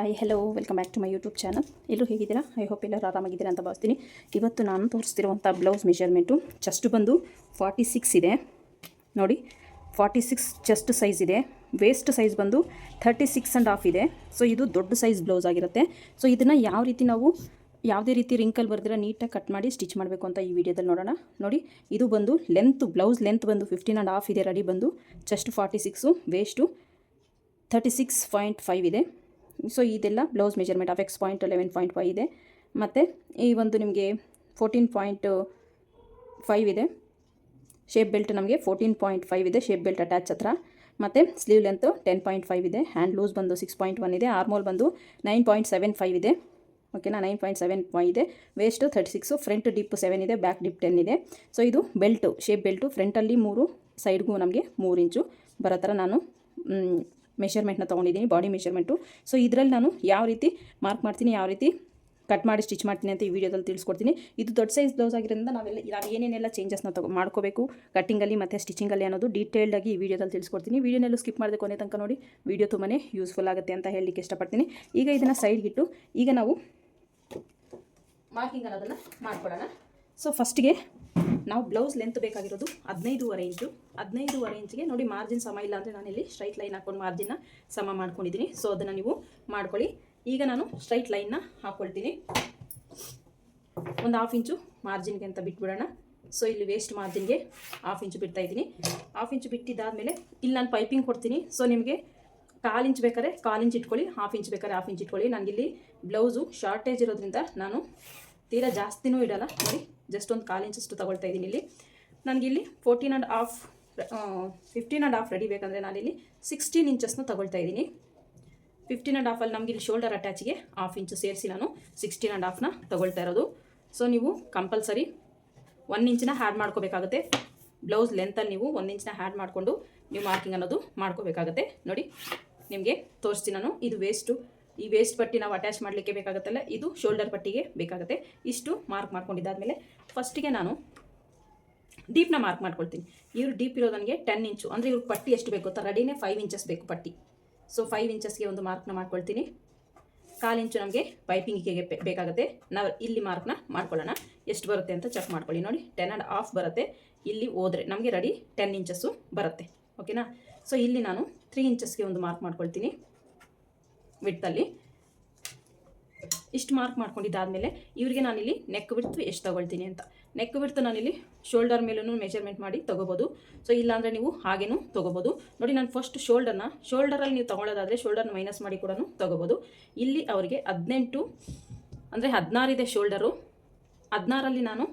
Hi hello welcome back to my YouTube channel. ಎಲ್ಲರೂ ಹೇಗಿದ್ದೀರಾ? I hope ಎಲ್ಲರೂ ಆರಾಮಾಗಿದ್ದೀರಾ ಅಂತ ಭಾವಿಸ್ತೀನಿ. ಇವತ್ತು ನಾನು ತೋರಿಸ್ತಿರುವಂಥ ಬ್ಲೌಸ್ ಮೆಷರ್ಮೆಂಟು ಚೆಸ್ಟ್ ಬಂದು 46 ಇದೆ ನೋಡಿ. 46 ಚೆಸ್ಟ್ ಸೈಜ್ ಇದೆ. ವೇಸ್ಟ್ ಸೈಜ್ ಬಂದು 36.5 ಇದೆ. ಸೊ ಇದು ದೊಡ್ಡ ಸೈಜ್ ಬ್ಲೌಸ್ ಆಗಿರುತ್ತೆ. ಸೊ ಇದನ್ನು ಯಾವ ರೀತಿ ನಾವು ಯಾವುದೇ ರೀತಿ ರಿಂಕಲ್ ಬರ್ದಿರ ನೀಟಾಗಿ ಕಟ್ ಮಾಡಿ ಸ್ಟಿಚ್ ಮಾಡಬೇಕು ಅಂತ ಈ ವಿಡಿಯೋದಲ್ಲಿ ನೋಡೋಣ. ನೋಡಿ, ಇದು ಬಂದು ಲೆಂತ್, ಬ್ಲೌಸ್ ಲೆಂತ್ ಬಂದು 15.5 ಇದೆ. ರೆಡಿ ಬಂದು ಚೆಸ್ಟ್ 46, ವೇಸ್ಟು 36.5 ಇದೆ. ಸೊ ಇದೆಲ್ಲ ಬ್ಲೌಸ್ ಮೆಜರ್ಮೆಂಟ್ ಆಫ್ X.11.5 ಇದೆ. ಮತ್ತು ಈ ಒಂದು ನಿಮಗೆ 14.5 ಇದೆ. ಶೇಪ್ ಬೆಲ್ಟ್ ನಮಗೆ 14.5 ಇದೆ, ಶೇಪ್ ಬೆಲ್ಟ್ ಅಟ್ಯಾಚ್ ಹತ್ರ. ಮತ್ತು ಸ್ಲೀವ್ ಲೆಂತ್ 10.5 ಇದೆ. ಹ್ಯಾಂಡ್ ಲೂಸ್ ಬಂದು 6.1 ಇದೆ. ಆರ್ಮೋಲ್ ಬಂದು 9.75 ಇದೆ. ಓಕೆನಾ, 9.75 ಇದೆ. ವೇಸ್ಟ್ 36, ಫ್ರಂಟ್ ಡಿಪ್ 7 ಇದೆ, ಬ್ಯಾಕ್ ಡಿಪ್ 10 ಇದೆ. ಸೊ ಇದು ಬೆಲ್ಟು, ಶೇಪ್ ಬೆಲ್ಟು. ಫ್ರಂಟಲ್ಲಿ 3, ಸೈಡ್ಗೂ ನಮಗೆ 3 ಇಂಚು ಬರೋ ಥರ ನಾನು ಮೆಷರ್ಮೆಂಟ್ನ ತೊಗೊಂಡಿದ್ದೀನಿ, ಬಾಡಿ ಮೆಷರ್ಮೆಂಟು. ಸೊ ಇದರಲ್ಲಿ ನಾನು ಯಾವ ರೀತಿ ಮಾರ್ಕ್ ಮಾಡ್ತೀನಿ, ಯಾವ ರೀತಿ ಕಟ್ ಮಾಡಿ ಸ್ಟಿಚ್ ಮಾಡ್ತೀನಿ ಅಂತ ಈ ವಿಡಿಯೋದಲ್ಲಿ ತಿಳಿಸ್ಕೊಡ್ತೀನಿ. ಇದು ದೊಡ್ಡ ಸೈಜ್ ಬ್ಲೌಸ್ ಆಗಿರೋದ್ರಿಂದ ನಾವು ಏನೇನೆಲ್ಲ ಚೇಂಜಸ್ನ ಮಾಡ್ಕೋಬೇಕು ಕಟ್ಟಿಂಗಲ್ಲಿ ಮತ್ತು ಸ್ಟಿಚಿಂಗಲ್ಲಿ ಅನ್ನೋದು ಡೀಟೇಲ್ಡಾಗಿ ಈ ವಿಡಿಯೋದಲ್ಲಿ ತಿಳಿಸ್ಕೊಡ್ತೀನಿ. ವಿಡಿಯೋನೆಲ್ಲೂ ಸ್ಕಿಪ್ ಮಾಡದೆ ಕೊನೆ ತನಕ ನೋಡಿ. ವಿಡಿಯೋ ತುಂಬಾ ಯೂಸ್ಫುಲ್ ಆಗುತ್ತೆ ಅಂತ ಹೇಳಲಿಕ್ಕೆ ಇಷ್ಟಪಡ್ತೀನಿ. ಈಗ ಇದನ್ನು ಸೈಡ್ಗಿಟ್ಟು ಈಗ ನಾವು ಮಾರ್ಕಿಂಗ್ ಅನ್ನೋದನ್ನು ಮಾಡ್ಕೊಳ್ಳೋಣ. ಸೊ ಫಸ್ಟಿಗೆ ನಾವು ಬ್ಲೌಸ್ ಲೆಂತ್ ಬೇಕಾಗಿರೋದು 15.5 ಇಂಚು. 15.5 ಇಂಚಿಗೆ ನೋಡಿ, ಮಾರ್ಜಿನ್ ಸಮ ಇಲ್ಲ ಅಂದರೆ ನಾನಿಲ್ಲಿ ಸ್ಟ್ರೈಟ್ ಲೈನ್ ಹಾಕ್ಕೊಂಡು ಮಾರ್ಜಿನ್ನ ಸಮ ಮಾಡ್ಕೊಂಡಿದ್ದೀನಿ. ಸೊ ಅದನ್ನು ನೀವು ಮಾಡ್ಕೊಳ್ಳಿ. ಈಗ ನಾನು ಸ್ಟ್ರೈಟ್ ಲೈನ್ನ ಹಾಕ್ಕೊಳ್ತೀನಿ. ಒಂದು 1/2 ಇಂಚು ಮಾರ್ಜಿನ್ಗೆ ಅಂತ ಬಿಟ್ಬಿಡೋಣ. ಸೊ ಇಲ್ಲಿ ವೇಸ್ಟ್ ಮಾರ್ಜಿನ್ಗೆ 1/2 ಇಂಚು ಬಿಡ್ತಾ ಇದ್ದೀನಿ. 1/2 ಇಂಚು ಬಿಟ್ಟಿದ್ದಾದಮೇಲೆ ಇಲ್ಲಿ ನಾನು ಪೈಪಿಂಗ್ ಕೊಡ್ತೀನಿ. ಸೊ ನಿಮಗೆ 1/4 ಇಂಚ್ ಬೇಕಾದ್ರೆ 1/4 ಇಂಚ್ ಇಟ್ಕೊಳ್ಳಿ, 1/2 ಇಂಚ್ ಬೇಕಾದ್ರೆ 1/2 ಇಂಚ್ ಇಟ್ಕೊಳ್ಳಿ. ನನಗಿಲ್ಲಿ ಬ್ಲೌಸು ಶಾರ್ಟೇಜ್ ಇರೋದ್ರಿಂದ ನಾನು ತೀರಾ ಜಾಸ್ತಿನೂ ಇಡಲ್ಲ. ನೋಡಿ, ಜಸ್ಟ್ ಒಂದು 1/4 ಇಂಚಷ್ಟು ತೊಗೊಳ್ತಾ ಇದ್ದೀನಿ. ಇಲ್ಲಿ ನನಗಿಲ್ಲಿ 15.5 ರೆಡಿ ಬೇಕಂದರೆ ನಾನಿಲ್ಲಿ 16 ಇಂಚಸ್ನ ತೊಗೊಳ್ತಾ ಇದ್ದೀನಿ. 15.5 ನಮಗಿಲ್ಲಿ ಶೋಲ್ಡರ್ ಅಟ್ಯಾಚಿಗೆ 1/2 ಇಂಚು ಸೇರಿಸಿ ನಾನು 16.5ನ ತೊಗೊಳ್ತಾ ಇರೋದು. ಸೊ ನೀವು ಕಂಪಲ್ಸರಿ 1 ಇಂಚನ್ನ ಹ್ಯಾಡ್ ಮಾಡ್ಕೋಬೇಕಾಗುತ್ತೆ. ಬ್ಲೌಸ್ ಲೆಂತಲ್ಲಿ ನೀವು 1 ಇಂಚನ್ನ ಹ್ಯಾಡ್ ಮಾಡಿಕೊಂಡು ನೀವು ಮಾರ್ಕಿಂಗ್ ಅನ್ನೋದು ಮಾಡ್ಕೋಬೇಕಾಗುತ್ತೆ. ನೋಡಿ, ನಿಮಗೆ ತೋರಿಸ್ತೀನಿ ನಾನು. ಇದು ವೇಸ್ಟು, ಈ ವೇಸ್ಟ್ ಪಟ್ಟಿ ನಾವು ಅಟ್ಯಾಚ್ ಮಾಡಲಿಕ್ಕೆ ಬೇಕಾಗುತ್ತಲ್ಲ, ಇದು ಶೋಲ್ಡರ್ ಪಟ್ಟಿಗೆ ಬೇಕಾಗುತ್ತೆ. ಇಷ್ಟು ಮಾರ್ಕ್ ಮಾಡ್ಕೊಂಡಿದ್ದಾದಮೇಲೆ ಫಸ್ಟಿಗೆ ನಾನು ಡೀಪ್ನ ಮಾರ್ಕ್ ಮಾಡ್ಕೊಳ್ತೀನಿ. ಇವ್ರು ಡೀಪ್ ಇರೋದು ನನಗೆ 10 ಇಂಚು, ಅಂದರೆ ಇವ್ರಿಗೆ ಪಟ್ಟಿ ಎಷ್ಟು ಬೇಕು ಗೊತ್ತಾ? ರೆಡಿನೇ 5 ಇಂಚಸ್ ಬೇಕು ಪಟ್ಟಿ. ಸೊ 5 ಇಂಚಸ್ಗೆ ಒಂದು ಮಾರ್ಕ್ನ ಮಾಡ್ಕೊಳ್ತೀನಿ. 1/4 ಇಂಚು ನಮಗೆ ಪೈಪಿಂಗಿಗೆ ಬೇಕಾಗುತ್ತೆ. ನಾವು ಇಲ್ಲಿ ಮಾರ್ಕ್ನ ಮಾಡ್ಕೊಳ್ಳೋಣ. ಎಷ್ಟು ಬರುತ್ತೆ ಅಂತ ಚೆಕ್ ಮಾಡ್ಕೊಳ್ಳಿ. ನೋಡಿ, 10.5 ಬರುತ್ತೆ. ಇಲ್ಲಿ ಹೋದರೆ ನಮಗೆ ರೆಡಿ 10 ಇಂಚಸ್ಸು ಬರುತ್ತೆ. ಓಕೆನಾ? ಸೊ ಇಲ್ಲಿ ನಾನು 3 ಇಂಚಸ್ಗೆ ಒಂದು ಮಾರ್ಕ್ ಮಾಡ್ಕೊಳ್ತೀನಿ ವಿಡ್ತಲ್ಲಿ. ಇಷ್ಟು ಮಾರ್ಕ್ ಮಾಡ್ಕೊಂಡಿದ್ದಾದಮೇಲೆ ಇವರಿಗೆ ನಾನಿಲ್ಲಿ ನೆಕ್ ಬಿಡ್ತು ಎಷ್ಟು ತೊಗೊಳ್ತೀನಿ ಅಂತ. ನೆಕ್ ಬಿಡ್ತು ನಾನಿಲ್ಲಿ ಶೋಲ್ಡರ್ ಮೇಲೂ ಮೆಜರ್ಮೆಂಟ್ ಮಾಡಿ ತೊಗೋಬೋದು. ಸೊ ಇಲ್ಲಾಂದರೆ ನೀವು ಹಾಗೇನೂ ತೊಗೋಬೋದು. ನೋಡಿ, ನಾನು ಫಸ್ಟ್ ಶೋಲ್ಡರಲ್ಲಿ ನೀವು ತೊಗೊಳ್ಳೋದಾದರೆ ಶೋಲ್ಡರ್ನ ಮೈನಸ್ ಮಾಡಿ ಕೂಡ ತೊಗೋಬೋದು. ಇಲ್ಲಿ ಅವರಿಗೆ 18 ಅಂದರೆ 16 ಇದೆ ಶೋಲ್ಡರು. 16ರಲ್ಲಿ ನಾನು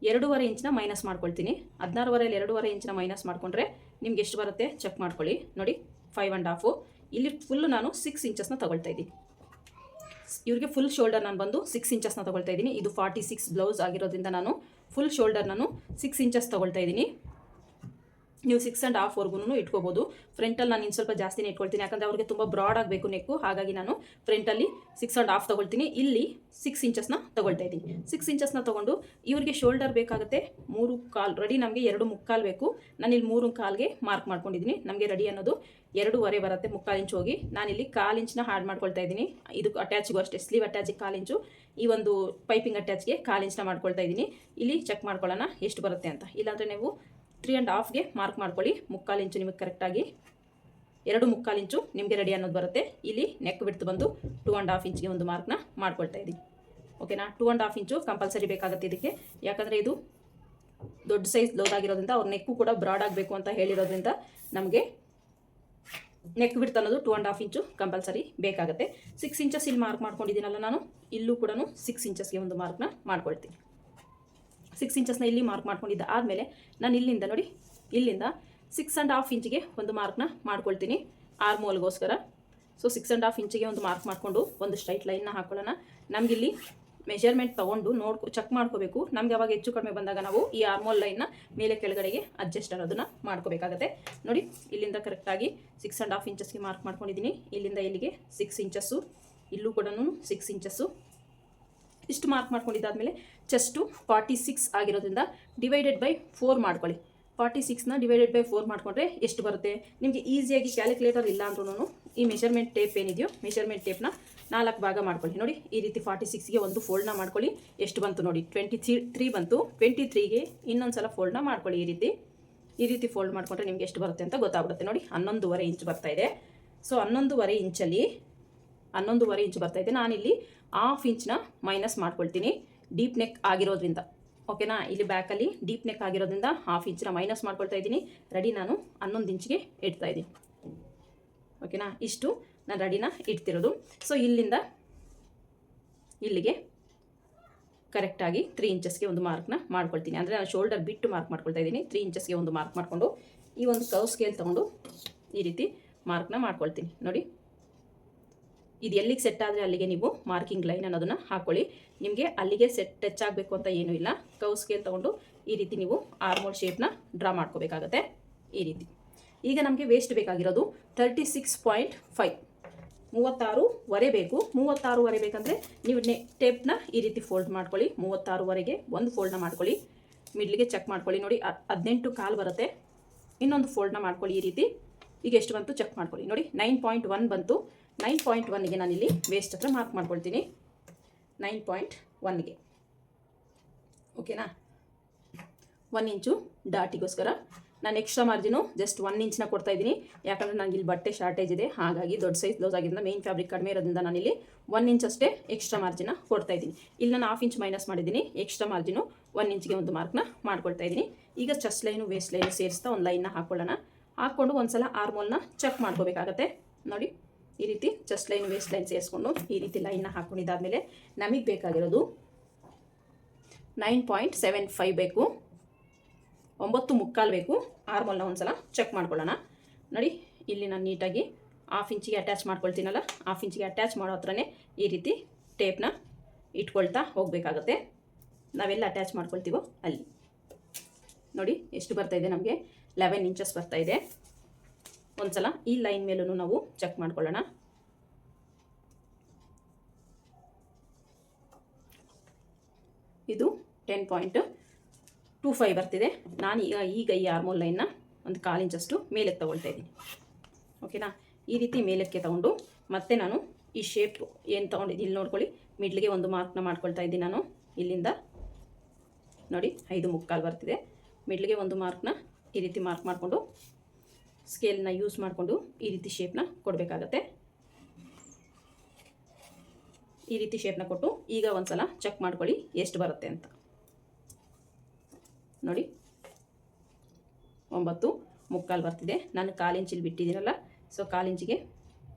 2.5 ಇಂಚನ್ನ ಮೈನಸ್ ಮಾಡ್ಕೊಳ್ತೀನಿ. 16ವರೆಯಲ್ಲಿ 2.5 ಇಂಚನ್ನ ಮೈನಸ್ ಮಾಡಿಕೊಂಡ್ರೆ ನಿಮ್ಗೆ ಎಷ್ಟು ಬರುತ್ತೆ ಚೆಕ್ ಮಾಡ್ಕೊಳ್ಳಿ. ನೋಡಿ, 5.5. ಇಲ್ಲಿ ಫುಲ್ಲು ನಾನು 6 ಇಂಚಸ್ನ ತೊಗೊಳ್ತಾ ಇದ್ದೀನಿ. ಇವ್ರಿಗೆ ಫುಲ್ ಶೋಲ್ಡರ್ ನಾನು ಬಂದು 6 ಇಂಚಸ್ನ ತೊಗೊಳ್ತಾ ಇದ್ದೀನಿ. ಇದು 46 ಬ್ಲೌಸ್ ಆಗಿರೋದ್ರಿಂದ ನಾನು ಫುಲ್ ಶೋಲ್ಡರ್ ನಾನು 6 ಇಂಚಸ್ ತೊಗೊಳ್ತಾ ಇದ್ದೀನಿ. ನೀವು 6.5ವರೆಗೂ ಇಟ್ಕೋಬೋದು. ಫ್ರಂಟಲ್ಲಿ ನಾನು ಇನ್ನು ಸ್ವಲ್ಪ ಜಾಸ್ತಿನೇ ಇಟ್ಕೊಳ್ತೀನಿ, ಯಾಕಂದರೆ ಅವ್ರಿಗೆ ತುಂಬ ಬ್ರಾಡ್ ಆಗಬೇಕು ನೆಕ್ಕು. ಹಾಗಾಗಿ ನಾನು ಫ್ರಂಟಲ್ಲಿ 6.5 ತೊಗೊಳ್ತೀನಿ. ಇಲ್ಲಿ 6 ಇಂಚಸ್ನ ತೊಗೊಳ್ತಾ ಇದ್ದೀನಿ. 6 ಇಂಚಸ್ನ ತೊಗೊಂಡು ಇವ್ರಿಗೆ ಶೋಲ್ಡರ್ ಬೇಕಾಗುತ್ತೆ 3.25. ರೆಡಿ ನಮಗೆ 2.25 ಬೇಕು. ನಾನು ಇಲ್ಲಿ 3.25ಗೆ ಮಾರ್ಕ್ ಮಾಡ್ಕೊಂಡಿದ್ದೀನಿ. ನಮಗೆ ರೆಡಿ ಅನ್ನೋದು 2.25 ಬರುತ್ತೆ. 3/4 ಇಂಚು ಹೋಗಿ ನಾನಿಲ್ಲಿ 1/4 ಇಂಚನ್ನ ಹ್ಯಾಡ್ ಮಾಡ್ಕೊಳ್ತಾ ಇದ್ದೀನಿ. ಇದು ಅಟ್ಯಾಚ್ಗೂ ಅಷ್ಟೇ, ಸ್ಲೀವ್ ಅಟ್ಯಾಚಿಗೆ 1/4 ಇಂಚು, ಈ ಒಂದು ಪೈಪಿಂಗ್ ಅಟ್ಯಾಚ್ಗೆ 1/4 ಇಂಚನ್ನ ಮಾಡ್ಕೊಳ್ತಾ ಇದ್ದೀನಿ. ಇಲ್ಲಿ ಚೆಕ್ ಮಾಡ್ಕೊಳ್ಳೋಣ ಎಷ್ಟು ಬರುತ್ತೆ ಅಂತ. ಇಲ್ಲಾಂದರೆ ನೀವು 3.5ಗೆ ಮಾರ್ಕ್ ಮಾಡ್ಕೊಳ್ಳಿ. 3/4 ಇಂಚು ನಿಮಗೆ ಕರೆಕ್ಟಾಗಿ 2.25 ಇಂಚು ನಿಮಗೆ ರೆಡಿ ಅನ್ನೋದು ಬರುತ್ತೆ. ಇಲ್ಲಿ ನೆಕ್ ಬಿಡ್ತು ಬಂದು 2.5 ಇಂಚ್ಗೆ ಒಂದು ಮಾರ್ಕ್ನ ಮಾಡ್ಕೊಳ್ತಾ ಇದ್ದೀನಿ. ಓಕೆನಾ? 2.5 ಇಂಚು ಕಂಪಲ್ಸರಿ ಬೇಕಾಗುತ್ತೆ ಇದಕ್ಕೆ, ಯಾಕಂದರೆ ಇದು ದೊಡ್ಡ ಸೈಜ್ ಬ್ಲೌಸ್ ಆಗಿರೋದ್ರಿಂದ ಅವ್ರ ನೆಕ್ಕು ಕೂಡ ಬ್ರಾಡ್ ಆಗಬೇಕು ಅಂತ ಹೇಳಿರೋದ್ರಿಂದ ನಮಗೆ ನೆಕ್ ಬಿಡ್ತು ಅನ್ನೋದು 2.5 ಇಂಚು ಕಂಪಲ್ಸರಿ ಬೇಕಾಗುತ್ತೆ. 6 ಇಂಚಸ್ ಇಲ್ಲಿ ಮಾರ್ಕ್ ಮಾಡ್ಕೊಂಡಿದ್ದೀನಲ್ಲ ನಾನು, ಇಲ್ಲೂ ಕೂಡ 6 ಇಂಚಸ್ಗೆ ಒಂದು ಮಾರ್ಕ್ನ ಮಾಡ್ಕೊಳ್ತೀನಿ. 6 ಇಂಚಸ್ನ ಇಲ್ಲಿ ಮಾರ್ಕ್ ಮಾಡ್ಕೊಂಡಿದ್ದ ಆದಮೇಲೆ ನಾನು ಇಲ್ಲಿಂದ ನೋಡಿ, ಇಲ್ಲಿಂದ 6.5 ಇಂಚಿಗೆ ಒಂದು ಮಾರ್ಕ್ನ ಮಾಡ್ಕೊಳ್ತೀನಿ ಆರ್ಮೋಲ್ಗೋಸ್ಕರ. ಸೊ 6.5 ಇಂಚಿಗೆ ಒಂದು ಮಾರ್ಕ್ ಮಾಡಿಕೊಂಡು ಒಂದು ಸ್ಟ್ರೈಟ್ ಲೈನ್ನ ಹಾಕ್ಕೊಳ್ಳೋಣ. ನಮಗಿಲ್ಲಿ ಮೆಜರ್ಮೆಂಟ್ ತೊಗೊಂಡು ಚೆಕ್ ಮಾಡ್ಕೋಬೇಕು. ನಮಗೆ ಅವಾಗ ಹೆಚ್ಚು ಕಡಿಮೆ ಬಂದಾಗ ನಾವು ಈ ಆರ್ಮೋಲ್ ಲೈನ್ನ ಮೇಲೆ ಕೆಳಗಡೆಗೆ ಅಡ್ಜಸ್ಟ್ ಅನ್ನೋದನ್ನು ಮಾಡ್ಕೋಬೇಕಾಗತ್ತೆ. ನೋಡಿ, ಇಲ್ಲಿಂದ ಕರೆಕ್ಟಾಗಿ 6.5 ಇಂಚಸ್ಗೆ ಮಾರ್ಕ್ ಮಾಡ್ಕೊಂಡಿದ್ದೀನಿ. ಇಲ್ಲಿಂದ ಇಲ್ಲಿಗೆ 6 ಇಂಚಸ್ಸು, ಇಲ್ಲೂ ಕೂಡ 6 ಇಂಚಸ್ಸು. ಇಷ್ಟು ಮಾರ್ಕ್ ಮಾಡ್ಕೊಂಡಿದ್ದಾದಮೇಲೆ ಚೆಸ್ಟು 46 ಆಗಿರೋದ್ರಿಂದ ಡಿವೈಡೆಡ್ ಬೈ 4 ಮಾಡ್ಕೊಳ್ಳಿ. 46ನ ಡಿವೈಡೆಡ್ ಬೈ 4 ಮಾಡಿಕೊಂಡ್ರೆ ಎಷ್ಟು ಬರುತ್ತೆ ನಿಮಗೆ ಈಸಿಯಾಗಿ ಕ್ಯಾಲ್ಕುಲೇಟರ್ ಇಲ್ಲ ಅಂದ್ರೂ ಈ ಮೆಷರ್ಮೆಂಟ್ ಟೇಪ್ ಏನಿದೆಯೋ ಮೆಷರ್ಮೆಂಟ್ ಟೇಪ್ನ 4 ಭಾಗ ಮಾಡ್ಕೊಳ್ಳಿ. ನೋಡಿ ಈ ರೀತಿ 46ಗೆ ಒಂದು ಫೋಲ್ಡ್ನ ಮಾಡ್ಕೊಳ್ಳಿ. ಎಷ್ಟು ಬಂತು ನೋಡಿ 23 ಬಂತು. 23ಗೆ ಇನ್ನೊಂದು ಸಲ ಫೋಲ್ಡ್ನ ಮಾಡ್ಕೊಳ್ಳಿ. ಈ ರೀತಿ ಫೋಲ್ಡ್ ಮಾಡಿಕೊಂಡ್ರೆ ನಿಮಗೆ ಎಷ್ಟು ಬರುತ್ತೆ ಅಂತ ಗೊತ್ತಾಗ್ಬಿಡುತ್ತೆ. ನೋಡಿ 11.5 ಇಂಚ್ ಬರ್ತಾ ಇದೆ. ಸೊ 11.5 ಇಂಚಲ್ಲಿ 11.5 ಇಂಚ್ ಬರ್ತಾ ಇದೆ. ನಾನಿಲ್ಲಿ ½ ಇಂಚ್ನ ಮೈನಸ್ ಮಾಡ್ಕೊಳ್ತೀನಿ ಡೀಪ್ ನೆಕ್ ಆಗಿರೋದ್ರಿಂದ. ಓಕೆನಾ, ಇಲ್ಲಿ ಬ್ಯಾಕಲ್ಲಿ ಡೀಪ್ ನೆಕ್ ಆಗಿರೋದ್ರಿಂದ ½ ಇಂಚ್ನ ಮೈನಸ್ ಮಾಡ್ಕೊಳ್ತಾ ಇದ್ದೀನಿ. ರೆಡಿ ನಾನು 11 ಇಂಚ್ಗೆ ಇಡ್ತಾ ಇದ್ದೀನಿ. ಓಕೆನಾ, ಇಷ್ಟು ನಾನು ರೆಡಿನ ಇಡ್ತಿರೋದು. ಸೊ ಇಲ್ಲಿಂದ ಇಲ್ಲಿಗೆ ಕರೆಕ್ಟಾಗಿ 3 ಇಂಚಸ್ಗೆ ಒಂದು ಮಾರ್ಕ್ನ ಮಾಡ್ಕೊಳ್ತೀನಿ. ಅಂದರೆ ನಾನು ಶೋಲ್ಡರ್ ಬಿಟ್ಟು ಮಾರ್ಕ್ ಮಾಡ್ಕೊಳ್ತಾ ಇದ್ದೀನಿ. 3 ಇಂಚಸ್ಗೆ ಒಂದು ಮಾರ್ಕ್ ಮಾಡಿಕೊಂಡು ಈ ಒಂದು ಕರ್ವ್ ಸ್ಕೇಲ್ ತೊಗೊಂಡು ಈ ರೀತಿ ಮಾರ್ಕ್ನ ಮಾಡ್ಕೊಳ್ತೀನಿ. ನೋಡಿ ಇದು ಎಲ್ಲಿಗೆ ಸೆಟ್ ಆದರೆ ಅಲ್ಲಿಗೆ ನೀವು ಮಾರ್ಕಿಂಗ್ ಲೈನ್ ಅನ್ನೋದನ್ನು ಹಾಕ್ಕೊಳ್ಳಿ. ನಿಮಗೆ ಅಲ್ಲಿಗೆ ಟಚ್ ಆಗಬೇಕು ಅಂತ ಏನೂ ಇಲ್ಲ. ಕರ್ವ್ ಸ್ಕೇಲ್ ತೊಗೊಂಡು ಈ ರೀತಿ ನೀವು ಆರ್ಮೋಲ್ ಶೇಪ್ನ ಡ್ರಾ ಮಾಡ್ಕೋಬೇಕಾಗತ್ತೆ. ಈ ರೀತಿ ಈಗ ನಮಗೆ ವೇಸ್ಟ್ ಬೇಕಾಗಿರೋದು 36.5, 36.5 ಬೇಕು. 36.5 ಬೇಕಂದರೆ ನೀವು ಟೇಪ್ನ ಈ ರೀತಿ ಫೋಲ್ಡ್ ಮಾಡ್ಕೊಳ್ಳಿ. 36.5ಗೆ ಒಂದು ಫೋಲ್ಡ್ನ ಮಾಡ್ಕೊಳ್ಳಿ. ಮಿಡ್ಲಿಗೆ ಚೆಕ್ ಮಾಡ್ಕೊಳ್ಳಿ. ನೋಡಿ 18.25 ಬರುತ್ತೆ. ಇನ್ನೊಂದು ಫೋಲ್ಡ್ನ ಮಾಡ್ಕೊಳ್ಳಿ. ಈ ರೀತಿ ಈಗ ಎಷ್ಟು ಬಂತು ಚೆಕ್ ಮಾಡ್ಕೊಳ್ಳಿ. ನೋಡಿ 9.1 ಬಂತು. 9.1ಗೆ ನಾನಿಲ್ಲಿ ವೇಸ್ಟ್ ಹತ್ರ ಮಾರ್ಕ್ ಮಾಡ್ಕೊಳ್ತೀನಿ. 9.1ಗೆ ಓಕೆನಾ. 1 ಇಂಚು ಡಾಟಿಗೋಸ್ಕರ ನಾನು ಎಕ್ಸ್ಟ್ರಾ ಮಾರ್ಜಿನು ಜಸ್ಟ್ 1 ಇಂಚ್ನ ಕೊಡ್ತಾ ಇದ್ದೀನಿ. ಯಾಕಂದರೆ ನನಗೆ ಇಲ್ಲಿ ಬಟ್ಟೆ ಶಾರ್ಟೇಜ್ ಇದೆ. ಹಾಗಾಗಿ ದೊಡ್ಡ ಸೈಜ್ ಬ್ಲೌಸ್ ಆಗಿದ್ದರಿಂದ ಮೇನ್ ಫ್ಯಾಬ್ರಿಕ್ ಕಡಿಮೆ ಇರೋದ್ರಿಂದ ನಾನಿಲ್ಲಿ 1 ಇಂಚ್ ಅಷ್ಟೇ ಎಕ್ಸ್ಟ್ರಾ ಮಾರ್ಜಿನ ಕೊಡ್ತಾ ಇದ್ದೀನಿ. ಇಲ್ಲಿ ನಾನು ½ ಇಂಚ್ ಮೈನಸ್ ಮಾಡಿದ್ದೀನಿ. ಎಕ್ಸ್ಟ್ರಾ ಮಾರ್ಜಿನು 1 ಇಂಚ್ಗೆ ಒಂದು ಮಾರ್ಕ್ನ ಮಾಡ್ಕೊಳ್ತಾ ಇದ್ದೀನಿ. ಈಗ ಚೆಸ್ಟ್ ಲೈನು ವೇಸ್ಟ್ ಲೈನು ಸೇರಿಸ್ತಾ ಒಂದು ಲೈನ್ನ ಹಾಕ್ಕೊಳ್ಳೋಣ. ಹಾಕ್ಕೊಂಡು ಒಂದು ಸಲ ಆರ್ಮೋಲ್ನ ಚೆಕ್ ಮಾಡ್ಕೋಬೇಕಾಗತ್ತೆ. ನೋಡಿ ಈ ರೀತಿ ಚೆಸ್ಟ್ ಲೈನ್ ವೇಸ್ಟ್ ಲೈನ್ ಸೇರಿಸ್ಕೊಂಡು ಈ ರೀತಿ ಲೈನ್ನ ಹಾಕ್ಕೊಂಡಿದ್ದಾದಮೇಲೆ ನಮಗೆ ಬೇಕಾಗಿರೋದು 9.75 ಬೇಕು. 9.25 ಬೇಕು. ಆರ್ಮೋಲ್ನ ಒಂದು ಸಲ ಚೆಕ್ ಮಾಡ್ಕೊಳ್ಳೋಣ. ನೋಡಿ ಇಲ್ಲಿ ನಾನು ನೀಟಾಗಿ ½ ಇಂಚಿಗೆ ಅಟ್ಯಾಚ್ ಮಾಡ್ಕೊಳ್ತೀನಲ್ಲ, ½ ಇಂಚಿಗೆ ಅಟ್ಯಾಚ್ ಮಾಡೋ ಹತ್ರನೇ ಈ ರೀತಿ ಟೇಪ್ನ ಇಟ್ಕೊಳ್ತಾ ಹೋಗಬೇಕಾಗತ್ತೆ. ನಾವೆಲ್ಲ ಅಟ್ಯಾಚ್ ಮಾಡ್ಕೊಳ್ತೀವೋ ಅಲ್ಲಿ. ನೋಡಿ ಎಷ್ಟು ಬರ್ತಾ ಇದೆ ನಮಗೆ 11 ಇಂಚಸ್ ಬರ್ತಾ ಇದೆ. ಒಂದು ಸಲ ಈ ಲೈನ್ ಮೇಲೂ ನಾವು ಚೆಕ್ ಮಾಡ್ಕೊಳ್ಳೋಣ. ಇದು 10.25 ಬರ್ತಿದೆ. ನಾನು ಈಗ ಈ ಆರ್ಮೋಲ್ ಲೈನ್ನ ಒಂದು 1/4 ಇಂಚಷ್ಟು ಮೇಲಕ್ಕೆ ತಗೊಳ್ತಾ ಇದ್ದೀನಿ. ಓಕೆನಾ, ಈ ರೀತಿ ಮೇಲಕ್ಕೆ ತಗೊಂಡು ಮತ್ತೆ ನಾನು ಈ ಶೇಪ್ ಏನು ತೊಗೊಂಡಿದ್ದೀನಿ ಇಲ್ಲಿ ನೋಡ್ಕೊಳ್ಳಿ. ಮಿಡ್ಲಿಗೆ ಒಂದು ಮಾರ್ಕ್ನ ಮಾಡ್ಕೊಳ್ತಾ ಇದ್ದೀನಿ ನಾನು. ಇಲ್ಲಿಂದ ನೋಡಿ 5.25 ಬರ್ತಿದೆ. ಮಿಡ್ಲಿಗೆ ಒಂದು ಮಾರ್ಕ್ನ ಈ ರೀತಿ ಮಾರ್ಕ್ ಮಾಡಿಕೊಂಡು ಸ್ಕೇಲ್ನ ಯೂಸ್ ಮಾಡಿಕೊಂಡು ಈ ರೀತಿ ಶೇಪ್ನ ಕೊಡಬೇಕಾಗತ್ತೆ. ಈ ರೀತಿ ಶೇಪ್ನ ಕೊಟ್ಟು ಈಗ ಒಂದು ಸಲ ಚೆಕ್ ಮಾಡ್ಕೊಳ್ಳಿ ಎಷ್ಟು ಬರುತ್ತೆ ಅಂತ. ನೋಡಿ 9.25 ಬರ್ತಿದೆ. ನಾನು 1/4 ಇಂಚಲ್ಲಿ ಬಿಟ್ಟಿದ್ದೀನಲ್ಲ, ಸೊ 1/4 ಇಂಚಿಗೆ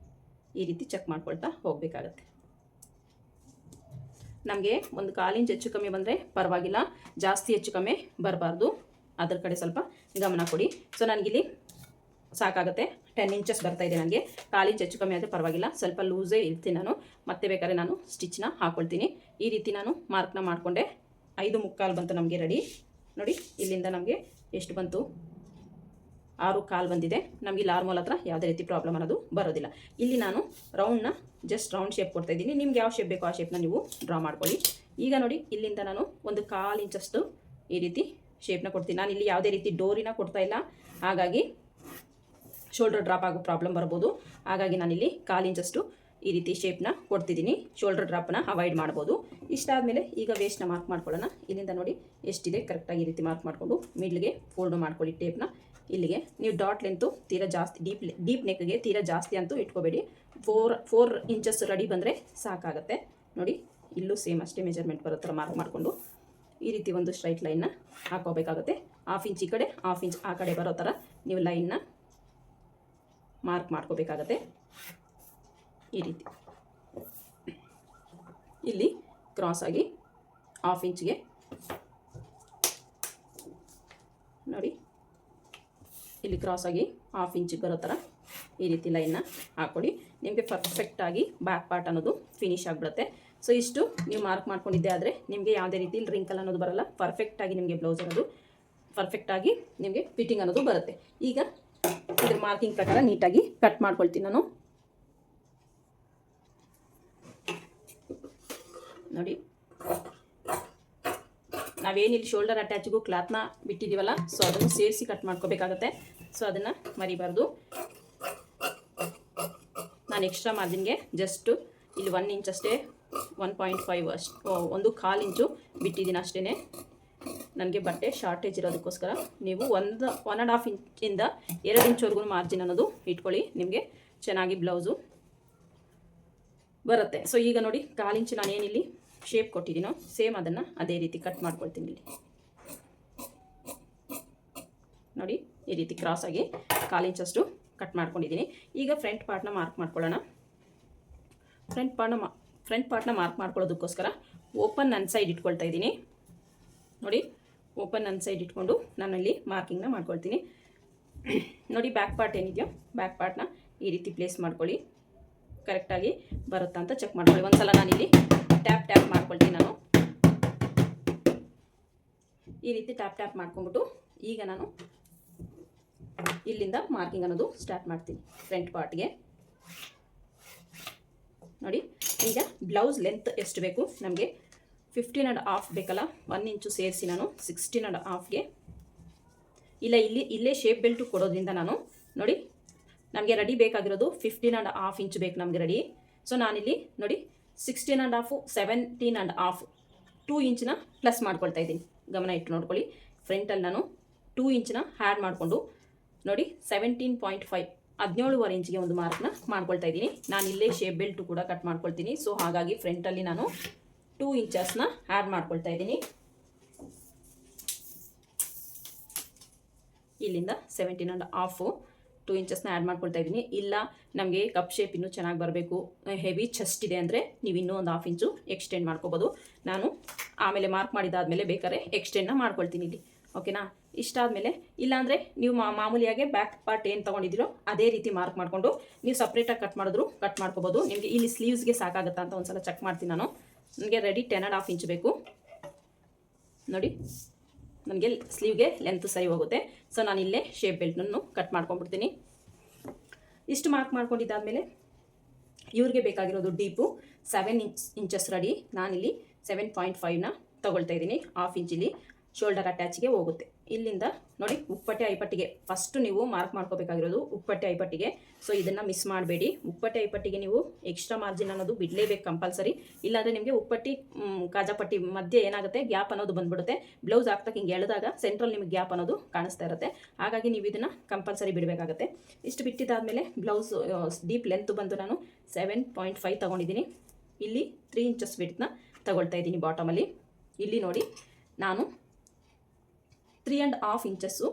ಈ ರೀತಿ ಚೆಕ್ ಮಾಡ್ಕೊಳ್ತಾ ಹೋಗಬೇಕಾಗತ್ತೆ. ನಮಗೆ ಒಂದು 1/4 ಇಂಚ್ ಹೆಚ್ಚು ಕಮ್ಮಿ ಬಂದರೆ ಪರವಾಗಿಲ್ಲ, ಜಾಸ್ತಿ ಹೆಚ್ಚು ಕಮ್ಮಿ ಬರಬಾರ್ದು. ಅದರ ಕಡೆ ಸ್ವಲ್ಪ ಗಮನ ಕೊಡಿ. ಸೊ ನನಗಿಲ್ಲಿ ಸಾಕಾಗುತ್ತೆ. 10 ಇಂಚಸ್ ಬರ್ತಾ ಇದೆ ನನಗೆ. 1/4 ಇಂಚ್ ಹೆಚ್ಚು ಕಮ್ಮಿ ಆದರೆ ಪರವಾಗಿಲ್ಲ, ಸ್ವಲ್ಪ ಲೂಸೇ ಇರ್ತೀನಿ ನಾನು. ಮತ್ತೆ ಬೇಕಾದ್ರೆ ನಾನು ಸ್ಟಿಚ್ನ ಹಾಕ್ಕೊಳ್ತೀನಿ. ಈ ರೀತಿ ನಾನು ಮಾರ್ಕ್ನ ಮಾಡಿಕೊಂಡೆ. 5.25 ಬಂತು ನಮಗೆ ರೆಡಿ. ನೋಡಿ ಇಲ್ಲಿಂದ ನಮಗೆ ಎಷ್ಟು ಬಂತು, 6.25 ಬಂದಿದೆ. ನಮಗೆ ಇಲ್ಲಿ ಆರ್ಮೋಲ್ ಹತ್ರ ಯಾವುದೇ ರೀತಿ ಪ್ರಾಬ್ಲಮ್ ಅನ್ನೋದು ಬರೋದಿಲ್ಲ. ಇಲ್ಲಿ ನಾನು ರೌಂಡ್ನ ಜಸ್ಟ್ ರೌಂಡ್ ಶೇಪ್ ಕೊಡ್ತಾ ಇದ್ದೀನಿ. ನಿಮ್ಗೆ ಯಾವ ಶೇಪ್ ಬೇಕೋ ಆ ಶೇಪ್ನ ನೀವು ಡ್ರಾ ಮಾಡ್ಕೊಳ್ಳಿ. ಈಗ ನೋಡಿ ಇಲ್ಲಿಂದ ನಾನು ಒಂದು 1/4 ಇಂಚಷ್ಟು ಈ ರೀತಿ ಶೇಪ್ನ ಕೊಡ್ತೀನಿ. ನಾನು ಇಲ್ಲಿ ಯಾವುದೇ ರೀತಿ ಡೋರಿನ ಕೊಡ್ತಾ ಇಲ್ಲ, ಹಾಗಾಗಿ ಶೋಲ್ಡರ್ ಡ್ರಾಪ್ ಆಗೋ ಪ್ರಾಬ್ಲಮ್ ಬರ್ಬೋದು. ಹಾಗಾಗಿ ನಾನಿಲ್ಲಿ 1/4 ಇಂಚಷ್ಟು ಈ ರೀತಿ ಶೇಪ್ನ ಕೊಡ್ತಿದ್ದೀನಿ. ಶೋಲ್ಡರ್ ಡ್ರಾಪ್ನ ಅವಾಯ್ಡ್ ಮಾಡ್ಬೋದು. ಇಷ್ಟಾದಮೇಲೆ ಈಗ ವೇಸ್ಟ್ನ ಮಾರ್ಕ್ ಮಾಡ್ಕೊಳ್ಳೋಣ. ಇಲ್ಲಿಂದ ನೋಡಿ ಎಷ್ಟಿದೆ ಕರೆಕ್ಟಾಗಿ ಈ ರೀತಿ ಮಾರ್ಕ್ ಮಾಡಿಕೊಂಡು ಮಿಡ್ಲಿಗೆ ಫೋಲ್ಡ್ ಮಾಡ್ಕೊಳ್ಳಿ ಟೇಪ್ನ. ಇಲ್ಲಿಗೆ ನೀವು ಡಾಟ್ ಲೆಂತು ತೀರಾ ಜಾಸ್ತಿ ಡೀಪ್ ನೆಕ್ಗೆ ತೀರಾ ಜಾಸ್ತಿ ಅಂತೂ ಇಟ್ಕೋಬೇಡಿ. 4 ಇಂಚಸ್ ರೆಡಿ ಬಂದರೆ ಸಾಕಾಗುತ್ತೆ. ನೋಡಿ ಇಲ್ಲೂ ಸೇಮ್ ಅಷ್ಟೇ ಮೆಜರ್ಮೆಂಟ್ ಬರೋ ಥರ ಮಾರ್ಕ್ ಮಾಡಿಕೊಂಡು ಈ ರೀತಿ ಒಂದು ಸ್ಟ್ರೈಟ್ ಲೈನ್ನ ಹಾಕೋಬೇಕಾಗುತ್ತೆ. ½ ಇಂಚ್ ಈ ಕಡೆ, ½ ಇಂಚ್ ಆ ಕಡೆ ಬರೋ ಥರ ನೀವು ಲೈನ್ನ ಮಾರ್ಕ್ ಮಾಡ್ಕೋಬೇಕಾಗತ್ತೆ. ಈ ರೀತಿ ಇಲ್ಲಿ ಕ್ರಾಸ್ ಆಗಿ ½ ಇಂಚ್ಗೆ ನೋಡಿ ಇಲ್ಲಿ ಕ್ರಾಸ್ ಆಗಿ ½ ಇಂಚಿಗೆ ಬರೋ ಥರ ಈ ರೀತಿ ಲೈನ್ನ ಹಾಕ್ಕೊಡಿ. ನಿಮಗೆ ಪರ್ಫೆಕ್ಟಾಗಿ ಬ್ಯಾಕ್ ಪಾರ್ಟ್ ಅನ್ನೋದು ಫಿನಿಶ್ ಆಗಿಬಿಡುತ್ತೆ. ಸೊ ಇಷ್ಟು ನೀವು ಮಾರ್ಕ್ ಮಾಡ್ಕೊಂಡಿದ್ದೆ ಆದರೆ ನಿಮಗೆ ಯಾವುದೇ ರೀತಿ ರಿಂಕಲ್ ಅನ್ನೋದು ಬರಲ್ಲ. ಪರ್ಫೆಕ್ಟಾಗಿ ನಿಮಗೆ ಬ್ಲೌಸ್ ಅನ್ನೋದು ಪರ್ಫೆಕ್ಟಾಗಿ ನಿಮಗೆ ಫಿಟ್ಟಿಂಗ್ ಅನ್ನೋದು ಬರುತ್ತೆ. ಈಗ ಇದ್ರ ಮಾರ್ಕಿಂಗ್ ಪ್ರಕಾರ ನೀಟಾಗಿ ಕಟ್ ಮಾಡ್ಕೊಳ್ತೀನಿ ನಾನು. ನೋಡಿ ನಾವೇನಿಲ್ಲಿ ಶೋಲ್ಡರ್ ಅಟ್ಯಾಚ್ಗೂ ಕ್ಲಾತ್ನ ಬಿಟ್ಟಿದ್ದೀವಲ್ಲ, ಸೊ ಅದನ್ನು ಸೇರಿಸಿ ಕಟ್ ಮಾಡ್ಕೋಬೇಕಾಗತ್ತೆ. ಸೊ ಅದನ್ನು ಮರಿಬಾರ್ದು. ನಾನು ಎಕ್ಸ್ಟ್ರಾ ಮಾರ್ಜಿನ್ಗೆ ಜಸ್ಟ್ ಇಲ್ಲಿ 1 ಇಂಚ್ ಅಷ್ಟೇ, 1.5 ಅಷ್ಟು, 1/4 ಇಂಚು ಬಿಟ್ಟಿದ್ದೀನಿ ಅಷ್ಟೇ. ನನಗೆ ಬಟ್ಟೆ ಶಾರ್ಟೇಜ್ ಇರೋದಕ್ಕೋಸ್ಕರ ನೀವು 1.5 ಇಂಚಿಂದ 2 ಇಂಚ್ವರೆಗೂ ಮಾರ್ಜಿನ್ ಅನ್ನೋದು ಇಟ್ಕೊಳ್ಳಿ, ನಿಮಗೆ ಚೆನ್ನಾಗಿ ಬ್ಲೌಸು ಬರುತ್ತೆ. ಸೊ ಈಗ ನೋಡಿ 1/4 ಇಂಚು ನಾನು ಏನಿಲ್ಲಿ ಶೇಪ್ ಕೊಟ್ಟಿದ್ದೀನೋ ಸೇಮ್ ಅದನ್ನು ಅದೇ ರೀತಿ ಕಟ್ ಮಾಡ್ಕೊಳ್ತೀನಿ. ಇಲ್ಲಿ ನೋಡಿ ಈ ರೀತಿ ಕ್ರಾಸಾಗಿ 1/4 ಇಂಚಷ್ಟು ಕಟ್ ಮಾಡ್ಕೊಂಡಿದ್ದೀನಿ. ಈಗ ಫ್ರಂಟ್ ಪಾರ್ಟ್ನ ಮಾರ್ಕ್ ಮಾಡ್ಕೊಳ್ಳೋಣ. ಫ್ರಂಟ್ ಪಾರ್ಟ್ನ ಮಾರ್ಕ್ ಮಾಡ್ಕೊಳ್ಳೋದಕ್ಕೋಸ್ಕರ ಓಪನ್ ನನ್ನ ಸೈಡ್ ಇಟ್ಕೊಳ್ತಾ ಇದ್ದೀನಿ. ನೋಡಿ ಓಪನ್ ನನ್ನ ಸೈಡ್ ಇಟ್ಕೊಂಡು ನಾನಲ್ಲಿ ಮಾರ್ಕಿಂಗ್ನ ಮಾಡ್ಕೊಳ್ತೀನಿ. ನೋಡಿ ಬ್ಯಾಕ್ ಪಾರ್ಟ್ ಏನಿದೆಯೋ ಬ್ಯಾಕ್ ಪಾರ್ಟ್ನ ಈ ರೀತಿ ಪ್ಲೇಸ್ ಮಾಡ್ಕೊಳ್ಳಿ. ಕರೆಕ್ಟಾಗಿ ಬರುತ್ತಾ ಅಂತ ಚೆಕ್ ಮಾಡ್ಕೊಳ್ಳಿ. ಒಂದ್ಸಲ ನಾನಿಲ್ಲಿ ಟ್ಯಾಪ್ ಮಾಡ್ಕೊಳ್ತೀನಿ. ನಾನು ಈ ರೀತಿ ಟ್ಯಾಪ್ ಮಾಡ್ಕೊಂಡ್ಬಿಟ್ಟು ಈಗ ನಾನು ಇಲ್ಲಿಂದ ಮಾರ್ಕಿಂಗ್ ಅನ್ನೋದು ಸ್ಟಾರ್ಟ್ ಮಾಡ್ತೀನಿ ಫ್ರಂಟ್ ಪಾರ್ಟ್ಗೆ. ನೋಡಿ ಈಗ ಬ್ಲೌಸ್ ಲೆಂತ್ ಎಷ್ಟು ಬೇಕು ನಮಗೆ 15.5 ಬೇಕಲ್ಲ, 1 ಇಂಚು ಸೇರಿಸಿ ನಾನು 16.5ಗೆ ಇಲ್ಲ ಇಲ್ಲೇ ಶೇಪ್ ಬೆಲ್ಟು ಕೊಡೋದ್ರಿಂದ ನಾನು ನೋಡಿ ನಮಗೆ ರೆಡಿ ಬೇಕಾಗಿರೋದು 15.5 ಇಂಚು ಬೇಕು ನಮಗೆ ರೆಡಿ. ಸೊ ನಾನಿಲ್ಲಿ ನೋಡಿ 16.5 17.5 2 ಇಂಚನ್ನ ಪ್ಲಸ್ ಮಾಡ್ಕೊಳ್ತಾ ಇದ್ದೀನಿ. ಗಮನ ಇಟ್ಟು ನೋಡ್ಕೊಳ್ಳಿ. ಫ್ರಂಟಲ್ಲಿ ನಾನು 2 ಇಂಚನ್ನ ಆ್ಯಡ್ ಮಾಡಿಕೊಂಡು ನೋಡಿ 17.5 17.5 ಇಂಚಿಗೆ ಒಂದು ಮಾರ್ಕ್ನ ಮಾಡ್ಕೊಳ್ತಾ ಇದ್ದೀನಿ. ನಾನು ಇಲ್ಲೇ ಶೇಪ್ ಬೆಲ್ಟು ಕೂಡ ಕಟ್ ಮಾಡ್ಕೊಳ್ತೀನಿ. ಸೊ ಹಾಗಾಗಿ ಫ್ರಂಟಲ್ಲಿ ನಾನು 2 ಇಂಚಸ್ನ ಆ್ಯಡ್ ಮಾಡ್ಕೊಳ್ತಾ ಇದ್ದೀನಿ. ಇಲ್ಲಿಂದ 17.5 2 ಇಂಚಸ್ನ ಆ್ಯಡ್ ಮಾಡ್ಕೊಳ್ತಾ ಇದ್ದೀನಿ. ಇಲ್ಲ ನಮಗೆ ಕಪ್ ಶೇಪ್ ಇನ್ನೂ ಚೆನ್ನಾಗಿ ಬರಬೇಕು, ಹೆವಿ ಚೆಸ್ಟ್ ಇದೆ ಅಂದರೆ ನೀವು ಇನ್ನೂ ಒಂದು 1/2 ಇಂಚು ಎಕ್ಸ್ಟೆಂಡ್ ಮಾಡ್ಕೋಬೋದು. ನಾನು ಆಮೇಲೆ ಮಾರ್ಕ್ ಮಾಡಿದಾದಮೇಲೆ ಬೇಕಾದ್ರೆ ಎಕ್ಸ್ಟೆಂಡ್ನ ಮಾಡ್ಕೊಳ್ತೀನಿ ಇಲ್ಲಿ. ಓಕೆನಾ? ಇಷ್ಟಾದಮೇಲೆ ಇಲ್ಲಾಂದರೆ ನೀವು ಮಾಮೂಲಿಯಾಗಿ ಬ್ಯಾಕ್ ಪಾರ್ಟ್ ಏನು ತೊಗೊಂಡಿದ್ದೀರೋ ಅದೇ ರೀತಿ ಮಾರ್ಕ್ ಮಾಡಿಕೊಂಡು ನೀವು ಸಪ್ರೇಟಾಗಿ ಕಟ್ ಮಾಡಿದ್ರು ಕಟ್ ಮಾಡ್ಕೋಬೋದು. ನಿಮಗೆ ಇಲ್ಲಿ ಸ್ಲೀವ್ಸ್ಗೆ ಸಾಕಾಗುತ್ತಾ ಅಂತ ಒಂದು ಸಲ ಚೆಕ್ ಮಾಡ್ತೀನಿ ನಾನು. ನನಗೆ ರೆಡಿ 10.5 ಇಂಚ್ ಬೇಕು. ನೋಡಿ ನನಗೆ ಸ್ಲೀವ್ಗೆ ಲೆಂತ್ ಸರಿ ಹೋಗುತ್ತೆ. ಸೊ ನಾನು ಇಲ್ಲೇ ಶೇಪ್ ಬೆಲ್ಟನ್ನು ಕಟ್ ಮಾಡ್ಕೊಂಡ್ಬಿಡ್ತೀನಿ. ಇಷ್ಟು ಮಾರ್ಕ್ ಮಾಡ್ಕೊಂಡಿದ್ದಾದಮೇಲೆ ಇವ್ರಿಗೆ ಬೇಕಾಗಿರೋದು ಡೀಪು 7 ಇಂಚಸ್ ರೆಡಿ. ನಾನಿಲ್ಲಿ 7.5ನ ತೊಗೊಳ್ತಾ ಇದ್ದೀನಿ. 1/2 ಇಂಚಿಲಿ ಶೋಲ್ಡರ್ ಅಟ್ಯಾಚ್ಗೆ ಹೋಗುತ್ತೆ. ಇಲ್ಲಿಂದ ನೋಡಿ ಉಪ್ಪಟ್ಟೆ ಐಪಟ್ಟಿಗೆ ಫಸ್ಟ್ ನೀವು ಮಾರ್ಕ್ ಮಾಡ್ಕೋಬೇಕಾಗಿರೋದು ಉಪ್ಪಟ್ಟೆ ಐಪಟ್ಟಿಗೆ. ಸೊ ಇದನ್ನು ಮಿಸ್ ಮಾಡಬೇಡಿ. ಉಪ್ಪಟ್ಟೆ ಐಪಟ್ಟಿಗೆ ನೀವು ಎಕ್ಸ್ಟ್ರಾ ಮಾರ್ಜಿನ್ ಅನ್ನೋದು ಬಿಡಲೇಬೇಕು ಕಂಪಲ್ಸರಿ. ಇಲ್ಲಾಂದರೆ ನಿಮಗೆ ಉಪ್ಪಟ್ಟಿ ಕಾಜಾಪಟ್ಟಿ ಮಧ್ಯೆ ಏನಾಗುತ್ತೆ ಗ್ಯಾಪ್ ಅನ್ನೋದು ಬಂದ್ಬಿಡುತ್ತೆ. ಬ್ಲೌಸ್ ಹಾಕ್ತಕ್ಕೆ ಹಿಂಗೆ ಎಳೆದಾಗ ಸೆಂಟ್ರಲ್ ನಿಮಗೆ ಗ್ಯಾಪ್ ಅನ್ನೋದು ಕಾಣಿಸ್ತಾ ಇರುತ್ತೆ. ಹಾಗಾಗಿ ನೀವು ಇದನ್ನು ಕಂಪಲ್ಸರಿ ಬಿಡಬೇಕಾಗುತ್ತೆ. ಇಷ್ಟು ಬಿಟ್ಟಿದ್ದಾದಮೇಲೆ ಬ್ಲೌಸ್ ಡೀಪ್ ಲೆಂತ್ ಬಂದು ನಾನು 7.5 ತೊಗೊಂಡಿದ್ದೀನಿ. ಇಲ್ಲಿ 3 ಇಂಚಸ್ ವಿಡ್ತ್ನ ತಗೊಳ್ತಾ ಇದ್ದೀನಿ ಬಾಟಮಲ್ಲಿ. ಇಲ್ಲಿ ನೋಡಿ ನಾನು 3.5 ಇಂಚಸ್ಸು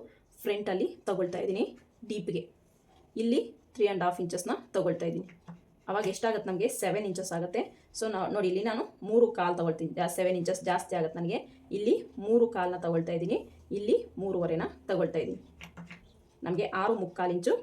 ಫ್ರಂಟಲ್ಲಿ ತೊಗೊಳ್ತಾ ಇದ್ದೀನಿ ಡೀಪ್ಗೆ. ಇಲ್ಲಿ 3.5 ಇಂಚಸ್ನ ತೊಗೊಳ್ತಾ ಇದ್ದೀನಿ. ಅವಾಗ ಎಷ್ಟಾಗುತ್ತೆ ನಮಗೆ 7 ಇಂಚಸ್ ಆಗುತ್ತೆ. ಸೊ ನೋಡಿ ಇಲ್ಲಿ ನಾನು 3/4 ತೊಗೊಳ್ತೀನಿ. 7 ಇಂಚಸ್ ಜಾಸ್ತಿ ಆಗುತ್ತೆ ನನಗೆ. ಇಲ್ಲಿ 3/4ನ ತೊಗೊಳ್ತಾ ಇದ್ದೀನಿ. ಇಲ್ಲಿ 3.5ನ ತೊಗೊಳ್ತಾ ಇದ್ದೀನಿ. ನಮಗೆ 6.75 ಇಂಚು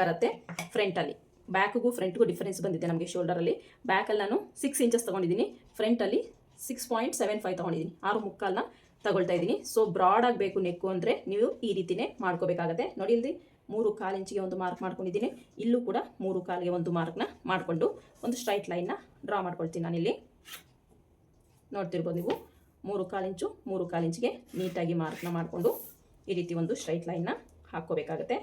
ಬರುತ್ತೆ ಫ್ರಂಟಲ್ಲಿ. ಬ್ಯಾಕ್ಗೂ ಫ್ರಂಟ್ಗೂ ಡಿಫರೆನ್ಸ್ ಬಂದಿದೆ ನಮಗೆ ಶೋಲ್ಡರಲ್ಲಿ. ಬ್ಯಾಕಲ್ಲಿ ನಾನು 6 ಇಂಚಸ್ ತೊಗೊಂಡಿದ್ದೀನಿ, ಫ್ರಂಟಲ್ಲಿ 6.75 ತೊಗೊಂಡಿದ್ದೀನಿ. 6.75ನ ತಗೊಳ್ತಾ ಇದ್ದೀನಿ. ಸೊ ಬ್ರಾಡ್ ಆಗಬೇಕು ನೆಕ್ಕು ಅಂದರೆ ನೀವು ಈ ರೀತಿನೇ ಮಾಡ್ಕೋಬೇಕಾಗತ್ತೆ. ನೋಡಿ ಇಲ್ಲಿ 3/4 ಇಂಚಿಗೆ ಒಂದು ಮಾರ್ಕ್ ಮಾಡ್ಕೊಂಡಿದ್ದೀನಿ. ಇಲ್ಲೂ ಕೂಡ 3/4ಗೆ ಒಂದು ಮಾರ್ಕ್ನ ಮಾಡಿಕೊಂಡು ಒಂದು ಸ್ಟ್ರೈಟ್ ಲೈನ್ನ ಡ್ರಾ ಮಾಡ್ಕೊಳ್ತೀನಿ ನಾನಿಲ್ಲಿ. ನೋಡ್ತಿರ್ಬೋದು ನೀವು 3/4 ಇಂಚು 3/4 ಇಂಚಿಗೆ ನೀಟಾಗಿ ಮಾರ್ಕ್ನ ಮಾಡಿಕೊಂಡು ಈ ರೀತಿ ಒಂದು ಸ್ಟ್ರೈಟ್ ಲೈನ್ನ ಹಾಕ್ಕೋಬೇಕಾಗತ್ತೆ.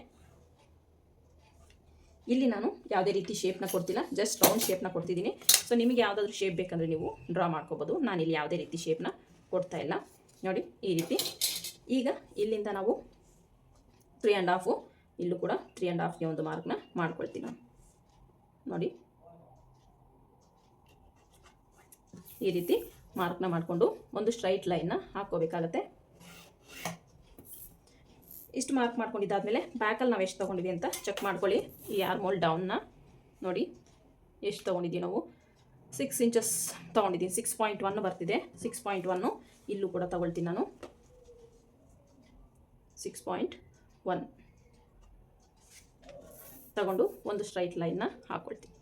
ಇಲ್ಲಿ ನಾನು ಯಾವುದೇ ರೀತಿ ಶೇಪ್ನ ಕೊಡ್ತಿಲ್ಲ, ಜಸ್ಟ್ ರೌಂಡ್ ಶೇಪ್ನ ಕೊಡ್ತಿದ್ದೀನಿ. ಸೊ ನಿಮಗೆ ಯಾವುದಾದ್ರೂ ಶೇಪ್ ಬೇಕಂದರೆ ನೀವು ಡ್ರಾ ಮಾಡ್ಕೋಬೋದು. ನಾನಿಲ್ಲಿ ಯಾವುದೇ ರೀತಿ ಶೇಪ್ನ ಕೊಡ್ತಾ ಇಲ್ಲ. ನೋಡಿ ಈ ರೀತಿ. ಈಗ ಇಲ್ಲಿಂದ ನಾವು 3.5 ಇಲ್ಲೂ ಕೂಡ 3.5ಗೆ ಒಂದು ಮಾರ್ಕ್ನ ಮಾಡ್ಕೊಳ್ತೀನಿ ನಾನು. ನೋಡಿ ಈ ರೀತಿ ಮಾರ್ಕ್ನ ಮಾಡಿಕೊಂಡು ಒಂದು ಸ್ಟ್ರೈಟ್ ಲೈನ್ನ ಹಾಕ್ಕೋಬೇಕಾಗತ್ತೆ. ಇಷ್ಟು ಮಾರ್ಕ್ ಮಾಡ್ಕೊಂಡಿದ್ದಾದಮೇಲೆ ಬ್ಯಾಕಲ್ಲಿ ನಾವು ಎಷ್ಟು ತೊಗೊಂಡಿದ್ದೀವಿ ಅಂತ ಚೆಕ್ ಮಾಡ್ಕೊಳ್ಳಿ. ಈ ಆರ್ಮೋಲ್ ಡೌನ್ನ ನೋಡಿ ಎಷ್ಟು ತೊಗೊಂಡಿದ್ದೀವಿ ನಾವು 6 ಇಂಚಸ್ ತೊಗೊಂಡಿದ್ದೀನಿ. 6.1 ಬರ್ತಿದೆ. 6.1 ಇಲ್ಲೂ ಕೂಡ ತೊಗೊಳ್ತೀನಿ ನಾನು. 6.1 ತಗೊಂಡು ಒಂದು ಸ್ಟ್ರೈಟ್ ಲೈನ್ನ ಹಾಕ್ಕೊಳ್ತೀನಿ.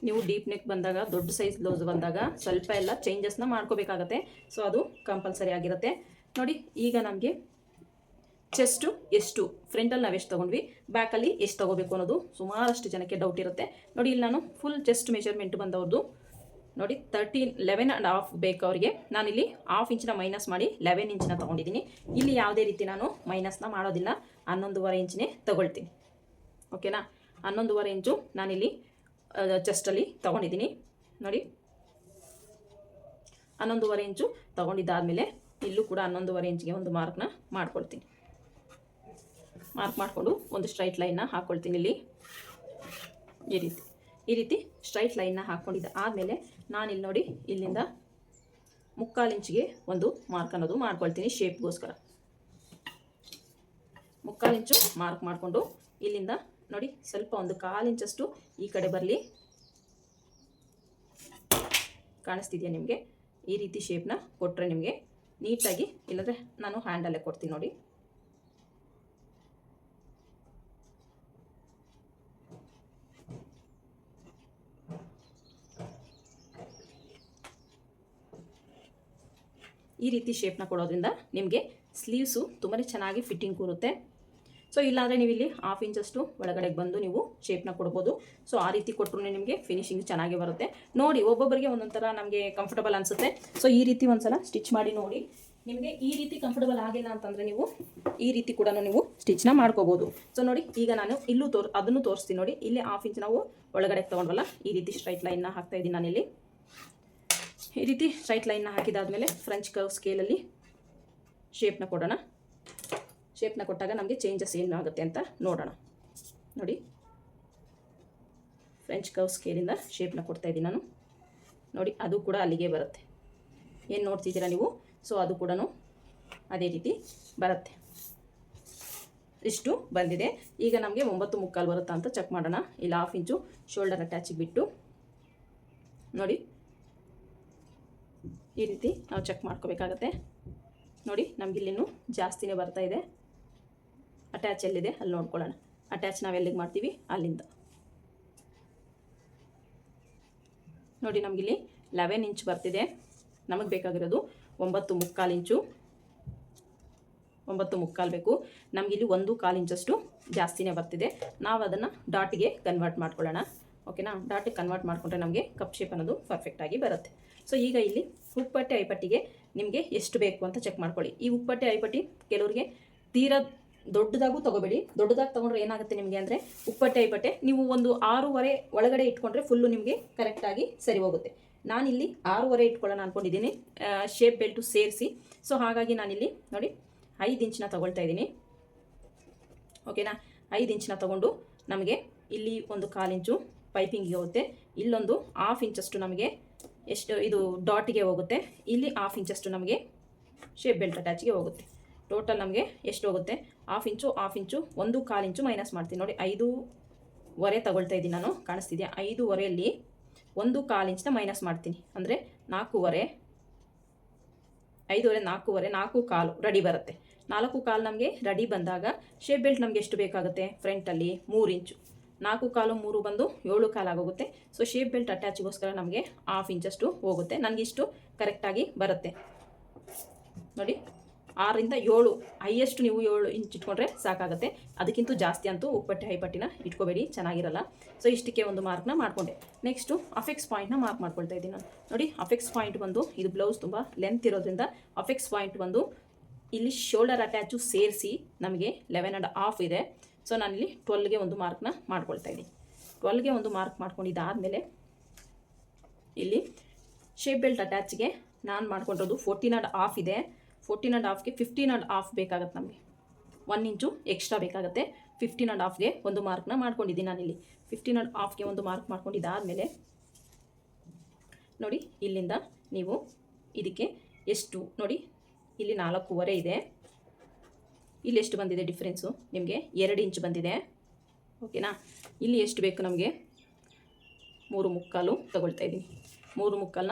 ನೀವು ಡೀಪ್ ನೆಕ್ ಬಂದಾಗ, ದೊಡ್ಡ ಸೈಜ್ ಬ್ಲೌಸ್ ಬಂದಾಗ ಸ್ವಲ್ಪ ಎಲ್ಲ ಚೇಂಜಸ್ನ ಮಾಡ್ಕೋಬೇಕಾಗತ್ತೆ. ಸೊ ಅದು ಕಂಪಲ್ಸರಿ ಆಗಿರುತ್ತೆ. ನೋಡಿ ಈಗ ನಮಗೆ ಚೆಸ್ಟು ಎಷ್ಟು, ಫ್ರಂಟಲ್ಲಿ ನಾವು ಎಷ್ಟು ತೊಗೊಂಡ್ವಿ, ಬ್ಯಾಕಲ್ಲಿ ಎಷ್ಟು ತೊಗೋಬೇಕು ಅನ್ನೋದು ಸುಮಾರಷ್ಟು ಜನಕ್ಕೆ ಡೌಟ್ ಇರುತ್ತೆ. ನೋಡಿ ಇಲ್ಲಿ ನಾನು ಫುಲ್ ಚೆಸ್ಟ್ ಮೆಜರ್ಮೆಂಟ್ ಬಂದವ್ರದ್ದು ನೋಡಿ 11.5 ಬೇಕು ಅವರಿಗೆ. ನಾನಿಲ್ಲಿ 1/2 ಇಂಚನ್ನ ಮೈನಸ್ ಮಾಡಿ 11 ಇಂಚನ್ನ ತೊಗೊಂಡಿದ್ದೀನಿ. ಇಲ್ಲಿ ಯಾವುದೇ ರೀತಿ ನಾನು ಮೈನಸ್ನ ಮಾಡೋದಿಲ್ಲ, 11.5 ಇಂಚನ್ನೇ ತೊಗೊಳ್ತೀನಿ. ಓಕೆನಾ? 11.5 ಇಂಚು ನಾನಿಲ್ಲಿ ಚೆಸ್ಟಲ್ಲಿ ತೊಗೊಂಡಿದ್ದೀನಿ ನೋಡಿ. 11.5 ಇಂಚು ತೊಗೊಂಡಿದ್ದಾದಮೇಲೆ ಇಲ್ಲೂ ಕೂಡ 11.5 ಇಂಚಿಗೆ ಒಂದು ಮಾರ್ಕ್ನ ಮಾಡ್ಕೊಳ್ತೀನಿ. ಮಾರ್ಕ್ ಮಾಡಿಕೊಂಡು ಒಂದು ಸ್ಟ್ರೈಟ್ ಲೈನ್ನ ಹಾಕ್ಕೊಳ್ತೀನಿ ಇಲ್ಲಿ. ಈ ರೀತಿ ಸ್ಟ್ರೈಟ್ ಲೈನ್ನ ಹಾಕ್ಕೊಂಡಿದ್ದ ಆದಮೇಲೆ ನಾನಿಲ್ಲಿ ನೋಡಿ ಇಲ್ಲಿಂದ 3/4 ಇಂಚಿಗೆ ಒಂದು ಮಾರ್ಕ್ ಅನ್ನೋದು ಮಾಡ್ಕೊಳ್ತೀನಿ ಶೇಪ್ಗೋಸ್ಕರ. 3/4 ಇಂಚು ಮಾರ್ಕ್ ಮಾಡಿಕೊಂಡು ಇಲ್ಲಿಂದ ನೋಡಿ ಸ್ವಲ್ಪ ಒಂದು 1/4 ಇಂಚಷ್ಟು ಈ ಕಡೆ ಬರಲಿ. ಕಾಣಿಸ್ತಿದೆಯಾ ನಿಮಗೆ? ಈ ರೀತಿ ಶೇಪ್ನ ಕೊಟ್ಟರೆ ನಿಮಗೆ ನೀಟಾಗಿ, ಇಲ್ಲಂದರೆ ನಾನು ಹ್ಯಾಂಡಲ್ಲೇ ಕೊಡ್ತೀನಿ ನೋಡಿ. ಈ ರೀತಿ ಶೇಪ್ನ ಕೊಡೋದ್ರಿಂದ ನಿಮಗೆ ಸ್ಲೀವ್ಸು ತುಂಬಾ ಚೆನ್ನಾಗಿ ಫಿಟ್ಟಿಂಗ್ ಕೂರುತ್ತೆ. ಸೊ ಇಲ್ಲಾಂದರೆ ನೀವು ಇಲ್ಲಿ 1/2 ಇಂಚಷ್ಟು ಒಳಗಡೆಗೆ ಬಂದು ನೀವು ಶೇಪ್ನ ಕೊಡ್ಬೋದು. ಸೊ ಆ ರೀತಿ ಕೊಟ್ಟರು ನಿಮಗೆ ಫಿನಿಶಿಂಗ್ ಚೆನ್ನಾಗಿ ಬರುತ್ತೆ. ನೋಡಿ, ಒಬ್ಬೊಬ್ಬರಿಗೆ ಒಂದೊಂಥರ ನಮಗೆ ಕಂಫರ್ಟಬಲ್ ಅನಿಸುತ್ತೆ. ಸೊ ಈ ರೀತಿ ಒಂದ್ಸಲ ಸ್ಟಿಚ್ ಮಾಡಿ ನೋಡಿ. ನಿಮಗೆ ಈ ರೀತಿ ಕಂಫರ್ಟಬಲ್ ಆಗಿಲ್ಲ ಅಂತಂದರೆ ನೀವು ಈ ರೀತಿ ಕೂಡ ನೀವು ಸ್ಟಿಚ್ನ ಮಾಡ್ಕೋಬೋದು. ಸೊ ನೋಡಿ, ಈಗ ನಾನು ಇಲ್ಲೂ ಅದನ್ನು ತೋರಿಸ್ತೀನಿ ನೋಡಿ. ಇಲ್ಲಿ 1/2 ಇಂಚ್ ನಾವು ಒಳಗಡೆಗೆ ತೊಗೊಂಡ್ವಲ್ಲ, ಈ ರೀತಿ ಸ್ಟ್ರೈಟ್ ಲೈನ್ನ ಹಾಕ್ತಾಯಿದ್ದೀನಿ ನಾನಿಲ್ಲಿ. ಈ ರೀತಿ ಸ್ಟ್ರೈಟ್ ಲೈನ್ನ ಹಾಕಿದಾದ್ಮೇಲೆ ಫ್ರೆಂಚ್ ಕರ್ವ್ ಸ್ಕೇಲಲ್ಲಿ ಶೇಪ್ನ ಕೊಡೋಣ. ಶೇಪ್ನ ಕೊಟ್ಟಾಗ ನಮಗೆ ಚೇಂಜಸ್ ಏನಾಗುತ್ತೆ ಅಂತ ನೋಡೋಣ. ನೋಡಿ, ಫ್ರೆಂಚ್ ಕರ್ವ್ ಸ್ಕೇಲಿಂದ ಶೇಪ್ನ ಕೊಡ್ತಾಯಿದ್ದೀನಿ ನಾನು ನೋಡಿ. ಅದು ಕೂಡ ಅಲ್ಲಿಗೆ ಬರುತ್ತೆ, ಏನು ನೋಡ್ತಿದ್ದೀರಾ ನೀವು. ಸೊ ಅದು ಕೂಡ ಅದೇ ರೀತಿ ಬರುತ್ತೆ. ಇಷ್ಟು ಬಂದಿದೆ. ಈಗ ನಮಗೆ 9.75 ಬರುತ್ತಾ ಅಂತ ಚೆಕ್ ಮಾಡೋಣ. ಇಲ್ಲಿ 1/2 ಇಂಚು ಶೋಲ್ಡರ್ ಅಟ್ಯಾಚಿಗೆ ಬಿಟ್ಟು ನೋಡಿ ಈ ರೀತಿ ನಾವು ಚೆಕ್ ಮಾಡ್ಕೋಬೇಕಾಗತ್ತೆ. ನೋಡಿ, ನಮಗಿಲ್ಲಿನೂ ಜಾಸ್ತಿನೇ ಬರ್ತಾ ಇದೆ. ಅಟ್ಯಾಚ್ ಎಲ್ಲಿದೆ ಅಲ್ಲಿ ನೋಡ್ಕೊಳ್ಳೋಣ. ಅಟ್ಯಾಚ್ ನಾವು ಎಲ್ಲಿಗೆ ಮಾಡ್ತೀವಿ ಅಲ್ಲಿಂದ ನೋಡಿ. ನಮಗಿಲ್ಲಿ 11 ಇಂಚ್ ಬರ್ತಿದೆ. ನಮಗೆ ಬೇಕಾಗಿರೋದು 9.75 ಇಂಚು. 9.75 ಬೇಕು. ನಮಗಿಲ್ಲಿ 1/4 ಇಂಚಷ್ಟು ಜಾಸ್ತಿನೇ ಬರ್ತಿದೆ. ನಾವು ಅದನ್ನು ಡಾಟಿಗೆ ಕನ್ವರ್ಟ್ ಮಾಡ್ಕೊಳ್ಳೋಣ. ಓಕೆನಾ? ಡಾಟಿಗೆ ಕನ್ವರ್ಟ್ ಮಾಡಿಕೊಂಡ್ರೆ ನಮಗೆ ಕಪ್ ಶೇಪ್ ಅನ್ನೋದು ಪರ್ಫೆಕ್ಟಾಗಿ ಬರುತ್ತೆ. ಸೊ ಈಗ ಇಲ್ಲಿ ಉಪ್ಪಟ್ಟೆ ಐಪಟ್ಟಿಗೆ ನಿಮಗೆ ಎಷ್ಟು ಬೇಕು ಅಂತ ಚೆಕ್ ಮಾಡ್ಕೊಳ್ಳಿ. ಈ ಉಪ್ಪಟ್ಟೆ ಐಪಟ್ಟಿ ಕೆಲವರಿಗೆ ತೀರಾ ದೊಡ್ಡದಾಗೂ ತೊಗೋಬೇಡಿ. ದೊಡ್ಡದಾಗಿ ತೊಗೊಂಡ್ರೆ ಏನಾಗುತ್ತೆ ನಿಮಗೆ ಅಂದರೆ, ಉಪ್ಪಟ್ಟೆ ಐಪಟ್ಟೆ ನೀವು ಒಂದು 6.5 ಒಳಗಡೆ ಇಟ್ಕೊಂಡ್ರೆ ಫುಲ್ಲು ನಿಮಗೆ ಕರೆಕ್ಟಾಗಿ ಸರಿ ಹೋಗುತ್ತೆ. ನಾನಿಲ್ಲಿ 6.5 ಇಟ್ಕೊಳ್ಳೋಣ ಅಂದ್ಕೊಂಡಿದ್ದೀನಿ, ಶೇಪ್ ಬೆಲ್ಟು ಸೇರಿಸಿ. ಸೊ ಹಾಗಾಗಿ ನಾನಿಲ್ಲಿ ನೋಡಿ 5 ಇಂಚನ್ನ ತೊಗೊಳ್ತಾ ಇದ್ದೀನಿ. ಓಕೆನಾ? 5 ಇಂಚನ್ನ ತೊಗೊಂಡು ನಮಗೆ ಇಲ್ಲಿ ಒಂದು 1/4 ಇಂಚು ಪೈಪಿಂಗಿಗೆ ಹೋಗುತ್ತೆ. ಇಲ್ಲೊಂದು 1/2 ಇಂಚಷ್ಟು ನಮಗೆ ಎಷ್ಟು ಇದು ಡಾಟಿಗೆ ಹೋಗುತ್ತೆ. ಇಲ್ಲಿ 1/2 ಇಂಚಷ್ಟು ನಮಗೆ ಶೇಪ್ ಬೆಲ್ಟ್ ಅಟ್ಯಾಚಿಗೆ ಹೋಗುತ್ತೆ. ಟೋಟಲ್ ನಮಗೆ ಎಷ್ಟು ಹೋಗುತ್ತೆ? 1/2 ಇಂಚು 1/2 ಇಂಚು 1/4 ಇಂಚು ಮೈನಸ್ ಮಾಡ್ತೀನಿ ನೋಡಿ. 5.25 ತಗೊಳ್ತಾ ಇದ್ದೀನಿ ನಾನು. ಕಾಣಿಸ್ತಿದೆಯಾ? 5.25ಯಲ್ಲಿ 1/4 ಇಂಚನ್ನ ಮೈನಸ್ ಮಾಡ್ತೀನಿ ಅಂದರೆ 4.25. 5.25 4.25 4/4 ರೆಡಿ ಬರುತ್ತೆ. 4/4 ನಮಗೆ ರೆಡಿ ಬಂದಾಗ ಶೇಪ್ ಬೆಲ್ಟ್ ನಮಗೆ ಎಷ್ಟು ಬೇಕಾಗುತ್ತೆ? ಫ್ರಂಟಲ್ಲಿ 3 ಇಂಚು, 4/4 3 ಬಂದು 7/4 ಆಗೋಗುತ್ತೆ. ಸೊ ಶೇಪ್ ಬೆಲ್ಟ್ ಅಟ್ಯಾಚಿಗೋಸ್ಕರ ನಮಗೆ 1/2 ಇಂಚಷ್ಟು ಹೋಗುತ್ತೆ. ನನಗಿಷ್ಟು ಕರೆಕ್ಟಾಗಿ ಬರುತ್ತೆ ನೋಡಿ. 6ರಿಂದ 7 ಹೈಯೆಸ್ಟ್ ನೀವು 7 ಇಂಚ್ ಇಟ್ಕೊಂಡ್ರೆ ಸಾಕಾಗುತ್ತೆ. ಅದಕ್ಕಿಂತ ಜಾಸ್ತಿ ಅಂತೂ ಉಪ್ಪಟ್ಟೆ ಹೈಪಟ್ಟಿನ ಇಟ್ಕೋಬೇಡಿ, ಚೆನ್ನಾಗಿರಲ್ಲ. ಸೊ ಇಷ್ಟಕ್ಕೆ ಒಂದು ಮಾರ್ಕ್ನ ಮಾಡಿಕೊಂಡೆ. ನೆಕ್ಸ್ಟು ಅಫೆಕ್ಸ್ ಪಾಯಿಂಟ್ನ ಮಾರ್ಕ್ ಮಾಡ್ಕೊಳ್ತಾ ಇದ್ದೀನಿ ನಾನು ನೋಡಿ. ಅಫೆಕ್ಸ್ ಪಾಯಿಂಟ್ ಬಂದು ಇದು ಬ್ಲೌಸ್ ತುಂಬ ಲೆಂತ್ ಇರೋದ್ರಿಂದ ಅಫೆಕ್ಸ್ ಪಾಯಿಂಟ್ ಬಂದು ಇಲ್ಲಿ ಶೋಲ್ಡರ್ ಅಟ್ಯಾಚು ಸೇರಿಸಿ ನಮಗೆ 11.5 ಇದೆ. ಸೊ ನಾನಿಲ್ಲಿ 12ಗೆ ಒಂದು ಮಾರ್ಕ್ನ ಮಾಡ್ಕೊಳ್ತಾ ಇದ್ದೀನಿ. 12ಗೆ ಒಂದು ಮಾರ್ಕ್ ಮಾಡ್ಕೊಂಡಿದ್ದಾದಮೇಲೆ ಇಲ್ಲಿ ಶೇಪ್ ಬೆಲ್ಟ್ ಅಟ್ಯಾಚ್ಗೆ ನಾನು ಮಾಡ್ಕೊಂಡಿರೋದು 14.5 ಇದೆ. 14.5ಗೆ 15.5 ಬೇಕಾಗುತ್ತೆ ನಮಗೆ. 1 ಇಂಚು ಎಕ್ಸ್ಟ್ರಾ ಬೇಕಾಗುತ್ತೆ. 15.5ಗೆ ಒಂದು ಮಾರ್ಕ್ನ ಮಾಡ್ಕೊಂಡಿದ್ದೀನಿ ನಾನಿಲ್ಲಿ. 15.5ಗೆ ಒಂದು ಮಾರ್ಕ್ ಮಾಡ್ಕೊಂಡಿದ್ದಾದಮೇಲೆ ನೋಡಿ ಇಲ್ಲಿಂದ ನೀವು ಇದಕ್ಕೆ ಎಷ್ಟು ನೋಡಿ, ಇಲ್ಲಿ 4.25 ಇದೆ. ಇಲ್ಲಿ ಎಷ್ಟು ಬಂದಿದೆ ಡಿಫ್ರೆನ್ಸು ನಿಮಗೆ? 2 ಇಂಚ್ ಬಂದಿದೆ. ಓಕೆನಾ? ಇಲ್ಲಿ ಎಷ್ಟು ಬೇಕು ನಮಗೆ? 3/4 ತಗೊಳ್ತಾ ಇದ್ದೀನಿ. 3/4ನ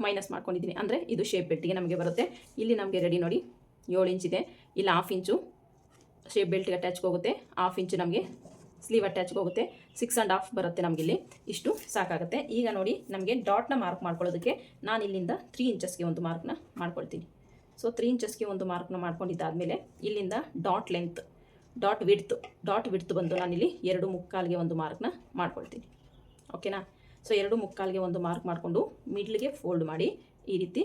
ಮೈನಸ್ ಮಾಡ್ಕೊಂಡಿದ್ದೀನಿ. ಅಂದರೆ ಇದು ಶೇಪ್ ಬೆಲ್ಟಿಗೆ ನಮಗೆ ಬರುತ್ತೆ. ಇಲ್ಲಿ ನಮಗೆ ರೆಡಿ ನೋಡಿ 7 ಇಂಚ್ ಇದೆ. ಇಲ್ಲಿ 1/2 ಇಂಚು ಶೇಪ್ ಬೆಲ್ಟ್ಗೆ ಅಟ್ಯಾಚ್ಗೆ ಹೋಗುತ್ತೆ. 1/2 ಇಂಚು ನಮಗೆ ಸ್ಲೀವ್ ಅಟ್ಯಾಚ್ಗೆ ಹೋಗುತ್ತೆ. 6.5 ಬರುತ್ತೆ ನಮಗಿಲ್ಲಿ. ಇಷ್ಟು ಸಾಕಾಗುತ್ತೆ. ಈಗ ನೋಡಿ ನಮಗೆ ಡಾಟ್ನ ಮಾರ್ಕ್ ಮಾಡ್ಕೊಳ್ಳೋದಕ್ಕೆ ನಾನು ಇಲ್ಲಿಂದ 3 ಇಂಚಸ್ಗೆ ಒಂದು ಮಾರ್ಕ್ನ ಮಾಡ್ಕೊಳ್ತೀನಿ. ಸೊ 3 ಇಂಚಸ್ಗೆ ಒಂದು ಮಾರ್ಕ್ನ ಮಾಡ್ಕೊಂಡಿದ್ದಾದಮೇಲೆ ಇಲ್ಲಿಂದ ಡಾಟ್ ಲೆಂತ್ ಡಾಟ್ ವಿಡ್ತ್ ಬಂದು ನಾನಿಲ್ಲಿ 2/4ಗೆ ಒಂದು ಮಾರ್ಕ್ನ ಮಾಡ್ಕೊಳ್ತೀನಿ. ಓಕೆನಾ? ಸೊ 2/4ಗೆ ಒಂದು ಮಾರ್ಕ್ ಮಾಡಿಕೊಂಡು ಮಿಡ್ಲ್ಗೆ ಫೋಲ್ಡ್ ಮಾಡಿ ಈ ರೀತಿ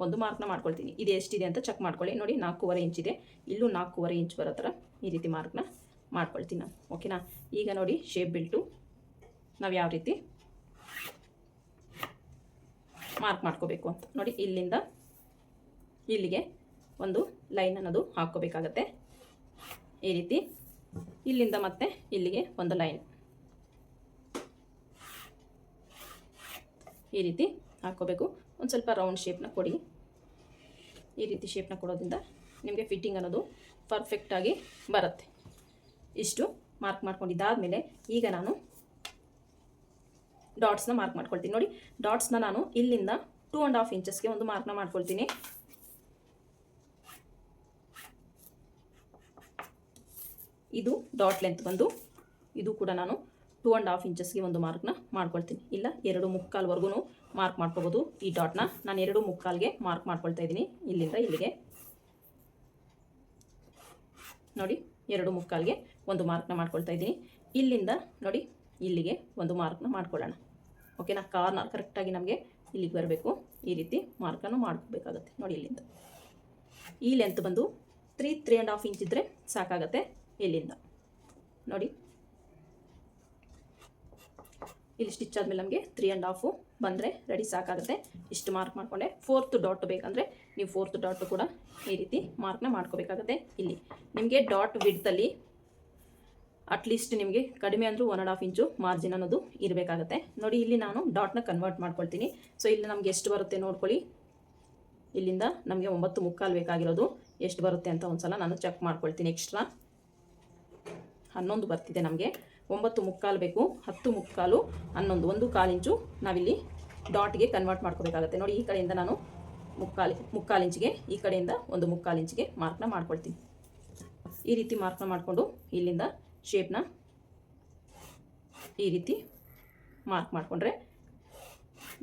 ಒಂದು ಮಾರ್ಕ್ನ ಮಾಡ್ಕೊಳ್ತೀನಿ. ಇದು ಎಷ್ಟಿದೆ ಅಂತ ಚೆಕ್ ಮಾಡ್ಕೊಳ್ಳಿ ನೋಡಿ. 4.25 ಇಂಚಿದೆ. ಇಲ್ಲೂ 4.25 ಇಂಚ್ ಬರೋ ಥರ ಈ ರೀತಿ ಮಾರ್ಕ್ನ ಮಾಡ್ಕೊಳ್ತೀನಿ ನಾನು. ಓಕೆನಾ? ಈಗ ನೋಡಿ ಶೇಪ್ ಬೆಲ್ಟು ನಾವು ಯಾವ ರೀತಿ ಮಾರ್ಕ್ ಮಾಡ್ಕೋಬೇಕು ಅಂತ ನೋಡಿ. ಇಲ್ಲಿಂದ ಇಲ್ಲಿಗೆ ಒಂದು ಲೈನ್ ಅನ್ನೋದು ಹಾಕ್ಕೋಬೇಕಾಗತ್ತೆ ಈ ರೀತಿ. ಇಲ್ಲಿಂದ ಮತ್ತೆ ಇಲ್ಲಿಗೆ ಒಂದು ಲೈನ್ ಈ ರೀತಿ ಹಾಕ್ಕೋಬೇಕು. ಒಂದು ಸ್ವಲ್ಪ ರೌಂಡ್ ಶೇಪ್ನ ಕೊಡಿ. ಈ ರೀತಿ ಶೇಪ್ನ ಕೊಡೋದ್ರಿಂದ ನಿಮಗೆ ಫಿಟ್ಟಿಂಗ್ ಅನ್ನೋದು ಪರ್ಫೆಕ್ಟಾಗಿ ಬರುತ್ತೆ. ಇಷ್ಟು ಮಾರ್ಕ್ ಮಾಡ್ಕೊಂಡಿದ್ದಾದಮೇಲೆ ಈಗ ನಾನು ಡಾಟ್ಸ್ನ ಮಾರ್ಕ್ ಮಾಡ್ಕೊಳ್ತೀನಿ. ನೋಡಿ, ಡಾಟ್ಸ್ನ ನಾನು ಇಲ್ಲಿಂದ 2.5 ಇಂಚಸ್ಗೆ ಒಂದು ಮಾರ್ಕ್ನ ಮಾಡ್ಕೊಳ್ತೀನಿ. ಇದು ಡಾಟ್ ಲೆಂತ್ ಬಂದು ಇದು ಕೂಡ ನಾನು 2.5 ಇಂಚಸ್ಗೆ ಒಂದು ಮಾರ್ಕ್ನ ಮಾಡ್ಕೊಳ್ತೀನಿ. ಇಲ್ಲ 2.25ವರೆಗೂ ಮಾರ್ಕ್ ಮಾಡ್ಕೋಬೋದು. ಈ ಡಾಟ್ನ ನಾನು 2.25ಗೆ ಮಾರ್ಕ್ ಮಾಡ್ಕೊಳ್ತಾ ಇದ್ದೀನಿ. ಇಲ್ಲಿಂದ ಇಲ್ಲಿಗೆ ನೋಡಿ 2.25ಗೆ ಒಂದು ಮಾರ್ಕ್ನ ಮಾಡ್ಕೊಳ್ತಾ ಇದ್ದೀನಿ. ಇಲ್ಲಿಂದ ನೋಡಿ ಇಲ್ಲಿಗೆ ಒಂದು ಮಾರ್ಕ್ನ ಮಾಡ್ಕೊಳ್ಳೋಣ. ಓಕೆನಾ? ಕಾರ್ನರ್ ಕರೆಕ್ಟಾಗಿ ನಮಗೆ ಇಲ್ಲಿಗೆ ಬರಬೇಕು. ಈ ರೀತಿ ಮಾರ್ಕನ್ನು ಮಾಡ್ಕೋಬೇಕಾಗತ್ತೆ. ನೋಡಿ, ಇಲ್ಲಿಂದ ಈ ಲೆಂತ್ ಬಂದು 3.5 ಇಂಚ್ ಇದ್ದರೆ ಸಾಕಾಗತ್ತೆ. ಇಲ್ಲಿಂದ ನೋಡಿ, ಇಲ್ಲಿ ಸ್ಟಿಚ್ ಆದಮೇಲೆ ನಮಗೆ 3.5 ಬಂದರೆ ರೆಡಿ ಸಾಕಾಗುತ್ತೆ. ಇಷ್ಟು ಮಾರ್ಕ್ ಮಾಡಿಕೊಂಡೆ 4th ಡಾಟ್ ಬೇಕಂದರೆ ನೀವು 4th ಡಾಟು ಕೂಡ ಈ ರೀತಿ ಮಾರ್ಕ್ನ ಮಾಡ್ಕೋಬೇಕಾಗತ್ತೆ. ಇಲ್ಲಿ ನಿಮಗೆ ಡಾಟ್ ವಿಡ್ತಲ್ಲಿ ಅಟ್ಲೀಸ್ಟ್ ನಿಮಗೆ ಕಡಿಮೆ ಅಂದರೂ 1.5 ಇಂಚು ಮಾರ್ಜಿನ್ ಅನ್ನೋದು ಇರಬೇಕಾಗತ್ತೆ. ನೋಡಿ, ಇಲ್ಲಿ ನಾನು ಡಾಟ್ನ ಕನ್ವರ್ಟ್ ಮಾಡ್ಕೊಳ್ತೀನಿ. ಸೊ ಇಲ್ಲಿ ನಮಗೆ ಎಷ್ಟು ಬರುತ್ತೆ ನೋಡ್ಕೊಳ್ಳಿ. ಇಲ್ಲಿಂದ ನಮಗೆ 9.25 ಬೇಕಾಗಿರೋದು ಎಷ್ಟು ಬರುತ್ತೆ ಅಂತ ಒಂದು ಸಲ ನಾನು ಚೆಕ್ ಮಾಡ್ಕೊಳ್ತೀನಿ. ಎಕ್ಸ್ಟ್ರಾ 11 ಬರ್ತಿದೆ ನಮಗೆ. 9.25 ಬೇಕು. 10.25, 11, 1/4 ಇಂಚು ನಾವಿಲ್ಲಿ ಡಾಟ್ಗೆ ಕನ್ವರ್ಟ್ ಮಾಡ್ಕೋಬೇಕಾಗತ್ತೆ. ನೋಡಿ, ಈ ಕಡೆಯಿಂದ ನಾನು 3/4 ಇಂಚಿಗೆ, ಈ ಕಡೆಯಿಂದ 1/4 ಇಂಚಿಗೆ ಮಾರ್ಕ್ನ ಮಾಡ್ಕೊಳ್ತೀನಿ. ಈ ರೀತಿ ಮಾರ್ಕ್ನ ಮಾಡಿಕೊಂಡು ಇಲ್ಲಿಂದ ಶೇಪ್ನ ಈ ರೀತಿ ಮಾರ್ಕ್ ಮಾಡಿಕೊಂಡ್ರೆ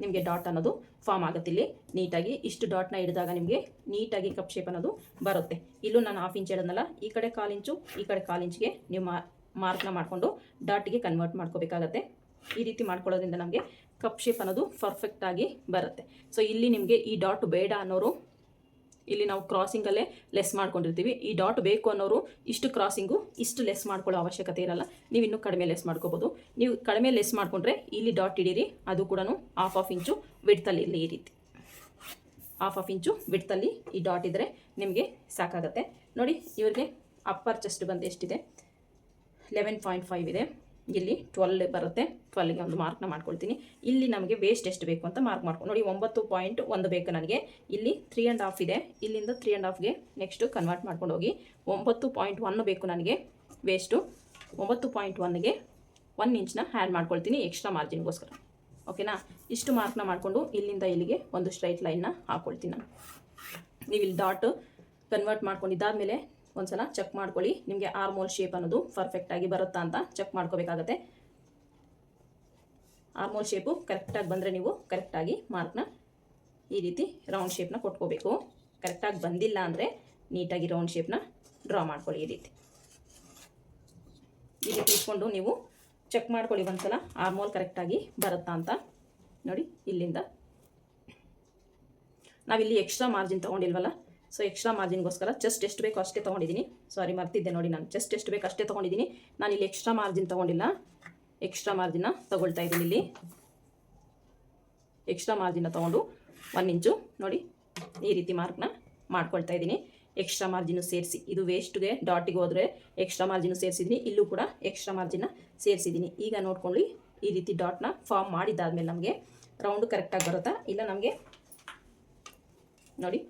ನಿಮಗೆ ಡಾಟ್ ಅನ್ನೋದು ಫಾರ್ಮ್ ಆಗುತ್ತೆ. ಇಲ್ಲಿ ನೀಟಾಗಿ ಇಷ್ಟು ಡಾಟ್ನ ಹಿಡಿದಾಗ ನಿಮಗೆ ನೀಟಾಗಿ ಕಪ್ ಶೇಪ್ ಅನ್ನೋದು ಬರುತ್ತೆ. ಇಲ್ಲೂ ನಾನು 1/2 ಇಂಚ್ ಹೇಳಿದ್ನಲ್ಲ, ಈ ಕಡೆ 1/4 ಇಂಚು, ಈ ಕಡೆ 1/4 ಇಂಚಿಗೆ ನೀವು ಮಾರ್ಕ್ನ ಮಾಡಿಕೊಂಡು ಡಾಟ್ಗೆ ಕನ್ವರ್ಟ್ ಮಾಡ್ಕೋಬೇಕಾಗತ್ತೆ. ಈ ರೀತಿ ಮಾಡ್ಕೊಳ್ಳೋದ್ರಿಂದ ನಮಗೆ ಕಪ್ ಶೇಪ್ ಅನ್ನೋದು ಪರ್ಫೆಕ್ಟಾಗಿ ಬರುತ್ತೆ. ಸೊ ಇಲ್ಲಿ ನಿಮಗೆ ಈ ಡಾಟ್ ಬೇಡ ಅನ್ನೋರು, ಇಲ್ಲಿ ನಾವು ಕ್ರಾಸಿಂಗಲ್ಲೇ ಲೆಸ್ ಮಾಡ್ಕೊಂಡಿರ್ತೀವಿ. ಈ ಡಾಟ್ ಬೇಕು ಅನ್ನೋರು ಇಷ್ಟು ಕ್ರಾಸಿಂಗು ಇಷ್ಟು ಲೆಸ್ ಮಾಡ್ಕೊಳ್ಳೋ ಅವಶ್ಯಕತೆ ಇರಲ್ಲ. ನೀವು ಇನ್ನೂ ಕಡಿಮೆ ಲೆಸ್ ಮಾಡ್ಕೋಬೋದು. ನೀವು ಕಡಿಮೆ ಲೆಸ್ ಮಾಡಿಕೊಂಡ್ರೆ ಇಲ್ಲಿ ಡಾಟ್ ಹಿಡೀರಿ, ಅದು ಕೂಡ 1/2 ಇಂಚು ವಿಡ್ತಲ್ಲಿ ಇರಲಿ. ಈ ರೀತಿ 1/2 ಇಂಚು ವಿಡ್ತಲ್ಲಿ ಈ ಡಾಟ್ ಇದ್ದರೆ ನಿಮಗೆ ಸಾಕಾಗತ್ತೆ. ನೋಡಿ, ಇವ್ರಿಗೆ ಅಪ್ಪರ್ ಚೆಸ್ಟ್ ಬಂದು ಎಷ್ಟಿದೆ? 11.5 ಇದೆ. ಇಲ್ಲಿ 12 ಬರುತ್ತೆ. 12ಗೆ ಒಂದು ಮಾರ್ಕ್ನ ಮಾಡ್ಕೊಳ್ತೀನಿ. ಇಲ್ಲಿ ನಮಗೆ ವೇಸ್ಟ್ ಎಷ್ಟು ಬೇಕು ಅಂತ ಮಾರ್ಕ್ ಮಾಡ್ಕೊಂಡು ನೋಡಿ, 9.1 ಬೇಕು ನನಗೆ. ಇಲ್ಲಿ 3.5 ಇದೆ. ಇಲ್ಲಿಂದ 3.5ಗೆ ನೆಕ್ಸ್ಟು ಕನ್ವರ್ಟ್ ಮಾಡ್ಕೊಂಡು ಹೋಗಿ 9.1 ಬೇಕು ನನಗೆ ವೇಸ್ಟು. 9.1ಗೆ 1 ಇಂಚ್ನ ಆ್ಯಡ್ ಮಾಡ್ಕೊಳ್ತೀನಿ ಎಕ್ಸ್ಟ್ರಾ ಮಾರ್ಜಿನ್ಗೋಸ್ಕರ. ಓಕೆನಾ? ಇಷ್ಟು ಮಾರ್ಕ್ನ ಮಾಡಿಕೊಂಡು ಇಲ್ಲಿಂದ ಇಲ್ಲಿಗೆ ಒಂದು ಸ್ಟ್ರೈಟ್ ಲೈನ್ನ ಹಾಕ್ಕೊಳ್ತೀನಿ ನಾನು. ನೀವು ಇಲ್ಲಿ ಡಾಟ್ ಕನ್ವರ್ಟ್ ಮಾಡ್ಕೊಂಡಿದ್ದಾದಮೇಲೆ ಒಂದು ಸಲ ಚೆಕ್ ಮಾಡ್ಕೊಳ್ಳಿ, ನಿಮಗೆ ಆರ್ಮೋಲ್ ಶೇಪ್ ಅನ್ನೋದು ಪರ್ಫೆಕ್ಟಾಗಿ ಬರುತ್ತಾ ಅಂತ ಚೆಕ್ ಮಾಡ್ಕೋಬೇಕಾಗತ್ತೆ. ಆರ್ಮೋಲ್ ಶೇಪು ಕರೆಕ್ಟಾಗಿ ಬಂದರೆ ನೀವು ಕರೆಕ್ಟಾಗಿ ಮಾರ್ಕ್ನ ಈ ರೀತಿ ರೌಂಡ್ ಶೇಪ್ನ ಕೊಟ್ಕೋಬೇಕು. ಕರೆಕ್ಟಾಗಿ ಬಂದಿಲ್ಲ ಅಂದರೆ ನೀಟಾಗಿ ರೌಂಡ್ ಶೇಪ್ನ ಡ್ರಾ ಮಾಡ್ಕೊಳ್ಳಿ. ಈ ರೀತಿ ಇಟ್ಕೊಂಡು ನೀವು ಚೆಕ್ ಮಾಡ್ಕೊಳ್ಳಿ ಒಂದು ಸಲ ಆರ್ಮೋಲ್ ಕರೆಕ್ಟಾಗಿ ಬರುತ್ತಾ ಅಂತ. ನೋಡಿ, ಇಲ್ಲಿಂದ ನಾವಿಲ್ಲಿ ಎಕ್ಸ್ಟ್ರಾ ಮಾರ್ಜಿನ್ ತೊಗೊಂಡಿಲ್ವಲ್ಲ, ಸೊ ಎಕ್ಸ್ಟ್ರಾ ಮಾರ್ಜಿನ್ಗೋಸ್ಕರ ಚೆಸ್ಟ್ ಎಷ್ಟು ಬೇಕು ಅಷ್ಟೇ ತೊಗೊಂಡಿದ್ದೀನಿ. ಸಾರಿ, ಮರ್ತಿದ್ದೆ ನೋಡಿ, ನಾನು ಚೆಸ್ಟ್ ಎಷ್ಟು ಬೇಕು ಅಷ್ಟೇ ತೊಗೊಂಡಿದ್ದೀನಿ. ನಾನು ಇಲ್ಲಿ ಎಕ್ಸ್ಟ್ರಾ ಮಾರ್ಜಿನ್ ತೊಗೊಂಡಿಲ್ಲ. ಎಕ್ಸ್ಟ್ರಾ ಮಾರ್ಜಿನ್ನ ತೊಗೊಳ್ತಾ ಇದ್ದೀನಿ. ಇಲ್ಲಿ ಎಕ್ಸ್ಟ್ರಾ ಮಾರ್ಜಿನ್ನ ತೊಗೊಂಡು 1 ಇಂಚು ನೋಡಿ ಈ ರೀತಿ ಮಾರ್ಕ್ನ ಮಾಡ್ಕೊಳ್ತಾ ಇದ್ದೀನಿ. ಎಕ್ಸ್ಟ್ರಾ ಮಾರ್ಜಿನ್ನು ಸೇರಿಸಿ, ಇದು ವೇಸ್ಟ್ಗೆ ಡಾಟಿಗೆ ಹೋದರೆ ಎಕ್ಸ್ಟ್ರಾ ಮಾರ್ಜಿನ್ನು ಸೇರಿಸಿದ್ದೀನಿ. ಇಲ್ಲೂ ಕೂಡ ಎಕ್ಸ್ಟ್ರಾ ಮಾರ್ಜಿನ್ನ ಸೇರಿಸಿದ್ದೀನಿ. ಈಗ ನೋಡ್ಕೊಳ್ಳಿ, ಈ ರೀತಿ ಡಾಟ್ನ ಫಾರ್ಮ್ ಮಾಡಿದ್ದಾದಮೇಲೆ ನಮಗೆ ರೌಂಡು ಕರೆಕ್ಟಾಗಿ ಬರುತ್ತಾ ಇಲ್ಲ, ನಮಗೆ ನೋಡಿ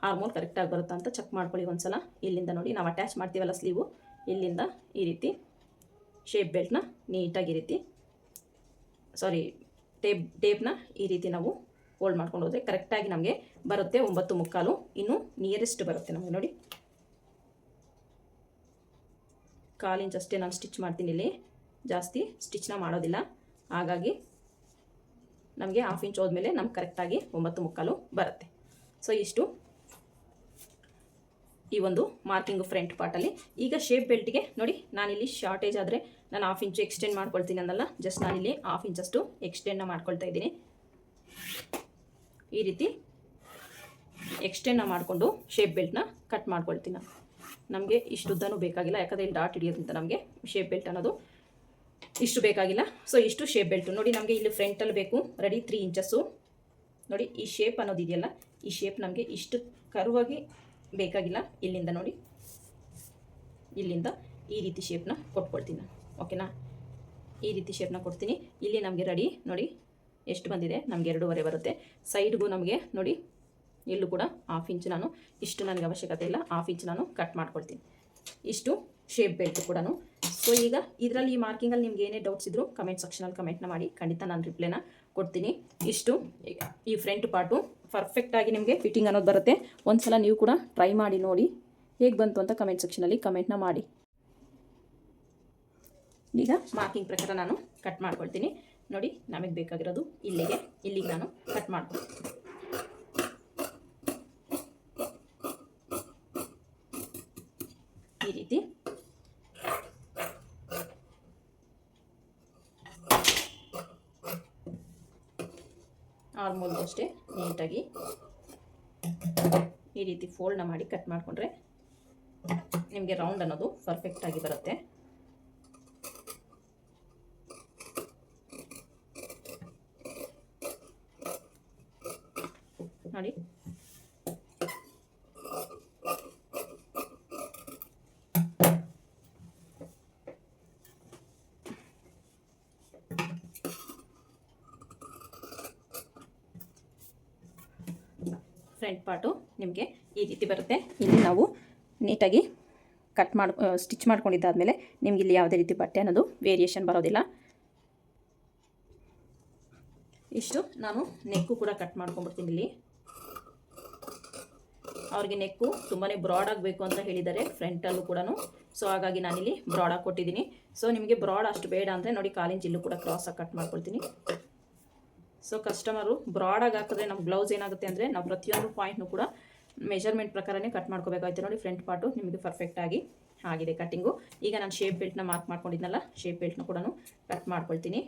ಆರ್ಮೋಲ್ ಕರೆಕ್ಟಾಗಿ ಬರುತ್ತಾ ಅಂತ ಚೆಕ್ ಮಾಡ್ಕೊಳ್ಳಿ ಒಂದು ಸಲ. ಇಲ್ಲಿಂದ ನೋಡಿ, ನಾವು ಅಟ್ಯಾಚ್ ಮಾಡ್ತೀವಲ್ಲ ಸ್ಲೀವು, ಇಲ್ಲಿಂದ ಈ ರೀತಿ ಶೇಪ್ ಬೆಲ್ಟ್ನ ನೀಟಾಗಿ ಈ ರೀತಿ ಟೇಪ್ನ ಈ ರೀತಿ ನಾವು ಹೋಲ್ಡ್ ಮಾಡ್ಕೊಂಡು ಹೋದರೆ ಕರೆಕ್ಟಾಗಿ ನಮಗೆ ಬರುತ್ತೆ 9.25. ಇನ್ನೂ ನಿಯರೆಸ್ಟ್ ಬರುತ್ತೆ ನಮಗೆ. ನೋಡಿ, 1/4 ಇಂಚ್ ಅಷ್ಟೇ ನಾನು ಸ್ಟಿಚ್ ಮಾಡ್ತೀನಿ. ಇಲ್ಲಿ ಜಾಸ್ತಿ ಸ್ಟಿಚ್ನ ಮಾಡೋದಿಲ್ಲ. ಹಾಗಾಗಿ ನಮಗೆ 1/2 ಇಂಚ್ ಹೋದ್ಮೇಲೆ ನಮ್ಗೆ ಕರೆಕ್ಟಾಗಿ 9.25 ಬರುತ್ತೆ. ಸೊ ಇಷ್ಟು ಈ ಒಂದು ಮಾರ್ಕಿಂಗ್ ಫ್ರಂಟ್ ಪಾರ್ಟಲ್ಲಿ. ಈಗ ಶೇಪ್ ಬೆಲ್ಟ್ಗೆ ನೋಡಿ, ನಾನಿಲ್ಲಿ ಶಾರ್ಟೇಜ್ ಆದರೆ ನಾನು 1/2 ಇಂಚು ಎಕ್ಸ್ಟೆಂಡ್ ಮಾಡ್ಕೊಳ್ತೀನಿ ಅನ್ನಲ್ಲ, ಜಸ್ಟ್ ನಾನಿಲ್ಲಿ 1/2 ಇಂಚಷ್ಟು ಎಕ್ಸ್ಟೆಂಡ್ನ ಮಾಡ್ಕೊಳ್ತಾ ಇದ್ದೀನಿ. ಈ ರೀತಿ ಎಕ್ಸ್ಟೆಂಡ್ನ ಮಾಡಿಕೊಂಡು ಶೇಪ್ ಬೆಲ್ಟ್ನ ಕಟ್ ಮಾಡ್ಕೊಳ್ತೀನಿ. ನಮಗೆ ಇಷ್ಟು ಉದ್ದನೂ ಬೇಕಾಗಿಲ್ಲ, ಯಾಕಂದರೆ ಇಲ್ಲಿ ಡಾಟ್ ಹಿಡಿಯೋದ್ರಿಂದ ನಮಗೆ ಶೇಪ್ ಬೆಲ್ಟ್ ಅನ್ನೋದು ಇಷ್ಟು ಬೇಕಾಗಿಲ್ಲ. ಸೊ ಇಷ್ಟು ಶೇಪ್ ಬೆಲ್ಟು ನೋಡಿ. ನಮಗೆ ಇಲ್ಲಿ ಫ್ರಂಟಲ್ಲಿ ಬೇಕು ರೆಡಿ 3 ಇಂಚಸ್ಸು. ನೋಡಿ ಈ ಶೇಪ್ ಅನ್ನೋದಿದೆಯಲ್ಲ, ಈ ಶೇಪ್ ನಮಗೆ ಇಷ್ಟು ಕರ್ವಾಗಿ ಬೇಕಾಗಿಲ್ಲ. ಇಲ್ಲಿಂದ ನೋಡಿ, ಇಲ್ಲಿಂದ ಈ ರೀತಿ ಶೇಪ್ನ ಕೊಟ್ಕೊಳ್ತೀನಿ ನಾನು. ಓಕೆನಾ, ಈ ರೀತಿ ಶೇಪ್ನ ಕೊಡ್ತೀನಿ. ಇಲ್ಲಿ ನಮಗೆ ರೆಡಿ ನೋಡಿ ಎಷ್ಟು ಬಂದಿದೆ, ನಮಗೆ 2.5 ಬರುತ್ತೆ. ಸೈಡ್ಗೂ ನಮಗೆ ನೋಡಿ ಇಲ್ಲೂ ಕೂಡ 1/2 ಇಂಚ್, ನಾನು ಇಷ್ಟು ನನಗೆ ಅವಶ್ಯಕತೆ ಇಲ್ಲ, 1/2 ಇಂಚ್ ನಾನು ಕಟ್ ಮಾಡ್ಕೊಳ್ತೀನಿ. ಇಷ್ಟು ಶೇಪ್ ಬೆಲ್ಟ್ ಕೂಡ. ಸೊ ಈಗ ಇದರಲ್ಲಿ ಈ ಮಾರ್ಕಿಂಗಲ್ಲಿ ನಿಮ್ಗೆ ಏನೇ ಡೌಟ್ಸ್ ಇದ್ದರೂ ಕಮೆಂಟ್ ಸೆಕ್ಷನಲ್ಲಿ ಕಮೆಂಟ್ನ ಮಾಡಿ, ಖಂಡಿತ ನಾನು ರಿಪ್ಲೈನ ಕೊಡ್ತೀನಿ. ಇಷ್ಟು ಈ ಫ್ರಂಟ್ ಪಾರ್ಟು ಪರ್ಫೆಕ್ಟಾಗಿ ನಿಮಗೆ ಫಿಟ್ಟಿಂಗ್ ಅನ್ನೋದು ಬರುತ್ತೆ. ಒಂದು ಸಲ ನೀವು ಕೂಡ ಟ್ರೈ ಮಾಡಿ ನೋಡಿ ಹೇಗೆ ಬಂತು ಅಂತ ಕಮೆಂಟ್ ಸೆಕ್ಷನಲ್ಲಿ ಕಮೆಂಟ್ನ ಮಾಡಿ. ಈಗ ಮಾರ್ಕಿಂಗ್ ಪ್ರಕಾರ ನಾನು ಕಟ್ ಮಾಡ್ಕೊಳ್ತೀನಿ. ನೋಡಿ ನಮಗೆ ಬೇಕಾಗಿರೋದು ಇಲ್ಲಿಗೆ ನಾನು ಕಟ್ ಮಾಡ್ಕೊಳ್ತೀನಿ. ಈ ರೀತಿ ಆರ್ಮೋಲ್ ಅಷ್ಟೇ ನೀಟಾಗಿ ಈ ರೀತಿ ಫೋಲ್ಡ್ನ ಮಾಡಿ ಕಟ್ ಮಾಡಿಕೊಂಡ್ರೆ ನಿಮಗೆ ರೌಂಡ್ ಅನ್ನೋದು ಪರ್ಫೆಕ್ಟಾಗಿ ಬರುತ್ತೆ. ನೋಡಿ ಫ್ರಂಟ್ ಪಾರ್ಟು ನಿಮಗೆ ಈ ರೀತಿ ಬರುತ್ತೆ. ಇಲ್ಲಿ ನಾವು ನೀಟಾಗಿ ಸ್ಟಿಚ್ ಮಾಡ್ಕೊಂಡಿದ್ದಾದಮೇಲೆ ನಿಮ್ಗೆ ಇಲ್ಲಿ ಯಾವುದೇ ರೀತಿ ಬಟ್ಟೆ ಅನ್ನೋದು ವೇರಿಯೇಷನ್ ಬರೋದಿಲ್ಲ. ಇಷ್ಟು ನಾನು ನೆಕ್ಕು ಕೂಡ ಕಟ್ ಮಾಡ್ಕೊಂಡ್ಬಿಡ್ತೀನಿ. ಇಲ್ಲಿ ಅವ್ರಿಗೆ ನೆಕ್ಕು ತುಂಬಾ ಬ್ರಾಡ್ ಆಗಬೇಕು ಅಂತ ಹೇಳಿದ್ದಾರೆ ಫ್ರಂಟಲ್ಲೂ ಕೂಡ. ಸೊ ಹಾಗಾಗಿ ನಾನಿಲ್ಲಿ ಬ್ರಾಡಾಗಿ ಕೊಟ್ಟಿದ್ದೀನಿ. ಸೊ ನಿಮಗೆ ಬ್ರಾಡ್ ಅಷ್ಟು ಬೇಡ ಅಂದರೆ ನೋಡಿ 1/4 ಇಂಚ್ ಇಲ್ಲೂ ಕೂಡ ಕ್ರಾಸಾಗಿ ಕಟ್ ಮಾಡ್ಕೊಳ್ತೀನಿ. ಸೊ ಕಸ್ಟಮರು ಬ್ರಾಡಾಗಿ ಹಾಕಿದ್ರೆ ನಮ್ಮ ಬ್ಲೌಸ್ ಏನಾಗುತ್ತೆ ಅಂದರೆ ನಾವು ಪ್ರತಿಯೊಂದು ಪಾಯಿಂಟ್ನು ಕೂಡ ಮೆಜರ್ಮೆಂಟ್ ಪ್ರಕಾರನೇ ಕಟ್ ಮಾಡ್ಕೋಬೇಕಾಗುತ್ತೆ. ನೋಡಿ ಫ್ರಂಟ್ ಪಾರ್ಟು ನಿಮಗೆ ಪರ್ಫೆಕ್ಟಾಗಿ ಆಗಿದೆ ಕಟ್ಟಿಂಗು. ಈಗ ನಾನು ಶೇಪ್ ಬೆಲ್ಟ್ನ ಮಾರ್ಕ್ ಮಾಡ್ಕೊಂಡಿದ್ನಲ್ಲ, ಶೇಪ್ ಬೆಲ್ಟ್ನ ಕೂಡ ಕಟ್ ಮಾಡ್ಕೊಳ್ತೀನಿ.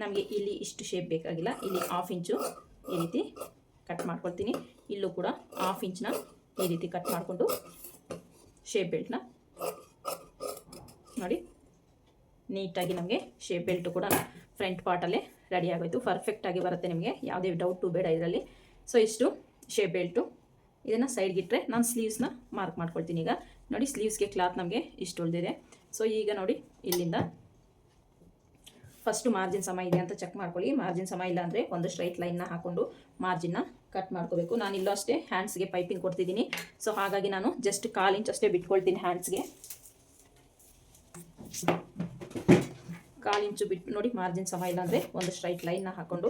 ನಮಗೆ ಇಲ್ಲಿ ಇಷ್ಟು ಶೇಪ್ ಬೇಕಾಗಿಲ್ಲ, ಇಲ್ಲಿ 1/2 ಇಂಚು ಈ ರೀತಿ ಕಟ್ ಮಾಡ್ಕೊಳ್ತೀನಿ. ಇಲ್ಲೂ ಕೂಡ 1/2 ಇಂಚನ್ನ ಈ ರೀತಿ ಕಟ್ ಮಾಡಿಕೊಂಡು ಶೇಪ್ ಬೆಲ್ಟ್ನ ನೋಡಿ ನೀಟಾಗಿ ನಮಗೆ ಶೇಪ್ ಬೆಲ್ಟು ಕೂಡ ಫ್ರಂಟ್ ಪಾರ್ಟಲ್ಲೇ ರೆಡಿ ಆಗೋಯ್ತು. ಪರ್ಫೆಕ್ಟಾಗಿ ಬರುತ್ತೆ, ನಿಮಗೆ ಯಾವುದೇ ಡೌಟು ಬೇಡ ಇದರಲ್ಲಿ. ಸೊ ಇಷ್ಟು ಶೇಪ್ ಬೆಲ್ಟು. ಇದನ್ನು ಸೈಡ್ಗಿಟ್ಟರೆ ನಾನು ಸ್ಲೀವ್ಸ್ನ ಮಾರ್ಕ್ ಮಾಡ್ಕೊಳ್ತೀನಿ. ಈಗ ನೋಡಿ ಸ್ಲೀವ್ಸ್ಗೆ ಕ್ಲಾತ್ ನಮಗೆ ಇಷ್ಟು ಉಳಿದಿದೆ. ಸೊ ಈಗ ನೋಡಿ ಇಲ್ಲಿಂದ ಫಸ್ಟು ಮಾರ್ಜಿನ್ ಸಮ ಇದೆ ಅಂತ ಚೆಕ್ ಮಾಡ್ಕೊಳ್ಳಿ. ಮಾರ್ಜಿನ್ ಸಮ ಇಲ್ಲ ಅಂದರೆ ಒಂದು ಸ್ಟ್ರೈಟ್ ಲೈನ್ನ ಹಾಕ್ಕೊಂಡು ಮಾರ್ಜಿನ್ನ ಕಟ್ ಮಾಡ್ಕೋಬೇಕು. ನಾನು ಇಲ್ಲೂ ಅಷ್ಟೇ ಹ್ಯಾಂಡ್ಸ್ಗೆ ಪೈಪಿಂಗ್ ಕೊಡ್ತಿದ್ದೀನಿ. ಸೊ ಹಾಗಾಗಿ ನಾನು ಜಸ್ಟ್ 1/4 ಇಂಚ್ ಅಷ್ಟೇ ಬಿಟ್ಕೊಳ್ತೀನಿ ಹ್ಯಾಂಡ್ಸ್ಗೆ. 1/4 ಇಂಚು ಬಿಟ್ಟು ನೋಡಿ ಮಾರ್ಜಿನ್ ಸಮ ಇಲ್ಲ ಅಂದರೆ ಒಂದು ಸ್ಟ್ರೈಟ್ ಲೈನ್ನ ಹಾಕ್ಕೊಂಡು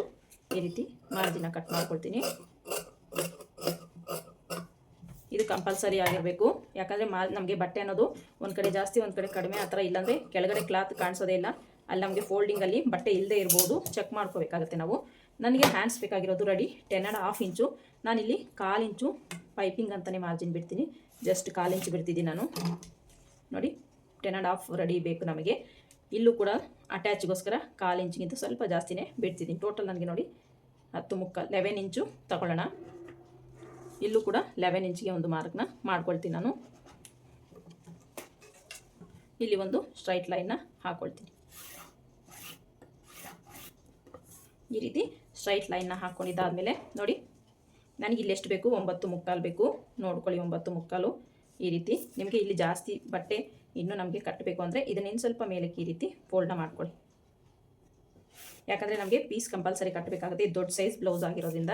ಈ ರೀತಿ ಮಾರ್ಜಿನ್ನ ಕಟ್ ಮಾಡ್ಕೊಳ್ತೀನಿ. ಇದು ಕಂಪಲ್ಸರಿ ಆಗಿರಬೇಕು, ಯಾಕಂದರೆ ನಮಗೆ ಬಟ್ಟೆ ಅನ್ನೋದು ಒಂದು ಕಡೆ ಜಾಸ್ತಿ ಒಂದು ಕಡೆ ಕಡಿಮೆ ಆ ಥರ, ಇಲ್ಲಾಂದರೆ ಕೆಳಗಡೆ ಕ್ಲಾತ್ ಕಾಣಿಸೋದೇ ಇಲ್ಲ. ಅಲ್ಲಿ ನಮಗೆ ಫೋಲ್ಡಿಂಗಲ್ಲಿ ಬಟ್ಟೆ ಇಲ್ಲದೆ ಇರ್ಬೋದು, ಚೆಕ್ ಮಾಡ್ಕೋಬೇಕಾಗುತ್ತೆ ನಾವು. ನನಗೆ ಹ್ಯಾಂಡ್ಸ್ ಬೇಕಾಗಿರೋದು ರೆಡಿ 10.5 ಇಂಚು. ನಾನಿಲ್ಲಿ 1/4 ಇಂಚು ಪೈಪಿಂಗ್ ಅಂತಲೇ ಮಾರ್ಜಿನ್ ಬಿಡ್ತೀನಿ. ಜಸ್ಟ್ 1/4 ಇಂಚು ಬಿಡ್ತಿದ್ದೀನಿ ನಾನು. ನೋಡಿ 10.5 ರೆಡಿ ಬೇಕು ನಮಗೆ. ಇಲ್ಲೂ ಕೂಡ ಅಟ್ಯಾಚ್ಗೋಸ್ಕರ 1/4 ಇಂಚಿಗಿಂತ ಸ್ವಲ್ಪ ಜಾಸ್ತಿನೇ ಬಿಡ್ತಿದ್ದೀನಿ. ಟೋಟಲ್ ನನಗೆ ನೋಡಿ 10 ಮುಕ್ಕಾಲು 11 ಇಂಚು ತಗೊಳ್ಳೋಣ. ಇಲ್ಲೂ ಕೂಡ 11 ಇಂಚಿಗೆ ಒಂದು ಮಾರ್ಕ್ನ ಮಾಡ್ಕೊಳ್ತೀನಿ ನಾನು. ಇಲ್ಲಿ ಒಂದು ಸ್ಟ್ರೈಟ್ ಲೈನ್ನ ಹಾಕ್ಕೊಳ್ತೀನಿ. ಈ ರೀತಿ ಸ್ಟ್ರೈಟ್ ಲೈನ್ನ ಹಾಕ್ಕೊಂಡಿದ್ದಾದಮೇಲೆ ನೋಡಿ ನನಗೆ ಇಲ್ಲಿ ಎಷ್ಟು ಬೇಕು, 9 ಮುಕ್ಕಾಲು ಬೇಕು. ನೋಡ್ಕೊಳ್ಳಿ 9 ಮುಕ್ಕಾಲು. ಈ ರೀತಿ ನಿಮಗೆ ಇಲ್ಲಿ ಜಾಸ್ತಿ ಬಟ್ಟೆ ಇನ್ನೂ ನಮಗೆ ಕಟ್ಟಬೇಕು ಅಂದರೆ ಇದನ್ನೇನು ಸ್ವಲ್ಪ ಮೇಲಕ್ಕೆ ಈ ರೀತಿ ಫೋಲ್ಡ್ನ ಮಾಡ್ಕೊಳ್ಳಿ. ಯಾಕಂದರೆ ನಮಗೆ ಪೀಸ್ ಕಂಪಲ್ಸರಿ ಕಟ್ಟಬೇಕಾಗುತ್ತೆ, ಇದು ದೊಡ್ಡ ಸೈಜ್ ಬ್ಲೌಸ್ ಆಗಿರೋದ್ರಿಂದ.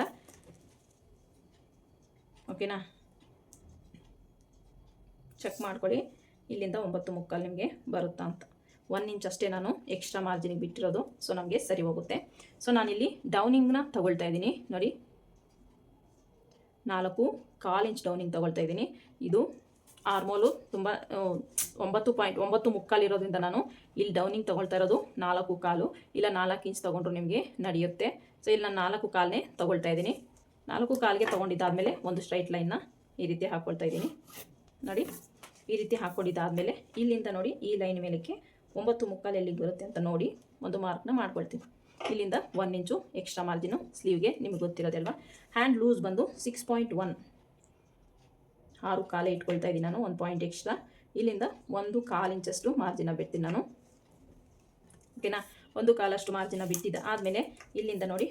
ಓಕೆನಾ, ಚೆಕ್ ಮಾಡ್ಕೊಳ್ಳಿ ಇಲ್ಲಿಂದ 9 ಮುಕ್ಕಾಲು ನಿಮಗೆ ಬರುತ್ತಾ ಅಂತ. 1 ಇಂಚ್ ಅಷ್ಟೇ ನಾನು ಎಕ್ಸ್ಟ್ರಾ ಮಾರ್ಜಿನಿಗೆ ಬಿಟ್ಟಿರೋದು. ಸೊ ನಮಗೆ ಸರಿ ಹೋಗುತ್ತೆ. ಸೊ ನಾನಿಲ್ಲಿ ಡೌನಿಂಗ್ನ ತಗೊಳ್ತಾ ಇದ್ದೀನಿ. ನೋಡಿ 4.25 ಇಂಚ್ ಡೌನಿಂಗ್ ತಗೊಳ್ತಾ ಇದ್ದೀನಿ. ಇದು ಆರ್ಮೋಲು ತುಂಬ 9.9 ಮುಕ್ಕಾಲು ಇರೋದ್ರಿಂದ ನಾನು ಇಲ್ಲಿ ಡೌನಿಂಗ್ ತೊಗೊಳ್ತಾ ಇರೋದು 4.25, ಇಲ್ಲ 4 ಇಂಚ್ ತೊಗೊಂಡ್ರು ನಿಮಗೆ ನಡೆಯುತ್ತೆ. ಸೊ ಇಲ್ಲಿ ನಾನು 4.25ನೇ ತೊಗೊಳ್ತಾ ಇದ್ದೀನಿ. 4.25ಗೆ ತೊಗೊಂಡಿದ್ದಾದಮೇಲೆ ಒಂದು ಸ್ಟ್ರೈಟ್ ಲೈನ್ನ ಈ ರೀತಿ ಹಾಕ್ಕೊಳ್ತಾ ಇದ್ದೀನಿ. ನೋಡಿ ಈ ರೀತಿ ಹಾಕ್ಕೊಂಡಿದ್ದಾದಮೇಲೆ ಇಲ್ಲಿಂದ ನೋಡಿ ಈ ಲೈನ್ ಮೇಲಕ್ಕೆ 9 ಮುಕ್ಕಾಲು ಎಲ್ಲಿಗೆ ಬರುತ್ತೆ ಅಂತ ನೋಡಿ ಒಂದು ಮಾರ್ಕ್ನ ಮಾಡ್ಕೊಳ್ತೀನಿ. ಇಲ್ಲಿಂದ 1 ಇಂಚು ಎಕ್ಸ್ಟ್ರಾ ಮಾರ್ಜಿನು ಸ್ಲೀವ್ಗೆ ನಿಮಗೆ ಗೊತ್ತಿರೋದಲ್ವಾ. ಹ್ಯಾಂಡ್ ಲೂಸ್ ಬಂದು 6.1, 6 ಕಾಲೇ ಇಟ್ಕೊಳ್ತಾ ಇದ್ದೀನಿ ನಾನು, 1 ಪಾಯಿಂಟ್ ಎಕ್ಸ್ಟ್ರಾ. ಇಲ್ಲಿಂದ 1/4 ಇಂಚಷ್ಟು ಮಾರ್ಜಿನ ಬಿಡ್ತೀನಿ ನಾನು. ಓಕೆನಾ, 1/4 ಮಾರ್ಜಿನ ಬಿಟ್ಟಿದ್ದ ಆದಮೇಲೆ ಇಲ್ಲಿಂದ ನೋಡಿ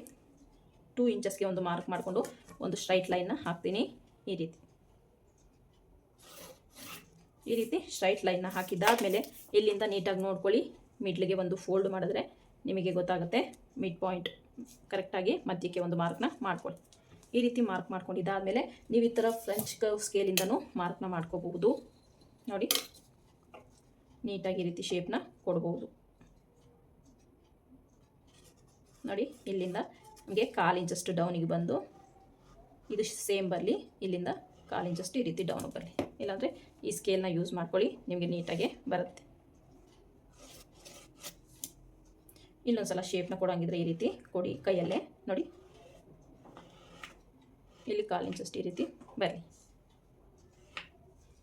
2 ಇಂಚಸ್ಗೆ ಒಂದು ಮಾರ್ಕ್ ಮಾಡಿಕೊಂಡು ಒಂದು ಸ್ಟ್ರೈಟ್ ಲೈನ್ನ ಹಾಕ್ತೀನಿ. ಈ ರೀತಿ ಸ್ಟ್ರೈಟ್ ಲೈನ್ನ ಹಾಕಿದ್ದಾದಮೇಲೆ ಇಲ್ಲಿಂದ ನೀಟಾಗಿ ನೋಡ್ಕೊಳ್ಳಿ, ಮಿಡ್ಲಿಗೆ ಒಂದು ಫೋಲ್ಡ್ ಮಾಡಿದ್ರೆ ನಿಮಗೆ ಗೊತ್ತಾಗುತ್ತೆ. ಮಿಡ್ ಪಾಯಿಂಟ್ ಕರೆಕ್ಟಾಗಿ ಮಧ್ಯಕ್ಕೆ ಒಂದು ಮಾರ್ಕ್ನ ಮಾಡ್ಕೊಳ್ಳಿ. ಈ ರೀತಿ ಮಾರ್ಕ್ ಮಾಡ್ಕೊಂಡಿದ್ದಾದಮೇಲೆ ನೀವು ಈ ಥರ ಫ್ರೆಂಚ್ ಕರ್ವ್ ಸ್ಕೇಲಿಂದನೂ ಮಾರ್ಕ್ನ ಮಾಡ್ಕೋಬಹುದು. ನೋಡಿ, ನೀಟಾಗಿ ಈ ರೀತಿ ಶೇಪ್ನ ಕೊಡ್ಬೋದು. ನೋಡಿ, ಇಲ್ಲಿಂದ ನಮಗೆ 1/4 ಇಂಚಷ್ಟು ಡೌನಿಗೆ ಬಂದು ಇದು ಸೇಮ್ ಬರಲಿ, ಇಲ್ಲಿಂದ 1/4 ಇಂಚಷ್ಟು ಈ ರೀತಿ ಡೌನ್ ಬರಲಿ. ಇಲ್ಲಾಂದರೆ ಈ ಸ್ಕೇಲ್ನ ಯೂಸ್ ಮಾಡ್ಕೊಳ್ಳಿ, ನಿಮಗೆ ನೀಟಾಗೆ ಬರುತ್ತೆ. ಇನ್ನೊಂದ್ಸಲ ಶೇಪ್ನ ಕೊಡೋಂಗಿದ್ರೆ ಈ ರೀತಿ ಕೊಡಿ ಕೈಯಲ್ಲೇ. ನೋಡಿ, ಇಲ್ಲಿ 1/4 ಇಂಚಷ್ಟು ಈ ರೀತಿ ಬರಲಿ.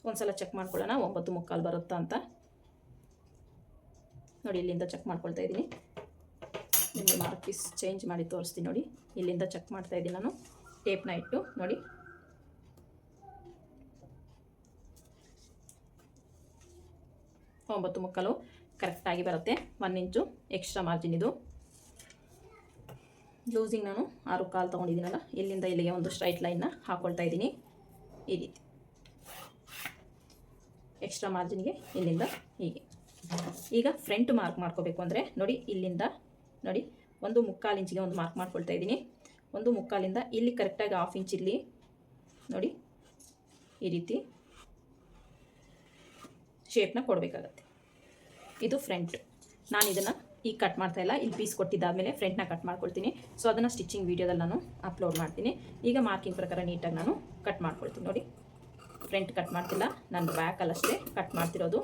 ಒಂದ್ಸಲ ಚೆಕ್ ಮಾಡ್ಕೊಳ್ಳೋಣ 9.75 ಬರುತ್ತಾ ಅಂತ. ನೋಡಿ, ಇಲ್ಲಿಂದ ಚೆಕ್ ಮಾಡ್ಕೊಳ್ತಾ ಇದ್ದೀನಿ. ನಿಮಗೆ ಮಾರ್ಕ್ ಪೀಸ್ ಚೇಂಜ್ ಮಾಡಿ ತೋರಿಸ್ತೀನಿ. ನೋಡಿ, ಇಲ್ಲಿಂದ ಚೆಕ್ ಮಾಡ್ತಾ ಇದ್ದೀನಿ ನಾನು ಟೇಪ್ನ ಇಟ್ಟು. ನೋಡಿ, 9.75 ಕರೆಕ್ಟಾಗಿ ಬರುತ್ತೆ. 1 ಇಂಚು ಎಕ್ಸ್ಟ್ರಾ ಮಾರ್ಜಿನ್ ಇದು. ಲೂಸಿಂಗ್ ನಾನು 6.25 ತೊಗೊಂಡಿದ್ದೀನಲ್ಲ, ಇಲ್ಲಿಂದ ಇಲ್ಲಿಗೆ ಒಂದು ಸ್ಟ್ರೈಟ್ ಲೈನ್ನ ಹಾಕ್ಕೊಳ್ತಾ ಇದ್ದೀನಿ. ಈ ರೀತಿ ಎಕ್ಸ್ಟ್ರಾ ಮಾರ್ಜಿನ್ಗೆ ಇಲ್ಲಿಂದ ಹೀಗೆ. ಈಗ ಫ್ರಂಟ್ ಮಾರ್ಕ್ ಮಾಡ್ಕೋಬೇಕು ಅಂದರೆ ನೋಡಿ, ಇಲ್ಲಿಂದ ನೋಡಿ 1/4 ಇಂಚಿಗೆ ಒಂದು ಮಾರ್ಕ್ ಮಾಡ್ಕೊಳ್ತಾ ಇದ್ದೀನಿ. 1/4 ಇಂದ ಇಲ್ಲಿ ಕರೆಕ್ಟಾಗಿ 1/2 ಇಂಚ್ ಇಲ್ಲಿ ನೋಡಿ ಈ ರೀತಿ ಶೇಪ್ನ ಕೊಡಬೇಕಾಗತ್ತೆ. ಇದು ಫ್ರಂಟ್. ನಾನು ಇದನ್ನು ಈಗ ಕಟ್ ಮಾಡ್ತಾ ಇಲ್ಲ, ಇಲ್ಲಿ ಪೀಸ್ ಕೊಟ್ಟಿದ್ದಾದಮೇಲೆ ಫ್ರಂಟ್ನ ಕಟ್ ಮಾಡ್ಕೊಳ್ತೀನಿ. ಸೊ ಅದನ್ನು ಸ್ಟಿಚಿಂಗ್ ವೀಡಿಯೋದಲ್ಲಿ ನಾನು ಅಪ್ಲೋಡ್ ಮಾಡ್ತೀನಿ. ಈಗ ಮಾರ್ಕಿಂಗ್ ಪ್ರಕಾರ ನೀಟಾಗಿ ನಾನು ಕಟ್ ಮಾಡ್ಕೊಳ್ತೀನಿ. ನೋಡಿ, ಫ್ರಂಟ್ ಕಟ್ ಮಾಡ್ತಿಲ್ಲ, ನಾನು ಬ್ಯಾಕಲ್ಲಷ್ಟೇ ಕಟ್ ಮಾಡ್ತಿರೋದು.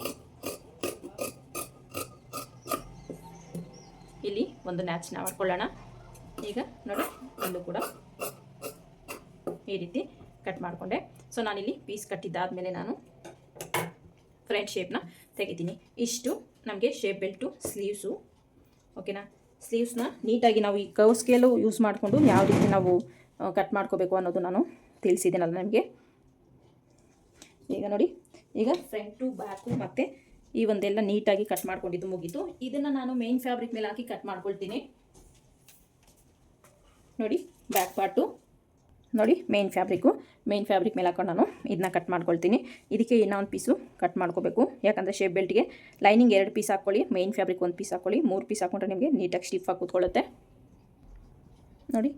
ಇಲ್ಲಿ ಒಂದು ನ್ಯಾಚ್ನ ಮಾಡ್ಕೊಳ್ಳೋಣ. ಈಗ ನೋಡಿ, ಇಲ್ಲೂ ಕೂಡ ಈ ರೀತಿ ಕಟ್ ಮಾಡಿಕೊಂಡೆ. ಸೊ ನಾನಿಲ್ಲಿ ಪೀಸ್ ಕಟ್ಟಿದ್ದಾದಮೇಲೆ ನಾನು ಫ್ರಂಟ್ ಶೇಪ್ನ ತೆಗಿತೀನಿ. ಇಷ್ಟು ನಮಗೆ ಶೇಪ್ ಬೆಲ್ಟು ಸ್ಲೀವ್ಸು. ಓಕೆನಾ, ಸ್ಲೀವ್ಸ್ನ ನೀಟಾಗಿ ನಾವು ಈ ಕರ್ವ್ ಸ್ಕೇಲು ಯೂಸ್ ಮಾಡಿಕೊಂಡು ಯಾವ ರೀತಿ ನಾವು ಕಟ್ ಮಾಡ್ಕೋಬೇಕು ಅನ್ನೋದು ನಾನು ತಿಳಿಸಿದ್ದೀನಲ್ಲ ನಿಮಗೆ. ಈಗ ನೋಡಿ, ಈಗ ಫ್ರಂಟು ಬ್ಯಾಕು ಮತ್ತು ಈ ಒಂದೆಲ್ಲ ನೀಟಾಗಿ ಕಟ್ ಮಾಡ್ಕೊಂಡಿದ್ದು ಮುಗೀತು. ಇದನ್ನು ನಾನು ಮೇನ್ ಫ್ಯಾಬ್ರಿಕ್ ಮೇಲೆ ಹಾಕಿ ಕಟ್ ಮಾಡ್ಕೊಳ್ತೀನಿ. ನೋಡಿ, ಬ್ಯಾಕ್ ಪಾರ್ಟು ನೋಡಿ, ಮೇನ್ ಫ್ಯಾಬ್ರಿಕ್ ಮೇಲೆ ಹಾಕೊಂಡು ನಾನು ಇದನ್ನ ಕಟ್ ಮಾಡ್ಕೊಳ್ತೀನಿ. ಇದಕ್ಕೆ ಇನ್ನೊಂದು ಪೀಸು ಕಟ್ ಮಾಡ್ಕೋಬೇಕು, ಯಾಕಂದರೆ ಶೇಪ್ ಬೆಲ್ಟ್ಗೆ ಲೈನಿಂಗ್ 2 ಪೀಸ್ ಹಾಕ್ಕೊಳ್ಳಿ, ಮೇನ್ ಫ್ಯಾಬ್ರಿಕ್ 1 ಪೀಸ್ ಹಾಕ್ಕೊಳ್ಳಿ. 3 ಪೀಸ್ ಹಾಕ್ಕೊಂಡ್ರೆ ನಿಮಗೆ ನೀಟಾಗಿ ಸ್ಟಿಫಾಗಿ ಕೂತ್ಕೊಳ್ಳುತ್ತೆ. ನೋಡಿ,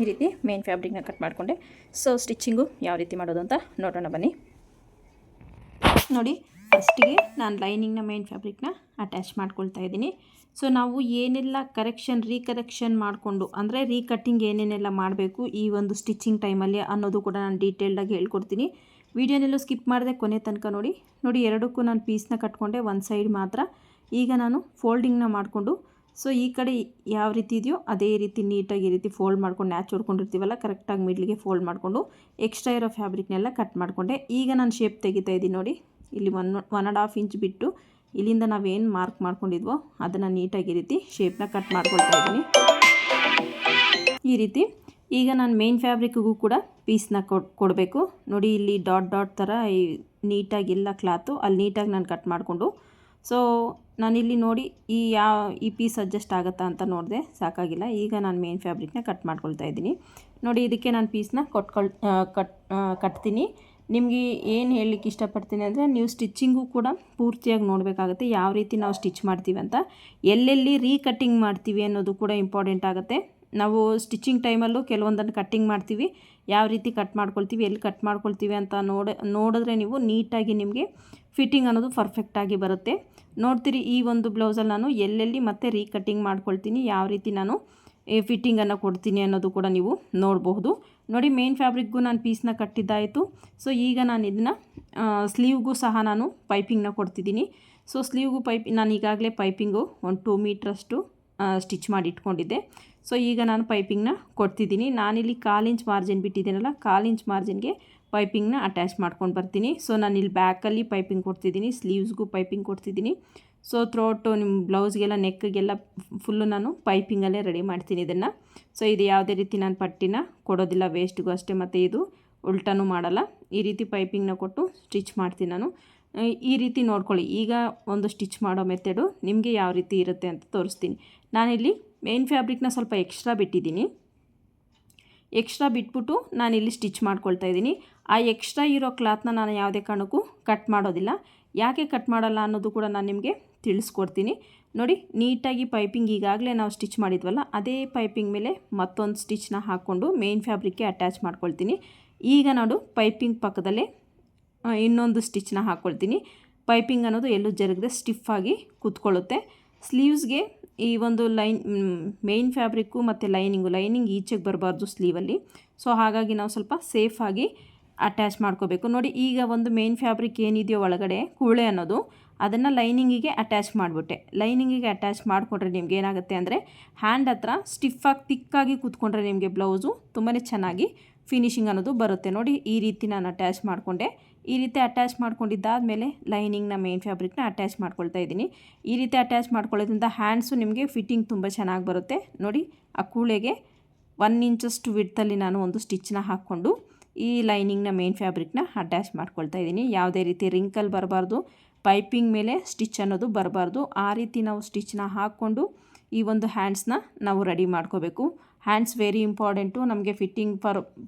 ಈ ರೀತಿ ಮೇನ್ ಫ್ಯಾಬ್ರಿಕ್ನ ಕಟ್ ಮಾಡಿಕೊಂಡೆ. ಸೊ ಸ್ಟಿಚಿಂಗು ಯಾವ ರೀತಿ ಮಾಡೋದು ಅಂತ ನೋಡೋಣ ಬನ್ನಿ. ನೋಡಿ, ಫಸ್ಟಿಗೆ ನಾನು ಲೈನಿಂಗ್ನ ಮೇನ್ ಫ್ಯಾಬ್ರಿಕ್ನ ಅಟ್ಯಾಚ್ ಮಾಡ್ಕೊಳ್ತಾ ಇದ್ದೀನಿ. ಸೊ ನಾವು ಏನೆಲ್ಲ ರೀಕರೆಕ್ಷನ್ ಮಾಡಿಕೊಂಡು ಅಂದರೆ ರೀಕಟ್ಟಿಂಗ್ ಏನೇನೆಲ್ಲ ಮಾಡಬೇಕು ಈ ಒಂದು ಸ್ಟಿಚಿಂಗ್ ಟೈಮಲ್ಲಿ ಅನ್ನೋದು ಕೂಡ ನಾನು ಡೀಟೇಲ್ಡಾಗಿ ಹೇಳ್ಕೊಡ್ತೀನಿ. ವಿಡಿಯೋನೆಲ್ಲೂ ಸ್ಕಿಪ್ ಮಾಡಿದೆ ಕೊನೆ ತನಕ ನೋಡಿ. ಎರಡಕ್ಕೂ ನಾನು ಪೀಸ್ನ ಕಟ್ಕೊಂಡೆ, ಒಂದು ಸೈಡ್ ಮಾತ್ರ. ಈಗ ನಾನು ಫೋಲ್ಡಿಂಗ್ನ ಮಾಡಿಕೊಂಡು ಸೊ ಈ ಕಡೆ ಯಾವ ರೀತಿ ಇದೆಯೋ ಅದೇ ರೀತಿ ನೀಟಾಗಿ ಈ ರೀತಿ ಫೋಲ್ಡ್ ಮಾಡ್ಕೊಂಡು ನ್ಯಾಚ್ ಹೊಡ್ಕೊಂಡಿರ್ತೀವಲ್ಲ ಕರೆಕ್ಟಾಗಿ ಮಿಡ್ಲಿಗೆ ಫೋಲ್ಡ್ ಮಾಡಿಕೊಂಡು ಎಕ್ಸ್ಟ್ರಾ ಇರೋ ಫ್ಯಾಬ್ರಿಕ್ನೆಲ್ಲ ಕಟ್ ಮಾಡಿಕೊಂಡೆ. ಈಗ ನಾನು ಶೇಪ್ ತೆಗಿತಾ ಇದ್ದೀನಿ. ನೋಡಿ, ಇಲ್ಲಿ 1.5 ಇಂಚ್ ಬಿಟ್ಟು ಇಲ್ಲಿಂದ ನಾವೇನು ಮಾರ್ಕ್ ಮಾಡ್ಕೊಂಡಿದ್ವೋ ಅದನ್ನು ನೀಟಾಗಿ ಈ ರೀತಿ ಶೇಪ್ನ ಕಟ್ ಮಾಡ್ಕೊಳ್ತಾ ಇದ್ದೀನಿ. ಈ ರೀತಿ ಈಗ ನಾನು ಮೇನ್ ಫ್ಯಾಬ್ರಿಕ್ಗೂ ಕೂಡ ಪೀಸ್ನ ಕೊಡಬೇಕು. ನೋಡಿ, ಇಲ್ಲಿ ಡಾಟ್ ಥರ ನೀಟಾಗಿಲ್ಲ ಕ್ಲಾತು, ಅಲ್ಲಿ ನೀಟಾಗಿ ನಾನು ಕಟ್ ಮಾಡಿಕೊಂಡು ಸೊ ನಾನಿಲ್ಲಿ ನೋಡಿ ಈ ಪೀಸ್ ಅಡ್ಜಸ್ಟ್ ಆಗುತ್ತಾ ಅಂತ ನೋಡಿದೆ, ಸಾಕಾಗಿಲ್ಲ. ಈಗ ನಾನು ಮೇನ್ ಫ್ಯಾಬ್ರಿಕ್ನ ಕಟ್ ಮಾಡ್ಕೊಳ್ತಾ ಇದ್ದೀನಿ. ನೋಡಿ, ಇದಕ್ಕೆ ನಾನು ಪೀಸ್ನ ಕಟ್ತೀನಿ. ನಿಮಗೆ ಏನು ಹೇಳಲಿಕ್ಕೆ ಇಷ್ಟಪಡ್ತೀನಿ ಅಂದರೆ, ನೀವು ಸ್ಟಿಚ್ಚಿಂಗು ಕೂಡ ಪೂರ್ತಿಯಾಗಿ ನೋಡಬೇಕಾಗುತ್ತೆ, ಯಾವ ರೀತಿ ನಾವು ಸ್ಟಿಚ್ ಮಾಡ್ತೀವಿ ಅಂತ. ಎಲ್ಲೆಲ್ಲಿ ರೀಕಟ್ಟಿಂಗ್ ಮಾಡ್ತೀವಿ ಅನ್ನೋದು ಕೂಡ ಇಂಪಾರ್ಟೆಂಟ್ ಆಗುತ್ತೆ. ನಾವು ಸ್ಟಿಚಿಂಗ್ ಟೈಮಲ್ಲೂ ಕೆಲವೊಂದನ್ನು ಕಟ್ಟಿಂಗ್ ಮಾಡ್ತೀವಿ, ಯಾವ ರೀತಿ ಕಟ್ ಮಾಡ್ಕೊಳ್ತೀವಿ, ಎಲ್ಲಿ ಕಟ್ ಮಾಡ್ಕೊಳ್ತೀವಿ ಅಂತ ನೋಡಿದ್ರೆ ನೀವು ನೀಟಾಗಿ ನಿಮಗೆ ಫಿಟ್ಟಿಂಗ್ ಅನ್ನೋದು ಪರ್ಫೆಕ್ಟಾಗಿ ಬರುತ್ತೆ. ನೋಡ್ತೀರಿ, ಈ ಒಂದು ಬ್ಲೌಸಲ್ಲಿ ನಾನು ಎಲ್ಲೆಲ್ಲಿ ಮತ್ತೆ ರೀಕಟ್ಟಿಂಗ್ ಮಾಡ್ಕೊಳ್ತೀನಿ, ಯಾವ ರೀತಿ ನಾನು ಫಿಟ್ಟಿಂಗನ್ನು ಕೊಡ್ತೀನಿ ಅನ್ನೋದು ಕೂಡ ನೀವು ನೋಡಬಹುದು. ನೋಡಿ, ಮೇನ್ ಫ್ಯಾಬ್ರಿಕ್ಗೂ ನಾನು ಪೀಸ್ನ ಕಟ್ಟಿದ್ದಾಯಿತು. ಸೊ ಈಗ ನಾನು ಇದನ್ನು ಸ್ಲೀವ್ಗೂ ಸಹ ನಾನು ಪೈಪಿಂಗ್ನ ಕೊಡ್ತಿದ್ದೀನಿ. ಸೊ ಸ್ಲೀವ್ಗೂ ನಾನು ಈಗಾಗಲೇ ಪೈಪಿಂಗು ಒಂದು 2 ಮೀಟ್ರಷ್ಟು ಸ್ಟಿಚ್ ಮಾಡಿ ಇಟ್ಕೊಂಡಿದ್ದೆ. ಸೊ ಈಗ ನಾನು ಪೈಪಿಂಗ್ನ ಕೊಡ್ತಿದ್ದೀನಿ. ನಾನಿಲ್ಲಿ 1/4 ಇಂಚ್ ಮಾರ್ಜಿನ್ ಬಿಟ್ಟಿದ್ದೀನಲ್ಲ, 1/4 ಇಂಚ್ ಮಾರ್ಜಿನ್ಗೆ ಪೈಪಿಂಗ್ನ ಅಟ್ಯಾಚ್ ಮಾಡ್ಕೊಂಡು ಬರ್ತೀನಿ. ಸೊ ನಾನು ಇಲ್ಲಿ ಬ್ಯಾಕಲ್ಲಿ ಪೈಪಿಂಗ್ ಕೊಡ್ತಿದ್ದೀನಿ, ಸ್ಲೀವ್ಸ್ಗೂ ಪೈಪಿಂಗ್ ಕೊಡ್ತಿದ್ದೀನಿ. ಸೊ ಥ್ರೋಟು ನಿಮ್ಮ ಬ್ಲೌಸ್ಗೆಲ್ಲ ನೆಕ್ಗೆಲ್ಲ ಫುಲ್ಲು ನಾನು ಪೈಪಿಂಗಲ್ಲೇ ರೆಡಿ ಮಾಡ್ತೀನಿ ಇದನ್ನು. ಸೊ ಇದು ಯಾವುದೇ ರೀತಿ ನಾನು ಪಟ್ಟಿನ ಕೊಡೋದಿಲ್ಲ ವೇಸ್ಟ್ಗೂ ಅಷ್ಟೇ, ಮತ್ತು ಇದು ಉಲ್ಟನೂ ಮಾಡಲ್ಲ. ಈ ರೀತಿ ಪೈಪಿಂಗ್ನ ಕೊಟ್ಟು ಸ್ಟಿಚ್ ಮಾಡ್ತೀನಿ ನಾನು. ಈ ರೀತಿ ನೋಡ್ಕೊಳ್ಳಿ. ಈಗ ಒಂದು ಸ್ಟಿಚ್ ಮಾಡೋ ಮೆಥಡು ನಿಮಗೆ ಯಾವ ರೀತಿ ಇರುತ್ತೆ ಅಂತ ತೋರಿಸ್ತೀನಿ. ನಾನಿಲ್ಲಿ ಮೇನ್ ಫ್ಯಾಬ್ರಿಕ್ನ ಸ್ವಲ್ಪ ಎಕ್ಸ್ಟ್ರಾ ಬಿಟ್ಟಿದ್ದೀನಿ. ಎಕ್ಸ್ಟ್ರಾ ಬಿಟ್ಬಿಟ್ಟು ನಾನಿಲ್ಲಿ ಸ್ಟಿಚ್ ಮಾಡ್ಕೊಳ್ತಾ ಇದ್ದೀನಿ. ಆ ಎಕ್ಸ್ಟ್ರಾ ಇರೋ ಕ್ಲಾತ್ನ ನಾನು ಯಾವುದೇ ಕಾರಣಕ್ಕೂ ಕಟ್ ಮಾಡೋದಿಲ್ಲ. ಯಾಕೆ ಕಟ್ ಮಾಡಲ್ಲ ಅನ್ನೋದು ಕೂಡ ನಾನು ನಿಮಗೆ ತಿಳಿಸ್ಕೊಡ್ತೀನಿ. ನೋಡಿ, ನೀಟಾಗಿ ಪೈಪಿಂಗ್ ಈಗಾಗಲೇ ನಾವು ಸ್ಟಿಚ್ ಮಾಡಿದ್ವಲ್ಲ, ಅದೇ ಪೈಪಿಂಗ್ ಮೇಲೆ ಮತ್ತೊಂದು ಸ್ಟಿಚ್ನ ಹಾಕ್ಕೊಂಡು ಮೇನ್ ಫ್ಯಾಬ್ರಿಕ್ಗೆ ಅಟ್ಯಾಚ್ ಮಾಡ್ಕೊಳ್ತೀನಿ. ಈಗ ನೋಡು, ಪೈಪಿಂಗ್ ಪಕ್ಕದಲ್ಲೇ ಇನ್ನೊಂದು ಸ್ಟಿಚ್ನ ಹಾಕ್ಕೊಳ್ತೀನಿ. ಪೈಪಿಂಗ್ ಅನ್ನೋದು ಎಲ್ಲೂ ಜರುಗದೆ ಸ್ಟಿಫಾಗಿ ಕೂತ್ಕೊಳ್ಳುತ್ತೆ. ಸ್ಲೀವ್ಸ್ಗೆ ಈ ಒಂದು ಮೇನ್ ಫ್ಯಾಬ್ರಿಕ್ಕು ಮತ್ತು ಲೈನಿಂಗ್ ಈಚೆಗೆ ಬರಬಾರ್ದು ಸ್ಲೀವಲ್ಲಿ. ಸೊ ಹಾಗಾಗಿ ನಾವು ಸ್ವಲ್ಪ ಸೇಫಾಗಿ ಅಟ್ಯಾಚ್ ಮಾಡ್ಕೋಬೇಕು. ನೋಡಿ, ಈಗ ಒಂದು ಮೇನ್ ಫ್ಯಾಬ್ರಿಕ್ ಏನಿದೆಯೋ ಒಳಗಡೆ ಕೂಳೆ ಅನ್ನೋದು, ಅದನ್ನು ಲೈನಿಂಗಿಗೆ ಅಟ್ಯಾಚ್ ಮಾಡಿಬಿಟ್ಟೆ. ಲೈನಿಂಗಿಗೆ ಅಟ್ಯಾಚ್ ಮಾಡಿಕೊಂಡ್ರೆ ನಿಮ್ಗೆ ಏನಾಗುತ್ತೆ ಅಂದರೆ ಹ್ಯಾಂಡ್ ಹತ್ರ ಸ್ಟಿಫಾಗಿ ತಿಕ್ಕಾಗಿ ಕೂತ್ಕೊಂಡ್ರೆ ನಿಮಗೆ ಬ್ಲೌಸು ತುಂಬಾ ಚೆನ್ನಾಗಿ ಫಿನಿಶಿಂಗ್ ಅನ್ನೋದು ಬರುತ್ತೆ. ನೋಡಿ, ಈ ರೀತಿ ನಾನು ಅಟ್ಯಾಚ್ ಮಾಡಿಕೊಂಡೆ. ಈ ರೀತಿ ಅಟ್ಯಾಚ್ ಮಾಡ್ಕೊಂಡಿದ್ದಾದಮೇಲೆ ಲೈನಿಂಗ್ನ ಮೇನ್ ಫ್ಯಾಬ್ರಿಕ್ನ ಅಟ್ಯಾಚ್ ಮಾಡ್ಕೊಳ್ತಾ ಇದ್ದೀನಿ. ಈ ರೀತಿ ಅಟ್ಯಾಚ್ ಮಾಡ್ಕೊಳ್ಳೋದ್ರಿಂದ ಹ್ಯಾಂಡ್ಸು ನಿಮಗೆ ಫಿಟ್ಟಿಂಗ್ ತುಂಬ ಚೆನ್ನಾಗಿ ಬರುತ್ತೆ. ನೋಡಿ, ಆ ಕೂಳೆಗೆ 1 ಇಂಚಷ್ಟು ವಿಡ್ತಲ್ಲಿ ನಾನು ಒಂದು ಸ್ಟಿಚ್ನ ಹಾಕ್ಕೊಂಡು ಈ ಲೈನಿಂಗ್ನ ಮೇನ್ ಫ್ಯಾಬ್ರಿಕ್ನ ಅಟ್ಯಾಚ್ ಮಾಡ್ಕೊಳ್ತಾ ಇದ್ದೀನಿ. ಯಾವುದೇ ರೀತಿ ರಿಂಕಲ್ ಬರಬಾರ್ದು, ಪೈಪಿಂಗ್ ಮೇಲೆ ಸ್ಟಿಚ್ ಅನ್ನೋದು ಬರಬಾರ್ದು. ಆ ರೀತಿ ನಾವು ಸ್ಟಿಚ್ನ ಹಾಕ್ಕೊಂಡು ಈ ಒಂದು ಹ್ಯಾಂಡ್ಸ್ನ ನಾವು ರೆಡಿ ಮಾಡ್ಕೋಬೇಕು. Hands very important. ನಮಗೆ ಫಿಟ್ಟಿಂಗ್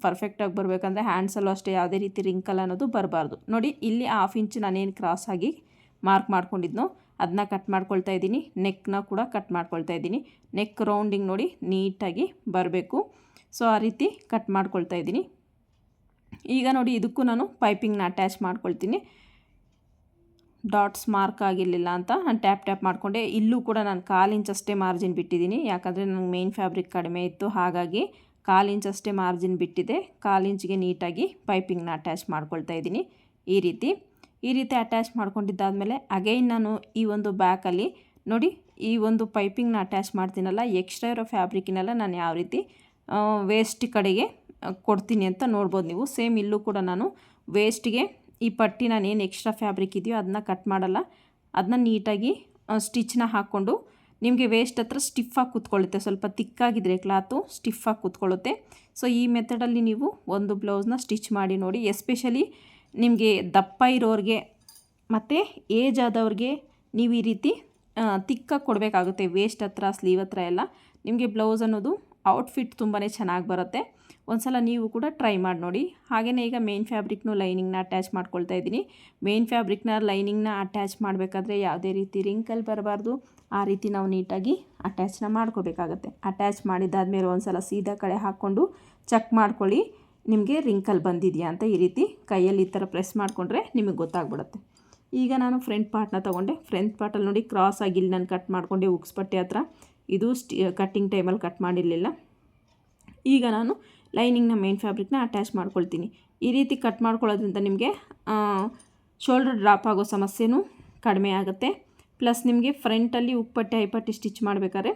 ಪರ್ಫೆಕ್ಟಾಗಿ ಬರಬೇಕಂದ್ರೆ ಹ್ಯಾಂಡ್ಸಲ್ಲೂ ಅಷ್ಟೇ ಯಾವುದೇ ರೀತಿ ರಿಂಕಲ್ ಅನ್ನೋದು ಬರಬಾರ್ದು. ನೋಡಿ, ಇಲ್ಲಿ 1/2 ಇಂಚ್ ನಾನೇನು ಕ್ರಾಸಾಗಿ ಮಾರ್ಕ್ ಮಾಡ್ಕೊಂಡಿದ್ನೋ ಅದನ್ನ ಕಟ್ ಮಾಡ್ಕೊಳ್ತಾ ಇದ್ದೀನಿ. ನೆಕ್ನ ಕೂಡ ಕಟ್ ಮಾಡ್ಕೊಳ್ತಾ ಇದ್ದೀನಿ. ನೆಕ್ ರೌಂಡಿಂಗ್ ನೋಡಿ ನೀಟಾಗಿ ಬರಬೇಕು. ಸೊ ಆ ರೀತಿ ಕಟ್ ಮಾಡ್ಕೊಳ್ತಾ ಇದ್ದೀನಿ. ಈಗ ನೋಡಿ, ಇದಕ್ಕೂ ನಾನು ಪೈಪಿಂಗ್ನ ಅಟ್ಯಾಚ್ ಮಾಡ್ಕೊಳ್ತೀನಿ. ಡಾಟ್ಸ್ ಮಾರ್ಕ್ ಆಗಿರಲಿಲ್ಲ ಅಂತ ನಾನು ಟ್ಯಾಪ್ ಮಾಡಿಕೊಂಡೆ. ಇಲ್ಲೂ ಕೂಡ ನಾನು 1/4 ಇಂಚ್ ಅಷ್ಟೇ ಮಾರ್ಜಿನ್ ಬಿಟ್ಟಿದ್ದೀನಿ. ಯಾಕಂದರೆ ನನಗೆ ಮೇನ್ ಫ್ಯಾಬ್ರಿಕ್ ಕಡಿಮೆ ಇತ್ತು, ಹಾಗಾಗಿ 1/4 ಇಂಚ್ ಅಷ್ಟೇ ಮಾರ್ಜಿನ್ ಬಿಟ್ಟಿದೆ. 1/4 ಇಂಚ್ಗೆ ನೀಟಾಗಿ ಪೈಪಿಂಗ್ನ ಅಟ್ಯಾಚ್ ಮಾಡ್ಕೊಳ್ತಾ ಇದ್ದೀನಿ. ಈ ರೀತಿ ಅಟ್ಯಾಚ್ ಮಾಡ್ಕೊಂಡಿದ್ದಾದಮೇಲೆ ಅಗೈನ್ ನಾನು ಈ ಒಂದು ಬ್ಯಾಕಲ್ಲಿ ನೋಡಿ, ಈ ಒಂದು ಪೈಪಿಂಗ್ನ ಅಟ್ಯಾಚ್ ಮಾಡ್ತೀನಲ್ಲ, ಎಕ್ಸ್ಟ್ರಾ ಇರೋ ಫ್ಯಾಬ್ರಿಕ್ನೆಲ್ಲ ನಾನು ಯಾವ ರೀತಿ ವೇಸ್ಟ್ ಕಡೆಗೆ ಕೊಡ್ತೀನಿ ಅಂತ ನೋಡ್ಬೋದು ನೀವು. ಸೇಮ್ ಇಲ್ಲೂ ಕೂಡ ನಾನು ವೇಸ್ಟ್ಗೆ ಈ ಪಟ್ಟಿ ನಾನು ಏನು ಎಕ್ಸ್ಟ್ರಾ ಫ್ಯಾಬ್ರಿಕ್ ಇದೆಯೋ ಅದನ್ನ ಕಟ್ ಮಾಡಲ್ಲ. ಅದನ್ನ ನೀಟಾಗಿ ಸ್ಟಿಚ್ನ ಹಾಕ್ಕೊಂಡು ನಿಮಗೆ ವೇಸ್ಟ್ ಹತ್ರ ಸ್ಟಿಫಾಗಿ ಕೂತ್ಕೊಳ್ಳುತ್ತೆ. ಸ್ವಲ್ಪ ತಿಕ್ಕಾಗಿದ್ರೆ ಕ್ಲಾತು ಸ್ಟಿಫಾಗಿ ಕೂತ್ಕೊಳ್ಳುತ್ತೆ. ಸೊ ಈ ಮೆಥಡಲ್ಲಿ ನೀವು ಒಂದು ಬ್ಲೌಸ್ನ ಸ್ಟಿಚ್ ಮಾಡಿ ನೋಡಿ. ಎಸ್ಪೆಷಲಿ ನಿಮಗೆ ದಪ್ಪ ಇರೋರಿಗೆ ಮತ್ತು ಏಜ್ ಆದವ್ರಿಗೆ ನೀವು ಈ ರೀತಿ ತಿಕ್ಕಾಗಿ ಕೊಡಬೇಕಾಗುತ್ತೆ. ವೇಸ್ಟ್ ಹತ್ರ, ಸ್ಲೀವ್ ಹತ್ರ ಎಲ್ಲ ನಿಮಗೆ ಬ್ಲೌಸ್ ಅನ್ನೋದು ಔಟ್ಫಿಟ್ ತುಂಬಾ ಚೆನ್ನಾಗಿ ಬರುತ್ತೆ. ಒಂದ್ಸಲ ನೀವು ಕೂಡ ಟ್ರೈ ಮಾಡಿ ನೋಡಿ. ಹಾಗೆಯೇ ಈಗ ಮೇನ್ ಫ್ಯಾಬ್ರಿಕ್ನು ಲೈನಿಂಗ್ನ ಅಟ್ಯಾಚ್ ಮಾಡ್ಕೊಳ್ತಾ ಇದ್ದೀನಿ. ಮೇನ್ ಫ್ಯಾಬ್ರಿಕ್ನ ಲೈನಿಂಗ್ನ ಅಟ್ಯಾಚ್ ಮಾಡಬೇಕಾದ್ರೆ ಯಾವುದೇ ರೀತಿ ರಿಂಕಲ್ ಬರಬಾರ್ದು. ಆ ರೀತಿ ನಾವು ನೀಟಾಗಿ ಅಟ್ಯಾಚ್ನ ಮಾಡ್ಕೋಬೇಕಾಗತ್ತೆ. ಅಟ್ಯಾಚ್ ಮಾಡಿದ್ದಾದಮೇಲೆ ಒಂದ್ಸಲ ಸೀದಾ ಕಡೆ ಹಾಕ್ಕೊಂಡು ಚೆಕ್ ಮಾಡ್ಕೊಳ್ಳಿ ನಿಮಗೆ ರಿಂಕಲ್ ಬಂದಿದೆಯಾ ಅಂತ. ಈ ರೀತಿ ಕೈಯಲ್ಲಿ ಈ ಥರ ಪ್ರೆಸ್ ಮಾಡಿಕೊಂಡ್ರೆ ನಿಮಗೆ ಗೊತ್ತಾಗ್ಬಿಡುತ್ತೆ. ಈಗ ನಾನು ಫ್ರಂಟ್ ಪಾರ್ಟ್ನ ತೊಗೊಂಡೆ. ಫ್ರಂಟ್ ಪಾರ್ಟಲ್ಲಿ ನೋಡಿ ಕ್ರಾಸ್ ಆಗಿ ಇಲ್ಲಿ ನಾನು ಕಟ್ ಮಾಡಿಕೊಂಡೆ ಉಕ್ಸ್ಪಟ್ಟೆ ಹತ್ರ. ಇದು ಕಟ್ಟಿಂಗ್ ಟೈಮಲ್ಲಿ ಕಟ್ ಮಾಡಿರಲಿಲ್ಲ. ಈಗ ನಾನು ಲೈನಿಂಗ್ನ ಮೇನ್ ಫ್ಯಾಬ್ರಿಕ್ನ ಅಟ್ಯಾಚ್ ಮಾಡ್ಕೊಳ್ತೀನಿ. ಈ ರೀತಿ ಕಟ್ ಮಾಡ್ಕೊಳ್ಳೋದ್ರಿಂದ ನಿಮಗೆ ಶೋಲ್ಡರ್ ಡ್ರಾಪ್ ಆಗೋ ಸಮಸ್ಯೆನೂ ಕಡಿಮೆ ಆಗುತ್ತೆ. ಪ್ಲಸ್ ನಿಮಗೆ ಫ್ರಂಟಲ್ಲಿ ಉಕ್ಪಟ್ಟೆ ಐಪಟ್ಟಿ ಸ್ಟಿಚ್ ಮಾಡಬೇಕಾದ್ರೆ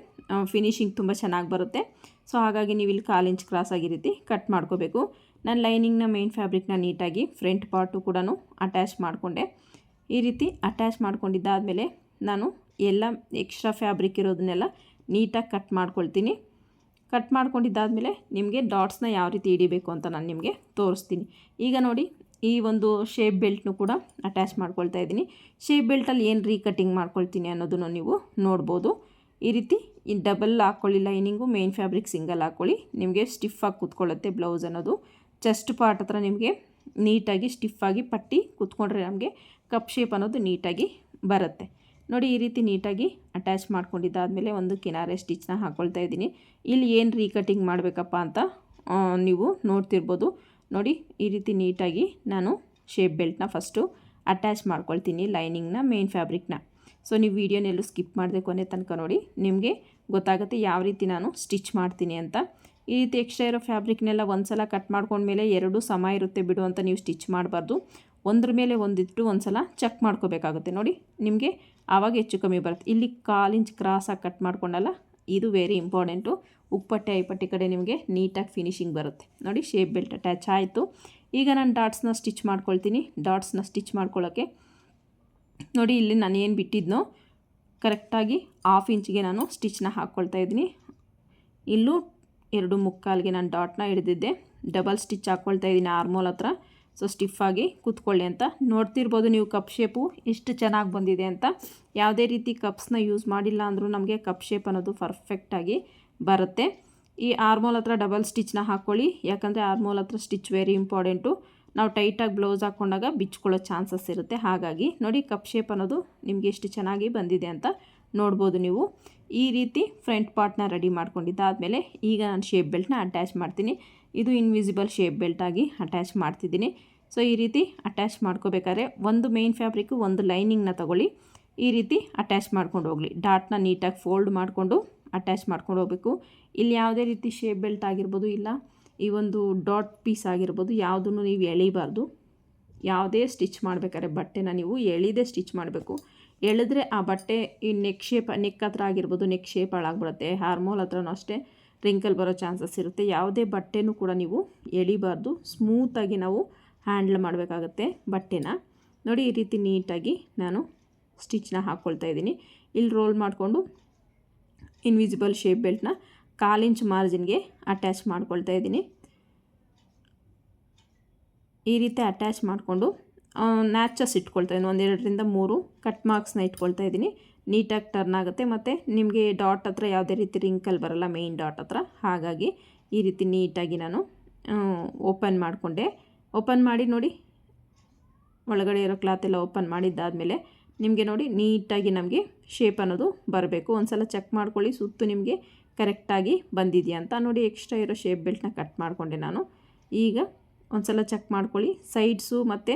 ಫಿನಿಶಿಂಗ್ ತುಂಬ ಚೆನ್ನಾಗಿ ಬರುತ್ತೆ. ಸೊ ಹಾಗಾಗಿ ನೀವು ಇಲ್ಲಿ 1/4 ಇಂಚ್ ಕ್ರಾಸ್ ಆಗಿ ರೀತಿ ಕಟ್ ಮಾಡ್ಕೋಬೇಕು. ನಾನು ಲೈನಿಂಗ್ನ ಮೇನ್ ಫ್ಯಾಬ್ರಿಕ್ನ ನೀಟಾಗಿ ಫ್ರಂಟ್ ಪಾರ್ಟು ಕೂಡ ಅಟ್ಯಾಚ್ ಮಾಡಿಕೊಂಡೆ. ಈ ರೀತಿ ಅಟ್ಯಾಚ್ ಮಾಡ್ಕೊಂಡಿದ್ದಾದಮೇಲೆ ನಾನು ಎಲ್ಲ ಎಕ್ಸ್ಟ್ರಾ ಫ್ಯಾಬ್ರಿಕ್ ಇರೋದನ್ನೆಲ್ಲ ನೀಟಾಗಿ ಕಟ್ ಮಾಡ್ಕೊಳ್ತೀನಿ. ಕಟ್ ಮಾಡ್ಕೊಂಡಿದ್ದಾದಮೇಲೆ ನಿಮಗೆ ಡಾಟ್ಸ್ನ ಯಾವ ರೀತಿ ಹಿಡಿಬೇಕು ಅಂತ ನಾನು ನಿಮಗೆ ತೋರಿಸ್ತೀನಿ. ಈಗ ನೋಡಿ, ಈ ಒಂದು ಶೇಪ್ ಬೆಲ್ಟ್ನು ಕೂಡ ಅಟ್ಯಾಚ್ ಮಾಡ್ಕೊಳ್ತಾ ಇದ್ದೀನಿ. ಶೇಪ್ ಬೆಲ್ಟಲ್ಲಿ ಏನು ರೀಕಟ್ಟಿಂಗ್ ಮಾಡ್ಕೊಳ್ತೀನಿ ಅನ್ನೋದನ್ನು ನೀವು ನೋಡ್ಬೋದು. ಈ ರೀತಿ ಡಬಲ್ ಹಾಕ್ಕೊಳ್ಳಿ ಲೈನಿಂಗು, ಮೇನ್ ಫ್ಯಾಬ್ರಿಕ್ ಸಿಂಗಲ್ ಹಾಕ್ಕೊಳ್ಳಿ. ನಿಮಗೆ ಸ್ಟಿಫಾಗಿ ಕೂತ್ಕೊಳ್ಳುತ್ತೆ ಬ್ಲೌಸ್ ಅನ್ನೋದು. ಚೆಸ್ಟ್ ಪಾರ್ಟ್ ಹತ್ರ ನಿಮಗೆ ನೀಟಾಗಿ ಸ್ಟಿಫಾಗಿ ಪಟ್ಟಿ ಕೂತ್ಕೊಂಡ್ರೆ ನಮಗೆ ಕಪ್ ಶೇಪ್ ಅನ್ನೋದು ನೀಟಾಗಿ ಬರುತ್ತೆ. ನೋಡಿ, ಈ ರೀತಿ ನೀಟಾಗಿ ಅಟ್ಯಾಚ್ ಮಾಡ್ಕೊಂಡಿದ್ದಾದಮೇಲೆ ಒಂದು ಕಿನಾರೆ ಸ್ಟಿಚ್ನ ಹಾಕ್ಕೊಳ್ತಾ ಇದ್ದೀನಿ. ಇಲ್ಲಿ ಏನು ರೀಕಟ್ಟಿಂಗ್ ಮಾಡಬೇಕಪ್ಪ ಅಂತ ನೀವು ನೋಡ್ತಿರ್ಬೋದು. ನೋಡಿ, ಈ ರೀತಿ ನೀಟಾಗಿ ನಾನು ಶೇಪ್ ಬೆಲ್ಟ್ನ ಫಸ್ಟು ಅಟ್ಯಾಚ್ ಮಾಡ್ಕೊಳ್ತೀನಿ ಲೈನಿಂಗ್ನ ಮೇನ್ ಫ್ಯಾಬ್ರಿಕ್ನ. ಸೊ ನೀವು ವೀಡಿಯೋನೆಲ್ಲೂ ಸ್ಕಿಪ್ ಮಾಡದೆ ಕೊನೆ ತನಕ ನೋಡಿ, ನಿಮಗೆ ಗೊತ್ತಾಗುತ್ತೆ ಯಾವ ರೀತಿ ನಾನು ಸ್ಟಿಚ್ ಮಾಡ್ತೀನಿ ಅಂತ. ಈ ರೀತಿ ಎಕ್ಸ್ಟ್ರಾ ಇರೋ ಫ್ಯಾಬ್ರಿಕ್ನೆಲ್ಲ ಒಂದು ಸಲ ಕಟ್ ಮಾಡ್ಕೊಂಡ್ಮೇಲೆ ಎರಡೂ ಸಮ ಇರುತ್ತೆ ಬಿಡು ಅಂತ ನೀವು ಸ್ಟಿಚ್ ಮಾಡಬಾರ್ದು. ಒಂದ್ರ ಮೇಲೆ ಒಂದಿಟ್ಟು ಒಂದು ಸಲ ಚೆಕ್ ಮಾಡ್ಕೋಬೇಕಾಗುತ್ತೆ. ನೋಡಿ, ನಿಮಗೆ ಆವಾಗ ಹೆಚ್ಚು ಕಮ್ಮಿ ಬರುತ್ತೆ. ಇಲ್ಲಿ 1/4 ಇಂಚ್ ಕ್ರಾಸಾಗಿ ಕಟ್ ಮಾಡ್ಕೊಂಡಲ್ಲ, ಇದು ವೆರಿ ಇಂಪಾರ್ಟೆಂಟು. ಉಕ್ಪಟ್ಟೆ ಐಪಟ್ಟಿ ಕಡೆ ನಿಮಗೆ ನೀಟಾಗಿ ಫಿನಿಶಿಂಗ್ ಬರುತ್ತೆ. ನೋಡಿ, ಶೇಪ್ ಬೆಲ್ಟ್ ಅಟ್ಯಾಚ್ ಆಯಿತು. ಈಗ ನಾನು ಡಾಟ್ಸ್ನ ಸ್ಟಿಚ್ ಮಾಡ್ಕೊಳ್ತೀನಿ. ಡಾಟ್ಸ್ನ ಸ್ಟಿಚ್ ಮಾಡ್ಕೊಳ್ಳೋಕ್ಕೆ ನೋಡಿ, ಇಲ್ಲಿ ನಾನು ಏನು ಬಿಟ್ಟಿದ್ನೋ ಕರೆಕ್ಟಾಗಿ 1/2 ಇಂಚಿಗೆ ನಾನು ಸ್ಟಿಚ್ನ ಹಾಕ್ಕೊಳ್ತಾ ಇದ್ದೀನಿ. ಇಲ್ಲೂ 2 ಮುಕ್ಕಾಲಿಗೆ ನಾನು ಡಾಟ್ನ ಹಿಡಿದಿದ್ದೆ. ಡಬಲ್ ಸ್ಟಿಚ್ ಹಾಕ್ಕೊಳ್ತಾ ಇದ್ದೀನಿ ಆರ್ಮೋಲ್ ಹತ್ರ. ಸೊ ಸ್ಟಿಫಾಗಿ ಕೂತ್ಕೊಳ್ಳಿ ಅಂತ. ನೋಡ್ತಿರ್ಬೋದು ನೀವು ಕಪ್ ಶೇಪು ಎಷ್ಟು ಚೆನ್ನಾಗಿ ಬಂದಿದೆ ಅಂತ. ಯಾವುದೇ ರೀತಿ ಕಪ್ಸ್ನ ಯೂಸ್ ಮಾಡಿಲ್ಲ ಅಂದರೂ ನಮಗೆ ಕಪ್ ಶೇಪ್ ಅನ್ನೋದು ಪರ್ಫೆಕ್ಟಾಗಿ ಬರುತ್ತೆ. ಈ ಆರ್ಮೋಲ್ ಹತ್ರ ಡಬಲ್ ಸ್ಟಿಚ್ನ ಹಾಕ್ಕೊಳ್ಳಿ, ಯಾಕಂದರೆ ಆರ್ಮೋಲ್ ಹತ್ರ ಸ್ಟಿಚ್ ವೆರಿ ಇಂಪಾರ್ಟೆಂಟು. ನಾವು ಟೈಟಾಗಿ ಬ್ಲೌಸ್ ಹಾಕ್ಕೊಂಡಾಗ ಬಿಚ್ಕೊಳ್ಳೋ ಚಾನ್ಸಸ್ ಇರುತ್ತೆ. ಹಾಗಾಗಿ ನೋಡಿ ಕಪ್ ಶೇಪ್ ಅನ್ನೋದು ನಿಮಗೆ ಎಷ್ಟು ಚೆನ್ನಾಗಿ ಬಂದಿದೆ ಅಂತ ನೋಡ್ಬೋದು ನೀವು. ಈ ರೀತಿ ಫ್ರಂಟ್ ಪಾರ್ಟ್ನ ರೆಡಿ ಮಾಡ್ಕೊಂಡಿದ್ದಾದಮೇಲೆ ಈಗ ನಾನು ಶೇಪ್ ಬೆಲ್ಟ್ನ ಅಟ್ಯಾಚ್ ಮಾಡ್ತೀನಿ. ಇದು ಇನ್ವಿಸಿಬಲ್ ಶೇಪ್ ಬೆಲ್ಟಾಗಿ ಅಟ್ಯಾಚ್ ಮಾಡ್ತಿದ್ದೀನಿ. ಸೊ ಈ ರೀತಿ ಅಟ್ಯಾಚ್ ಮಾಡ್ಕೋಬೇಕಾದ್ರೆ ಒಂದು ಮೇನ್ ಫ್ಯಾಬ್ರಿಕ್ಕು ಒಂದು ಲೈನಿಂಗ್ನ ತಗೊಳ್ಳಿ, ಈ ರೀತಿ ಅಟ್ಯಾಚ್ ಮಾಡ್ಕೊಂಡು ಹೋಗಲಿ. ಡಾಟ್ನ ನೀಟಾಗಿ ಫೋಲ್ಡ್ ಮಾಡಿಕೊಂಡು ಅಟ್ಯಾಚ್ ಮಾಡ್ಕೊಂಡು ಹೋಗಬೇಕು. ಇಲ್ಲಿ ಯಾವುದೇ ರೀತಿ ಶೇಪ್ ಬೆಲ್ಟ್ ಆಗಿರ್ಬೋದು, ಇಲ್ಲ ಈ ಒಂದು ಡಾಟ್ ಪೀಸ್ ಆಗಿರ್ಬೋದು, ಯಾವುದನ್ನು ನೀವು ಎಳಿಬಾರ್ದು. ಯಾವುದೇ ಸ್ಟಿಚ್ ಮಾಡಬೇಕಾದ್ರೆ ಬಟ್ಟೆನ ನೀವು ಎಳಿದೇ ಸ್ಟಿಚ್ ಮಾಡಬೇಕು. ಎಳೆದ್ರೆ ಆ ಬಟ್ಟೆ ಈ ನೆಕ್ ಹತ್ರ ಆಗಿರ್ಬೋದು, ನೆಕ್ ಶೇಪ್ ಹಾಳಾಗ್ಬಿಡುತ್ತೆ. ಆರ್ಮೋಲ್ ಹತ್ರನೂ ಅಷ್ಟೇ ರಿಂಕಲ್ ಬರೋ ಚಾನ್ಸಸ್ ಇರುತ್ತೆ. ಯಾವುದೇ ಬಟ್ಟೆನೂ ಕೂಡ ನೀವು ಎಳಿಬಾರ್ದು, ಸ್ಮೂತಾಗಿ ನಾವು ಹ್ಯಾಂಡ್ಲ್ ಮಾಡಬೇಕಾಗತ್ತೆ ಬಟ್ಟೆನ. ನೋಡಿ ಈ ರೀತಿ ನೀಟಾಗಿ ನಾನು ಸ್ಟಿಚ್ನ ಹಾಕ್ಕೊಳ್ತಾ ಇದ್ದೀನಿ. ಇಲ್ಲಿ ರೋಲ್ ಮಾಡಿಕೊಂಡು ಇನ್ವಿಸಿಬಲ್ ಶೇಪ್ ಬೆಲ್ಟ್ನ 1/4 ಇಂಚ್ ಮಾರ್ಜಿನ್ಗೆ ಅಟ್ಯಾಚ್ ಮಾಡ್ಕೊಳ್ತಾ ಇದ್ದೀನಿ. ಈ ರೀತಿ ಅಟ್ಯಾಚ್ ಮಾಡಿಕೊಂಡು ನ್ಯಾಚಸ್ ಇಟ್ಕೊಳ್ತಾ ಇದ್ದೀನಿ. 1-2 3 ಕಟ್ ಮಾರ್ಕ್ಸ್ನ ಇಟ್ಕೊಳ್ತಾ ಇದ್ದೀನಿ. ನೀಟಾಗಿ ಟರ್ನ್ ಆಗುತ್ತೆ ಮತ್ತು ನಿಮಗೆ ಡಾಟ್ ಹತ್ರ ಯಾವುದೇ ರೀತಿ ರಿಂಕಲ್ ಬರಲ್ಲ, ಮೇಯ್ನ್ ಡಾಟ್ ಹತ್ರ. ಹಾಗಾಗಿ ಈ ರೀತಿ ನೀಟಾಗಿ ನಾನು ಓಪನ್ ಮಾಡಿಕೊಂಡೆ. ಓಪನ್ ಮಾಡಿ ನೋಡಿ, ಒಳಗಡೆ ಇರೋ ಕ್ಲಾತ್ ಎಲ್ಲ ಓಪನ್ ಮಾಡಿದ್ದಾದಮೇಲೆ ನಿಮಗೆ ನೋಡಿ ನೀಟಾಗಿ ನಮಗೆ ಶೇಪ್ ಅನ್ನೋದು ಬರಬೇಕು. ಒಂದು ಸಲ ಚೆಕ್ ಮಾಡ್ಕೊಳ್ಳಿ ಸುತ್ತು ನಿಮಗೆ ಕರೆಕ್ಟಾಗಿ ಬಂದಿದೆಯಾ ಅಂತ. ನೋಡಿ ಎಕ್ಸ್ಟ್ರಾ ಇರೋ ಶೇಪ್ ಬೆಲ್ಟ್ನ ಕಟ್ ಮಾಡಿಕೊಂಡೆ ನಾನು. ಈಗ ಒಂದು ಸಲ ಚೆಕ್ ಮಾಡ್ಕೊಳ್ಳಿ ಸೈಡ್ಸು ಮತ್ತು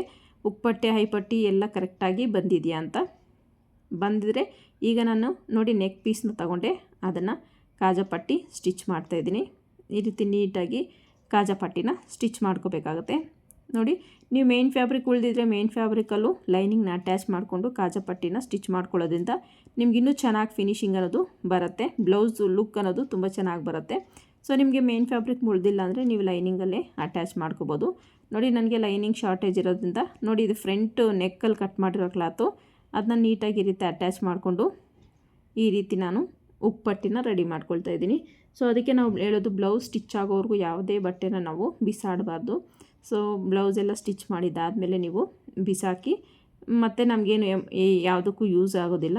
ಉಪ್ಪಟ್ಟೆ ಹೈಪಟ್ಟಿ ಎಲ್ಲ ಕರೆಕ್ಟಾಗಿ ಬಂದಿದೆಯಾ ಅಂತ. ಬಂದಿದ್ರೆ ಈಗ ನಾನು ನೋಡಿ ನೆಕ್ ಪೀಸ್ನ ತಗೊಂಡೆ, ಅದನ್ನು ಕಾಜಾಪಟ್ಟಿ ಸ್ಟಿಚ್ ಮಾಡ್ತಾಯಿದ್ದೀನಿ. ಈ ರೀತಿ ನೀಟಾಗಿ ಕಾಜಾಪಟ್ಟಿನ ಸ್ಟಿಚ್ ಮಾಡ್ಕೋಬೇಕಾಗತ್ತೆ. ನೋಡಿ ನೀವು ಮೇನ್ ಫ್ಯಾಬ್ರಿಕ್ ಉಳಿದಿದ್ರೆ ಮೇನ್ ಫ್ಯಾಬ್ರಿಕಲ್ಲೂ ಲೈನಿಂಗ್ನ ಅಟ್ಯಾಚ್ ಮಾಡಿಕೊಂಡು ಕಾಜಾಪಟ್ಟಿನ ಸ್ಟಿಚ್ ಮಾಡ್ಕೊಳ್ಳೋದ್ರಿಂದ ನಿಮಗಿನ್ನೂ ಚೆನ್ನಾಗಿ ಫಿನಿಶಿಂಗ್ ಅನ್ನೋದು ಬರುತ್ತೆ. ಬ್ಲೌಸ್ ಲುಕ್ ಅನ್ನೋದು ತುಂಬ ಚೆನ್ನಾಗಿ ಬರುತ್ತೆ. ಸೊ ನಿಮಗೆ ಮೇನ್ ಫ್ಯಾಬ್ರಿಕ್ ಉಳಿದಿಲ್ಲ ಅಂದರೆ ನೀವು ಲೈನಿಂಗಲ್ಲೇ ಅಟ್ಯಾಚ್ ಮಾಡ್ಕೋಬೋದು. ನೋಡಿ ನನಗೆ ಲೈನಿಂಗ್ ಶಾರ್ಟೇಜ್ ಇರೋದ್ರಿಂದ ನೋಡಿ ಇದು ಫ್ರಂಟ್ ನೆಕ್ಕಲ್ಲಿ ಕಟ್ ಮಾಡಿರೋ ಕ್ಲಾತು, ಅದನ್ನ ನೀಟಾಗಿ ಈ ರೀತಿ ಅಟ್ಯಾಚ್ ಮಾಡಿಕೊಂಡು ಈ ರೀತಿ ನಾನು ಉಪ್ಪಟ್ಟಿನ ರೆಡಿ ಮಾಡ್ಕೊಳ್ತಾ ಇದ್ದೀನಿ. ಸೊ ಅದಕ್ಕೆ ನಾವು ಹೇಳೋದು ಬ್ಲೌಸ್ ಸ್ಟಿಚ್ ಆಗೋವರೆಗೂ ಯಾವುದೇ ಬಟ್ಟೆನ ನಾವು ಬಿಸಾಡಬಾರ್ದು. ಸೊ ಬ್ಲೌಸ್ ಎಲ್ಲ ಸ್ಟಿಚ್ ಮಾಡಿದ್ದಾದಮೇಲೆ ನೀವು ಬಿಸಾಕಿ ಮತ್ತು ನಮಗೇನು ಯಾವುದಕ್ಕೂ ಯೂಸ್ ಆಗೋದಿಲ್ಲ.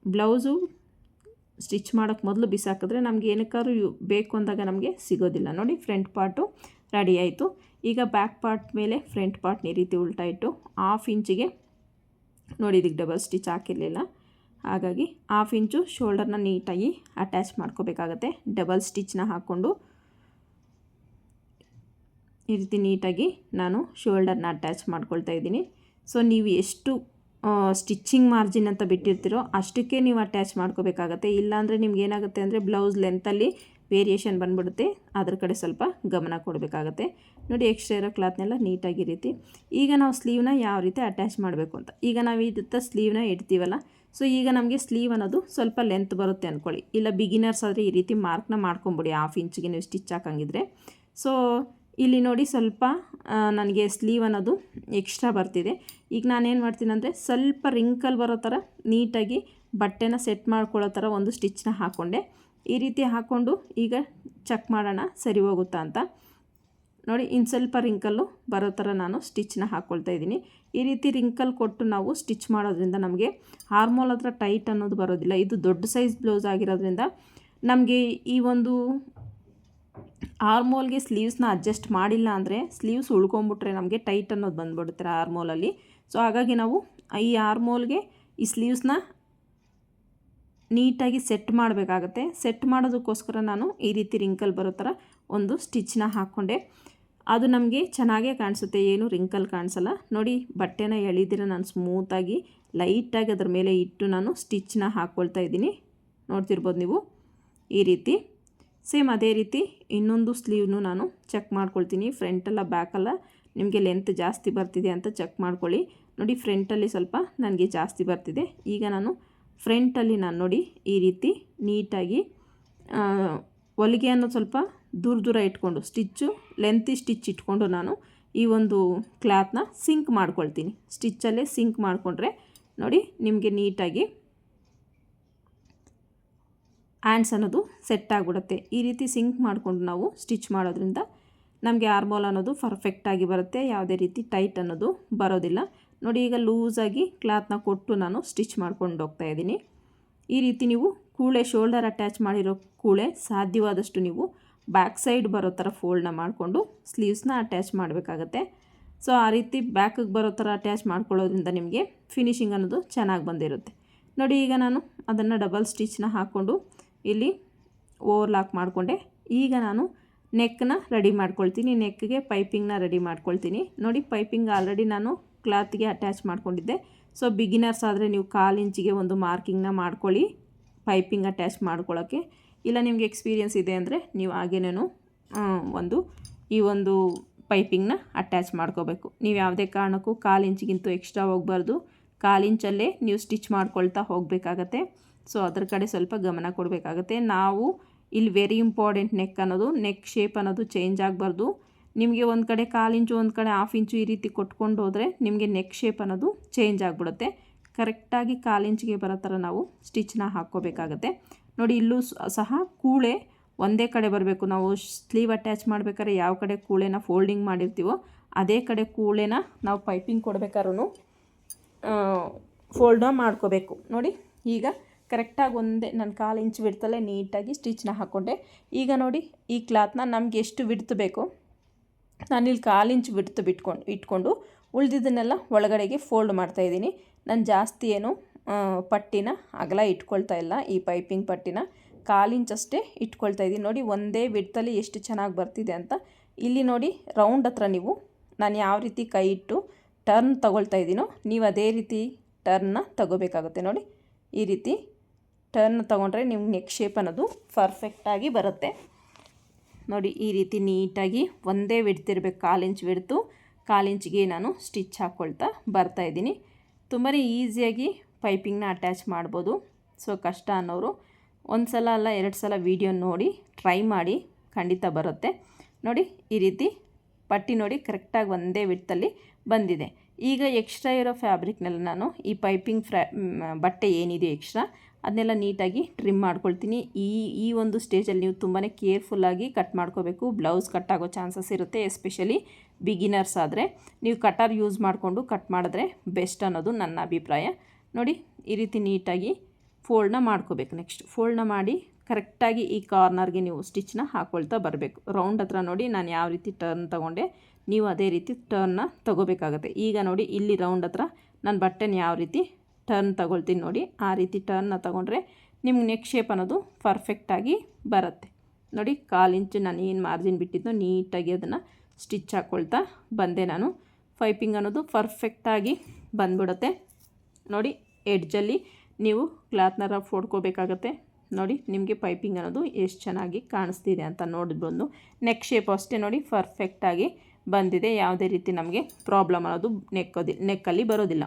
ಬ್ಲೌಸು ಸ್ಟಿಚ್ ಮಾಡೋಕ್ಕೆ ಮೊದಲು ಬಿಸಾಕಿದ್ರೆ ನಮ್ಗೆ ಏನಕ್ಕಾದ್ರೂ ಬೇಕು ಅಂದಾಗ ನಮಗೆ ಸಿಗೋದಿಲ್ಲ. ನೋಡಿ ಫ್ರಂಟ್ ಪಾರ್ಟು ರೆಡಿ ಆಯಿತು. ಈಗ ಬ್ಯಾಕ್ ಪಾರ್ಟ್ ಮೇಲೆ ಫ್ರಂಟ್ ಪಾರ್ಟ್ನ ಈ ರೀತಿ ಉಲ್ಟಾ ಇಟ್ಟು 1/2 ಇಂಚಿಗೆ ನೋಡಿ ಇದಕ್ಕೆ ಡಬಲ್ ಸ್ಟಿಚ್ ಹಾಕಿರಲಿಲ್ಲ, ಹಾಗಾಗಿ 1/2 ಇಂಚು ಶೋಲ್ಡರ್ನ ನೀಟಾಗಿ ಅಟ್ಯಾಚ್ ಮಾಡ್ಕೋಬೇಕಾಗತ್ತೆ. ಡಬಲ್ ಸ್ಟಿಚ್ನ ಹಾಕ್ಕೊಂಡು ಈ ರೀತಿ ನೀಟಾಗಿ ನಾನು ಶೋಲ್ಡರ್ನ ಅಟ್ಯಾಚ್ ಮಾಡ್ಕೊಳ್ತಾ ಇದ್ದೀನಿ. ಸೊ ನೀವು ಎಷ್ಟು ಸ್ಟಿಚ್ಚಿಂಗ್ ಮಾರ್ಜಿನ್ ಅಂತ ಬಿಟ್ಟಿರ್ತೀರೋ ಅಷ್ಟಕ್ಕೆ ನೀವು ಅಟ್ಯಾಚ್ ಮಾಡ್ಕೋಬೇಕಾಗತ್ತೆ. ಇಲ್ಲಾಂದರೆ ನಿಮ್ಗೆ ಏನಾಗುತ್ತೆ ಅಂದರೆ ಬ್ಲೌಸ್ ಲೆಂತಲ್ಲಿ ವೇರಿಯೇಷನ್ ಬಂದ್ಬಿಡುತ್ತೆ, ಅದ್ರ ಕಡೆ ಸ್ವಲ್ಪ ಗಮನ ಕೊಡಬೇಕಾಗತ್ತೆ. ನೋಡಿ ಎಕ್ಸ್ಟ್ರಾ ಇರೋ ಕ್ಲಾತ್ನೆಲ್ಲ ನೀಟಾಗಿ ರೀತಿ. ಈಗ ನಾವು ಸ್ಲೀವ್ನ ಯಾವ ರೀತಿ ಅಟ್ಯಾಚ್ ಮಾಡಬೇಕು ಅಂತ, ಈಗ ನಾವು ಇದಕ್ಕೆ ಸ್ಲೀವ್ನ ಇಡ್ತೀವಲ್ಲ, ಸೊ ಈಗ ನಮಗೆ ಸ್ಲೀವ್ ಅನ್ನೋದು ಸ್ವಲ್ಪ ಲೆಂತ್ ಬರುತ್ತೆ ಅಂದ್ಕೊಳ್ಳಿ. ಇಲ್ಲ ಬಿಗಿನರ್ಸ್ ಆದರೆ ಈ ರೀತಿ ಮಾರ್ಕ್ನ ಮಾಡ್ಕೊಂಬಿಡಿ 1/2 ಇಂಚಿಗೆ ನೀವು ಸ್ಟಿಚ್ ಹಾಕಂಗಿದ್ರೆ. ಸೊ ಇಲ್ಲಿ ನೋಡಿ ಸ್ವಲ್ಪ ನನಗೆ ಸ್ಲೀವ್ ಅನ್ನೋದು ಎಕ್ಸ್ಟ್ರಾ ಬರ್ತಿದೆ. ಈಗ ನಾನೇನು ಮಾಡ್ತೀನಿ ಅಂದರೆ ಸ್ವಲ್ಪ ರಿಂಕಲ್ ಬರೋ ಥರ ನೀಟಾಗಿ ಬಟ್ಟೆನ ಸೆಟ್ ಮಾಡ್ಕೊಳ್ಳೋ ಥರ ಒಂದು ಸ್ಟಿಚ್ನ ಹಾಕ್ಕೊಂಡೆ. ಈ ರೀತಿ ಹಾಕ್ಕೊಂಡು ಈಗ ಚೆಕ್ ಮಾಡೋಣ ಸರಿ ಹೋಗುತ್ತಾ ಅಂತ. ನೋಡಿ ಇನ್ನು ಸ್ವಲ್ಪ ರಿಂಕಲ್ಲು ಬರೋ ಥರ ನಾನು ಸ್ಟಿಚ್ನ ಹಾಕ್ಕೊಳ್ತಾ ಇದ್ದೀನಿ. ಈ ರೀತಿ ರಿಂಕಲ್ ಕೊಟ್ಟು ನಾವು ಸ್ಟಿಚ್ ಮಾಡೋದ್ರಿಂದ ನಮಗೆ ಆರ್ಮೋಲ್ ಹತ್ರ ಟೈಟ್ ಅನ್ನೋದು ಬರೋದಿಲ್ಲ. ಇದು ದೊಡ್ಡ ಸೈಜ್ ಬ್ಲೌಸ್ ಆಗಿರೋದ್ರಿಂದ ನಮಗೆ ಈ ಒಂದು ಆರ್ಮೋಲ್ಗೆ ಸ್ಲೀವ್ಸ್ನ ಅಡ್ಜಸ್ಟ್ ಮಾಡಿಲ್ಲ ಅಂದರೆ ಸ್ಲೀವ್ಸ್ ಉಳ್ಕೊಂಬಿಟ್ರೆ ನಮಗೆ ಟೈಟ್ ಅನ್ನೋದು ಬಂದುಬಿಡುತ್ತೆ ಆರ್ಮೋಲಲ್ಲಿ. ಸೊ ಹಾಗಾಗಿ ನಾವು ಈ ಆರ್ಮೋಲ್ಗೆ ಈ ಸ್ಲೀವ್ಸ್ನ ನೀಟಾಗಿ ಸೆಟ್ ಮಾಡಬೇಕಾಗತ್ತೆ. ಸೆಟ್ ಮಾಡೋದಕ್ಕೋಸ್ಕರ ನಾನು ಈ ರೀತಿ ರಿಂಕಲ್ ಬರೋ ಥರ ಒಂದು ಸ್ಟಿಚ್ನ ಹಾಕ್ಕೊಂಡೆ. ಅದು ನಮಗೆ ಚೆನ್ನಾಗೇ ಕಾಣಿಸುತ್ತೆ, ಏನು ರಿಂಕಲ್ ಕಾಣಿಸಲ್ಲ. ನೋಡಿ ಬಟ್ಟೆನ ಎಳಿದಿರ ನಾನು ಸ್ಮೂತಾಗಿ ಲೈಟಾಗಿ ಅದರ ಮೇಲೆ ಇಟ್ಟು ನಾನು ಸ್ಟಿಚ್ನ ಹಾಕ್ಕೊಳ್ತಾ ಇದ್ದೀನಿ. ನೋಡ್ತಿರ್ಬೋದು ನೀವು ಈ ರೀತಿ. ಸೇಮ್ ಅದೇ ರೀತಿ ಇನ್ನೊಂದು ಸ್ಲೀವ್ನು ನಾನು ಚೆಕ್ ಮಾಡ್ಕೊಳ್ತೀನಿ. ಫ್ರಂಟಲ್ಲ ಬ್ಯಾಕಲ್ಲ ನಿಮಗೆ ಲೆಂತ್ ಜಾಸ್ತಿ ಬರ್ತಿದೆ ಅಂತ ಚೆಕ್ ಮಾಡ್ಕೊಳ್ಳಿ. ನೋಡಿ ಫ್ರಂಟಲ್ಲಿ ಸ್ವಲ್ಪ ನನಗೆ ಜಾಸ್ತಿ ಬರ್ತಿದೆ. ಈಗ ನಾನು ಫ್ರಂಟಲ್ಲಿ ನಾನು ನೋಡಿ ಈ ರೀತಿ ನೀಟಾಗಿ ಹೊಲಿಗೆ ಅನ್ನೋದು ಸ್ವಲ್ಪ ದೂರ ಇಟ್ಕೊಂಡು ಲೆಂತಿ ಸ್ಟಿಚ್ ಇಟ್ಕೊಂಡು ನಾನು ಈ ಒಂದು ಕ್ಲಾತ್ನ ಸಿಂಕ್ ಮಾಡ್ಕೊಳ್ತೀನಿ. ಸ್ಟಿಚ್ಚಲ್ಲೇ ಸಿಂಕ್ ಮಾಡಿಕೊಂಡ್ರೆ ನೋಡಿ ನಿಮಗೆ ನೀಟಾಗಿ ಹ್ಯಾಂಡ್ಸ್ ಅನ್ನೋದು ಸೆಟ್ ಆಗಿಬಿಡುತ್ತೆ. ಈ ರೀತಿ ಸಿಂಕ್ ಮಾಡಿಕೊಂಡು ನಾವು ಸ್ಟಿಚ್ ಮಾಡೋದ್ರಿಂದ ನಮಗೆ ಆರ್ಮೋಲ್ ಅನ್ನೋದು ಪರ್ಫೆಕ್ಟಾಗಿ ಬರುತ್ತೆ, ಯಾವುದೇ ರೀತಿ ಟೈಟ್ ಅನ್ನೋದು ಬರೋದಿಲ್ಲ. ನೋಡಿ ಈಗ ಲೂಸಾಗಿ ಕ್ಲಾತ್ನ ಕೊಟ್ಟು ನಾನು ಸ್ಟಿಚ್ ಮಾಡ್ಕೊಂಡು ಹೋಗ್ತಾ ಇದ್ದೀನಿ. ಈ ರೀತಿ ನೀವು ಕೂಳೆ ಶೋಲ್ಡರ್ ಅಟ್ಯಾಚ್ ಮಾಡಿರೋ ಕೂಳೆ ಸಾಧ್ಯವಾದಷ್ಟು ನೀವು ಬ್ಯಾಕ್ ಸೈಡ್ ಬರೋ ಥರ ಫೋಲ್ಡ್ನ ಮಾಡಿಕೊಂಡು ಸ್ಲೀವ್ಸ್ನ ಅಟ್ಯಾಚ್ ಮಾಡಬೇಕಾಗತ್ತೆ. ಸೊ ಆ ರೀತಿ ಬ್ಯಾಕಿಗೆ ಬರೋ ಥರ ಅಟ್ಯಾಚ್ ಮಾಡ್ಕೊಳ್ಳೋದ್ರಿಂದ ನಿಮಗೆ ಫಿನಿಶಿಂಗ್ ಅನ್ನೋದು ಚೆನ್ನಾಗಿ ಬಂದಿರುತ್ತೆ. ನೋಡಿ ಈಗ ನಾನು ಅದನ್ನು ಡಬಲ್ ಸ್ಟಿಚ್ನ ಹಾಕ್ಕೊಂಡು ಇಲ್ಲಿ ಓವರ್ಲಾಕ್ ಮಾಡಿಕೊಂಡೆ. ಈಗ ನಾನು ನೆಕ್ನ ರೆಡಿ ಮಾಡ್ಕೊಳ್ತೀನಿ. ನೆಕ್ಗೆ ಪೈಪಿಂಗ್ನ ರೆಡಿ ಮಾಡ್ಕೊಳ್ತೀನಿ. ನೋಡಿ ಪೈಪಿಂಗ್ ಆಲ್ರೆಡಿ ನಾನು ಕ್ಲಾತ್ಗೆ ಅಟ್ಯಾಚ್ ಮಾಡ್ಕೊಂಡಿದ್ದೆ. ಸೊ ಬಿಗಿನರ್ಸ್ ಆದರೆ ನೀವು 1/4 ಇಂಚಿಗೆ ಒಂದು ಮಾರ್ಕಿಂಗ್ನ ಮಾಡ್ಕೊಳ್ಳಿ ಪೈಪಿಂಗ್ ಅಟ್ಯಾಚ್ ಮಾಡ್ಕೊಳ್ಳೋಕ್ಕೆ. ಇಲ್ಲ ನಿಮಗೆ ಎಕ್ಸ್ಪೀರಿಯೆನ್ಸ್ ಇದೆ ಅಂದರೆ ನೀವು ಹಾಗೇನೇನು ಈ ಒಂದು ಪೈಪಿಂಗ್ನ ಅಟ್ಯಾಚ್ ಮಾಡ್ಕೋಬೇಕು. ನೀವು ಯಾವುದೇ ಕಾರಣಕ್ಕೂ 1/4 ಇಂಚಿಗಿಂತೂ ಎಕ್ಸ್ಟ್ರಾ ಹೋಗಬಾರ್ದು. 1/4 ಇಂಚಲ್ಲೇ ನೀವು ಸ್ಟಿಚ್ ಮಾಡ್ಕೊಳ್ತಾ ಹೋಗಬೇಕಾಗತ್ತೆ. ಸೊ ಅದ್ರ ಕಡೆ ಸ್ವಲ್ಪ ಗಮನ ಕೊಡಬೇಕಾಗತ್ತೆ. ನಾವು ಇಲ್ಲಿ ವೆರಿ ಇಂಪಾರ್ಟೆಂಟ್ ನೆಕ್ ಅನ್ನೋದು, ನೆಕ್ ಶೇಪ್ ಅನ್ನೋದು ಚೇಂಜ್ ಆಗಬಾರ್ದು. ನಿಮಗೆ ಒಂದು ಕಡೆ 1/4 ಇಂಚು ಒಂದು ಕಡೆ 1/2 ಇಂಚು ಈ ರೀತಿ ಕೊಟ್ಕೊಂಡು ಹೋದರೆ ನಿಮಗೆ ನೆಕ್ ಶೇಪ್ ಅನ್ನೋದು ಚೇಂಜ್ ಆಗಿಬಿಡುತ್ತೆ. ಕರೆಕ್ಟಾಗಿ 1/4 ಇಂಚಿಗೆ ಬರೋ ಥರ ನಾವು ಸ್ಟಿಚ್ನ ಹಾಕ್ಕೋಬೇಕಾಗತ್ತೆ. ನೋಡಿ ಇಲ್ಲೂ ಸಹ ಕೂಳೆ ಒಂದೇ ಕಡೆ ಬರಬೇಕು. ನಾವು ಸ್ಲೀವ್ ಅಟ್ಯಾಚ್ ಮಾಡಬೇಕಾದ್ರೆ ಯಾವ ಕಡೆ ಕೂಳೆನ ಫೋಲ್ಡಿಂಗ್ ಮಾಡಿರ್ತೀವೋ ಅದೇ ಕಡೆ ಕೂಳೆನ ನಾವು ಪೈಪಿಂಗ್ ಕೊಡಬೇಕಾದ್ರೂ ಫೋಲ್ಡ ಮಾಡ್ಕೋಬೇಕು. ನೋಡಿ ಈಗ ಕರೆಕ್ಟಾಗಿ ಒಂದೇ ನಾನು 1/4 ಇಂಚ್ ಬಿಡ್ತಲೇ ನೀಟಾಗಿ ಸ್ಟಿಚ್ನ ಹಾಕ್ಕೊಂಡೆ. ಈಗ ನೋಡಿ ಈ ಕ್ಲಾತ್ನ ನಮಗೆ ಎಷ್ಟು ಬಿಡ್ತು ಬೇಕೋ ನಾನಿಲ್ಲಿ 1/4 ಇಂಚ್ ಇಟ್ಕೊಂಡು ಉಳಿದಿದ್ದನ್ನೆಲ್ಲ ಒಳಗಡೆಗೆ ಫೋಲ್ಡ್ ಮಾಡ್ತಾಯಿದ್ದೀನಿ. ನಾನು ಜಾಸ್ತಿ ಏನು ಪಟ್ಟಿನ ಅಗಲ ಇಟ್ಕೊಳ್ತಾ ಇಲ್ಲ. ಈ ಪೈಪಿಂಗ್ ಪಟ್ಟಿನ 1/4 ಇಂಚ್ ಅಷ್ಟೇ ಇಟ್ಕೊಳ್ತಾ ಇದ್ದೀನಿ. ನೋಡಿ ಒಂದೇ ಬಿಡ್ತಲ್ಲಿ ಎಷ್ಟು ಚೆನ್ನಾಗಿ ಬರ್ತಿದೆ ಅಂತ. ಇಲ್ಲಿ ನೋಡಿ ರೌಂಡ್ ಹತ್ರ ನೀವು ನಾನು ಯಾವ ರೀತಿ ಕೈ ಇಟ್ಟು ಟರ್ನ್ ತಗೊಳ್ತಾ ಇದ್ದೀನೋ ನೀವು ಅದೇ ರೀತಿ ಟರ್ನ್ನ ತಗೋಬೇಕಾಗುತ್ತೆ. ನೋಡಿ ಈ ರೀತಿ ಟರ್ನ್ ತೊಗೊಂಡ್ರೆ ನಿಮ್ಗೆ ನೆಕ್ ಶೇಪ್ ಅನ್ನೋದು ಪರ್ಫೆಕ್ಟಾಗಿ ಬರುತ್ತೆ. ನೋಡಿ ಈ ರೀತಿ ನೀಟಾಗಿ ಒಂದೇ ಬಿಡ್ತಿರ್ಬೇಕು. 1/4 ಇಂಚ್ ಬಿಡ್ತು 1/4 ಇಂಚಿಗೆ ನಾನು ಸ್ಟಿಚ್ ಹಾಕ್ಕೊಳ್ತಾ ಬರ್ತಾಯಿದ್ದೀನಿ. ತುಂಬಾ ಈಸಿಯಾಗಿ ಪೈಪಿಂಗ್ನ ಅಟ್ಯಾಚ್ ಮಾಡ್ಬೋದು. ಸೊ ಕಷ್ಟ ಅನ್ನೋರು ಒಂದು ಸಲ ಅಲ್ಲ 2 ಸಲ ವೀಡಿಯೋ ನೋಡಿ ಟ್ರೈ ಮಾಡಿ, ಖಂಡಿತ ಬರುತ್ತೆ. ನೋಡಿ ಈ ರೀತಿ ಪಟ್ಟಿ ನೋಡಿ ಕರೆಕ್ಟಾಗಿ ಒಂದೇ ವಿಡ್ತಲ್ಲಿ ಬಂದಿದೆ. ಈಗ ಎಕ್ಸ್ಟ್ರಾ ಇರೋ ಫ್ಯಾಬ್ರಿಕ್ನೆಲ್ಲ ನಾನು ಈ ಪೈಪಿಂಗ್ ಬಟ್ಟೆ ಏನಿದೆ ಎಕ್ಸ್ಟ್ರಾ ಅದನ್ನೆಲ್ಲ ನೀಟಾಗಿ ಟ್ರಿಮ್ ಮಾಡ್ಕೊಳ್ತೀನಿ. ಈ ಒಂದು ಸ್ಟೇಜಲ್ಲಿ ನೀವು ತುಂಬಾ ಕೇರ್ಫುಲ್ಲಾಗಿ ಕಟ್ ಮಾಡ್ಕೋಬೇಕು. ಬ್ಲೌಸ್ ಕಟ್ ಆಗೋ ಚಾನ್ಸಸ್ ಇರುತ್ತೆ. ಎಸ್ಪೆಷಲಿ ಬಿಗಿನರ್ಸ್ ಆದರೆ ನೀವು ಕಟರ್ ಯೂಸ್ ಮಾಡಿಕೊಂಡು ಕಟ್ ಮಾಡಿದ್ರೆ ಬೆಸ್ಟ್ ಅನ್ನೋದು ನನ್ನ ಅಭಿಪ್ರಾಯ. ನೋಡಿ ಈ ರೀತಿ ನೀಟಾಗಿ ಫೋಲ್ಡ್ನ ಮಾಡ್ಕೋಬೇಕು. ನೆಕ್ಸ್ಟ್ ಫೋಲ್ಡ್ನ ಮಾಡಿ ಕರೆಕ್ಟಾಗಿ ಈ ಕಾರ್ನರ್ಗೆ ನೀವು ಸ್ಟಿಚ್ನ ಹಾಕ್ಕೊಳ್ತಾ ಬರಬೇಕು. ರೌಂಡ್ ಹತ್ರ ನೋಡಿ ನಾನು ಯಾವ ರೀತಿ ಟರ್ನ್ ತೊಗೊಂಡೆ ನೀವು ಅದೇ ರೀತಿ ಟರ್ನ್ನ ತೊಗೋಬೇಕಾಗತ್ತೆ. ಈಗ ನೋಡಿ ಇಲ್ಲಿ ರೌಂಡ್ ಹತ್ರ ನಾನು ಬಟ್ಟೆನ ಯಾವ ರೀತಿ ಟರ್ನ್ ತೊಗೊಳ್ತೀನಿ ನೋಡಿ ಆ ರೀತಿ ಟರ್ನ್ನ ತೊಗೊಂಡ್ರೆ ನಿಮ್ಗೆ ನೆಕ್ ಶೇಪ್ ಅನ್ನೋದು ಪರ್ಫೆಕ್ಟಾಗಿ ಬರುತ್ತೆ. ನೋಡಿ 1/4 ಇಂಚು ನಾನು ಏನು ಮಾರ್ಜಿನ್ ಬಿಟ್ಟಿದ್ದೋ ನೀಟಾಗಿ ಅದನ್ನು ಸ್ಟಿಚ್ ಹಾಕ್ಕೊಳ್ತಾ ಬಂದೆ. ನಾನು ಪೈಪಿಂಗ್ ಅನ್ನೋದು ಪರ್ಫೆಕ್ಟಾಗಿ ಬಂದ್ಬಿಡುತ್ತೆ. ನೋಡಿ ಎಡ್ಜಲ್ಲಿ ನೀವು ಕ್ಲಾತ್ನ ರಫ್ ಹೊಡ್ಕೋಬೇಕಾಗತ್ತೆ. ನೋಡಿ ನಿಮಗೆ ಪೈಪಿಂಗ್ ಅನ್ನೋದು ಎಷ್ಟು ಚೆನ್ನಾಗಿ ಕಾಣಿಸ್ತಿದೆ ಅಂತ ನೋಡಿಕೊಂಡು ನೆಕ್ ಶೇಪ್ ಅಷ್ಟೇ ನೋಡಿ ಪರ್ಫೆಕ್ಟಾಗಿ ಬಂದಿದೆ. ಯಾವುದೇ ರೀತಿ ನಮಗೆ ಪ್ರಾಬ್ಲಮ್ ಅನ್ನೋದು ನೆಕ್ಕಲ್ಲಿ ಬರೋದಿಲ್ಲ.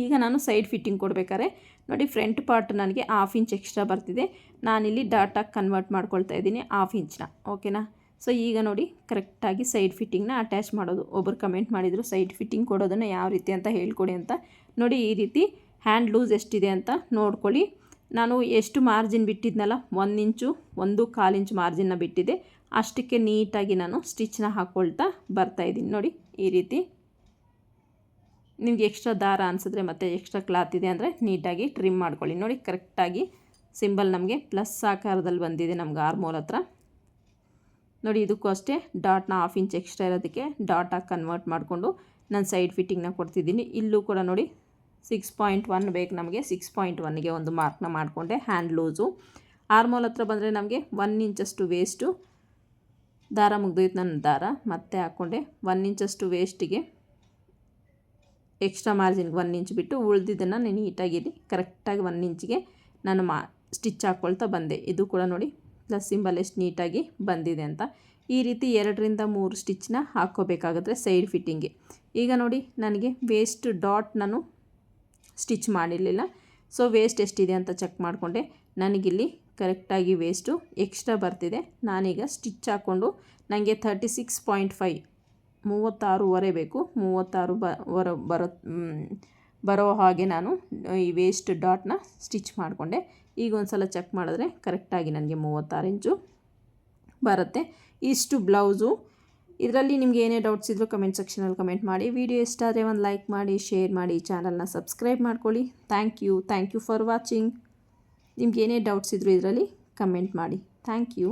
ಈಗ ನಾನು ಸೈಡ್ ಫಿಟ್ಟಿಂಗ್ ಕೊಡಬೇಕಾದ್ರೆ ನೋಡಿ ಫ್ರಂಟ್ ಪಾರ್ಟ್ ನನಗೆ 1/2 ಇಂಚ್ ಎಕ್ಸ್ಟ್ರಾ ಬರ್ತಿದೆ. ನಾನಿಲ್ಲಿ ಡಾಟಾಗಿ ಕನ್ವರ್ಟ್ ಮಾಡ್ಕೊಳ್ತಾ ಇದ್ದೀನಿ 1/2 ಇಂಚ್ನ. ಓಕೆನಾ? ಸೊ ಈಗ ನೋಡಿ ಕರೆಕ್ಟಾಗಿ ಸೈಡ್ ಫಿಟ್ಟಿಂಗ್ನ ಅಟ್ಯಾಚ್ ಮಾಡೋದು. ಒಬ್ಬರು ಕಮೆಂಟ್ ಮಾಡಿದರು ಸೈಡ್ ಫಿಟ್ಟಿಂಗ್ ಕೊಡೋದನ್ನು ಯಾವ ರೀತಿ ಅಂತ ಹೇಳ್ಕೊಡಿ ಅಂತ. ನೋಡಿ ಈ ರೀತಿ ಹ್ಯಾಂಡ್ ಲೂಸ್ ಎಷ್ಟಿದೆ ಅಂತ ನೋಡ್ಕೊಳ್ಳಿ. ನಾನು ಎಷ್ಟು ಮಾರ್ಜಿನ್ ಬಿಟ್ಟಿದ್ನಲ್ಲ 1 ಇಂಚು 1/4 ಇಂಚ್ ಮಾರ್ಜಿನ್ನ ಬಿಟ್ಟಿದ್ದೆ. ಅಷ್ಟಕ್ಕೆ ನೀಟಾಗಿ ನಾನು ಸ್ಟಿಚ್ನ ಹಾಕ್ಕೊಳ್ತಾ ಬರ್ತಾಯಿದ್ದೀನಿ. ನೋಡಿ ಈ ರೀತಿ ನಿಮಗೆ ಎಕ್ಸ್ಟ್ರಾ ದಾರ ಅನಿಸಿದ್ರೆ ಮತ್ತು ಎಕ್ಸ್ಟ್ರಾ ಕ್ಲಾತ್ ಇದೆ ಅಂದರೆ ನೀಟಾಗಿ ಟ್ರಿಮ್ ಮಾಡ್ಕೊಳ್ಳಿ. ನೋಡಿ ಕರೆಕ್ಟಾಗಿ ಸಿಂಬಲ್ ನಮಗೆ ಪ್ಲಸ್ ಆಕಾರದಲ್ಲಿ ಬಂದಿದೆ ನಮ್ಗೆ ಆರ್ಮೋಲ್ ಹತ್ರ. ನೋಡಿ ಇದಕ್ಕೂ ಅಷ್ಟೇ ಡಾಟ್ನ 1/2 ಇಂಚ್ ಎಕ್ಸ್ಟ್ರಾ ಇರೋದಕ್ಕೆ ಡಾಟಾಗಿ ಕನ್ವರ್ಟ್ ಮಾಡಿಕೊಂಡು ನಾನು ಸೈಡ್ ಫಿಟ್ಟಿಂಗ್ನ ಕೊಡ್ತಿದ್ದೀನಿ. ಇಲ್ಲೂ ಕೂಡ ನೋಡಿ 6.1 ಬೇಕು ನಮಗೆ. 6.1ಗೆ ಒಂದು ಮಾರ್ಕ್ನ ಮಾಡಿಕೊಂಡೆ. ಹ್ಯಾಂಡ್ ಲೂಸು ಆರ್ಮೋಲ್ ಹತ್ರ ಬಂದರೆ ನಮಗೆ 1 ಇಂಚಷ್ಟು ವೇಸ್ಟು ದಾರ ಮುಗ್ದೋಯ್ತು. ನನ್ನ ದಾರ ಮತ್ತೆ ಹಾಕ್ಕೊಂಡೆ. 1 ಇಂಚಷ್ಟು ವೇಸ್ಟಿಗೆ ಎಕ್ಸ್ಟ್ರಾ ಮಾರ್ಜಿನ್ಗೆ 1 ಇಂಚ್ ಬಿಟ್ಟು ಉಳಿದಿದ್ದನ್ನು ನೀಟಾಗಿ ಕರೆಕ್ಟಾಗಿ 1 ಇಂಚಿಗೆ ನಾನು ಸ್ಟಿಚ್ ಹಾಕ್ಕೊಳ್ತಾ ಬಂದೆ. ಇದು ಕೂಡ ನೋಡಿ ಪ್ಲಸ್ ಸಿಂಬಲ್ ಎಷ್ಟು ನೀಟಾಗಿ ಬಂದಿದೆ ಅಂತ. ಈ ರೀತಿ 2ರಿಂದ 3 ಸ್ಟಿಚ್ನ ಹಾಕ್ಕೋಬೇಕಾಗುತ್ತೆ ಸೈಡ್ ಫಿಟ್ಟಿಂಗ್ಗೆ. ಈಗ ನೋಡಿ ನನಗೆ ವೇಸ್ಟ್ ಡಾಟ್ ನಾನು ಸ್ಟಿಚ್ ಮಾಡಿರಲಿಲ್ಲ. ಸೊ ವೇಸ್ಟ್ ಎಷ್ಟಿದೆ ಅಂತ ಚೆಕ್ ಮಾಡಿಕೊಂಡೆ. ನನಗಿಲ್ಲಿ ಕರೆಕ್ಟಾಗಿ ವೇಸ್ಟು ಎಕ್ಸ್ಟ್ರಾ ಬರ್ತಿದೆ. ನಾನೀಗ ಸ್ಟಿಚ್ ಹಾಕ್ಕೊಂಡು ನನಗೆ 36.5 36ವರೆ ಬೇಕು. 36 ಬರೋ ಹಾಗೆ ನಾನು ಈ ವೇಸ್ಟ್ ಡಾಟ್ನ ಸ್ಟಿಚ್ ಮಾಡಿಕೊಂಡೆ. ಈಗ ಒಂದು ಸಲ ಚೆಕ್ ಮಾಡಿದ್ರೆ ಕರೆಕ್ಟಾಗಿ ನನಗೆ 36 ಇಂಚು ಬರುತ್ತೆ. ಇಷ್ಟು ಬ್ಲೌಸು. ಇದರಲ್ಲಿ ನಿಮ್ಗೆ ಏನೇ ಡೌಟ್ಸ್ ಇದ್ದರೂ ಕಮೆಂಟ್ ಸೆಕ್ಷನಲ್ಲಿ ಕಮೆಂಟ್ ಮಾಡಿ. ವಿಡಿಯೋ ಇಷ್ಟ ಆದರೆ ಒಂದು ಲೈಕ್ ಮಾಡಿ, ಶೇರ್ ಮಾಡಿ, ಚಾನಲ್ನ ಸಬ್ಸ್ಕ್ರೈಬ್ ಮಾಡ್ಕೊಳ್ಳಿ. Thank you for watching. ನಿಮ್ಗೆ ಏನೇ ಡೌಟ್ಸ್ ಇದ್ದರೂ ಇದರಲ್ಲಿ ಕಮೆಂಟ್ ಮಾಡಿ. Thank you.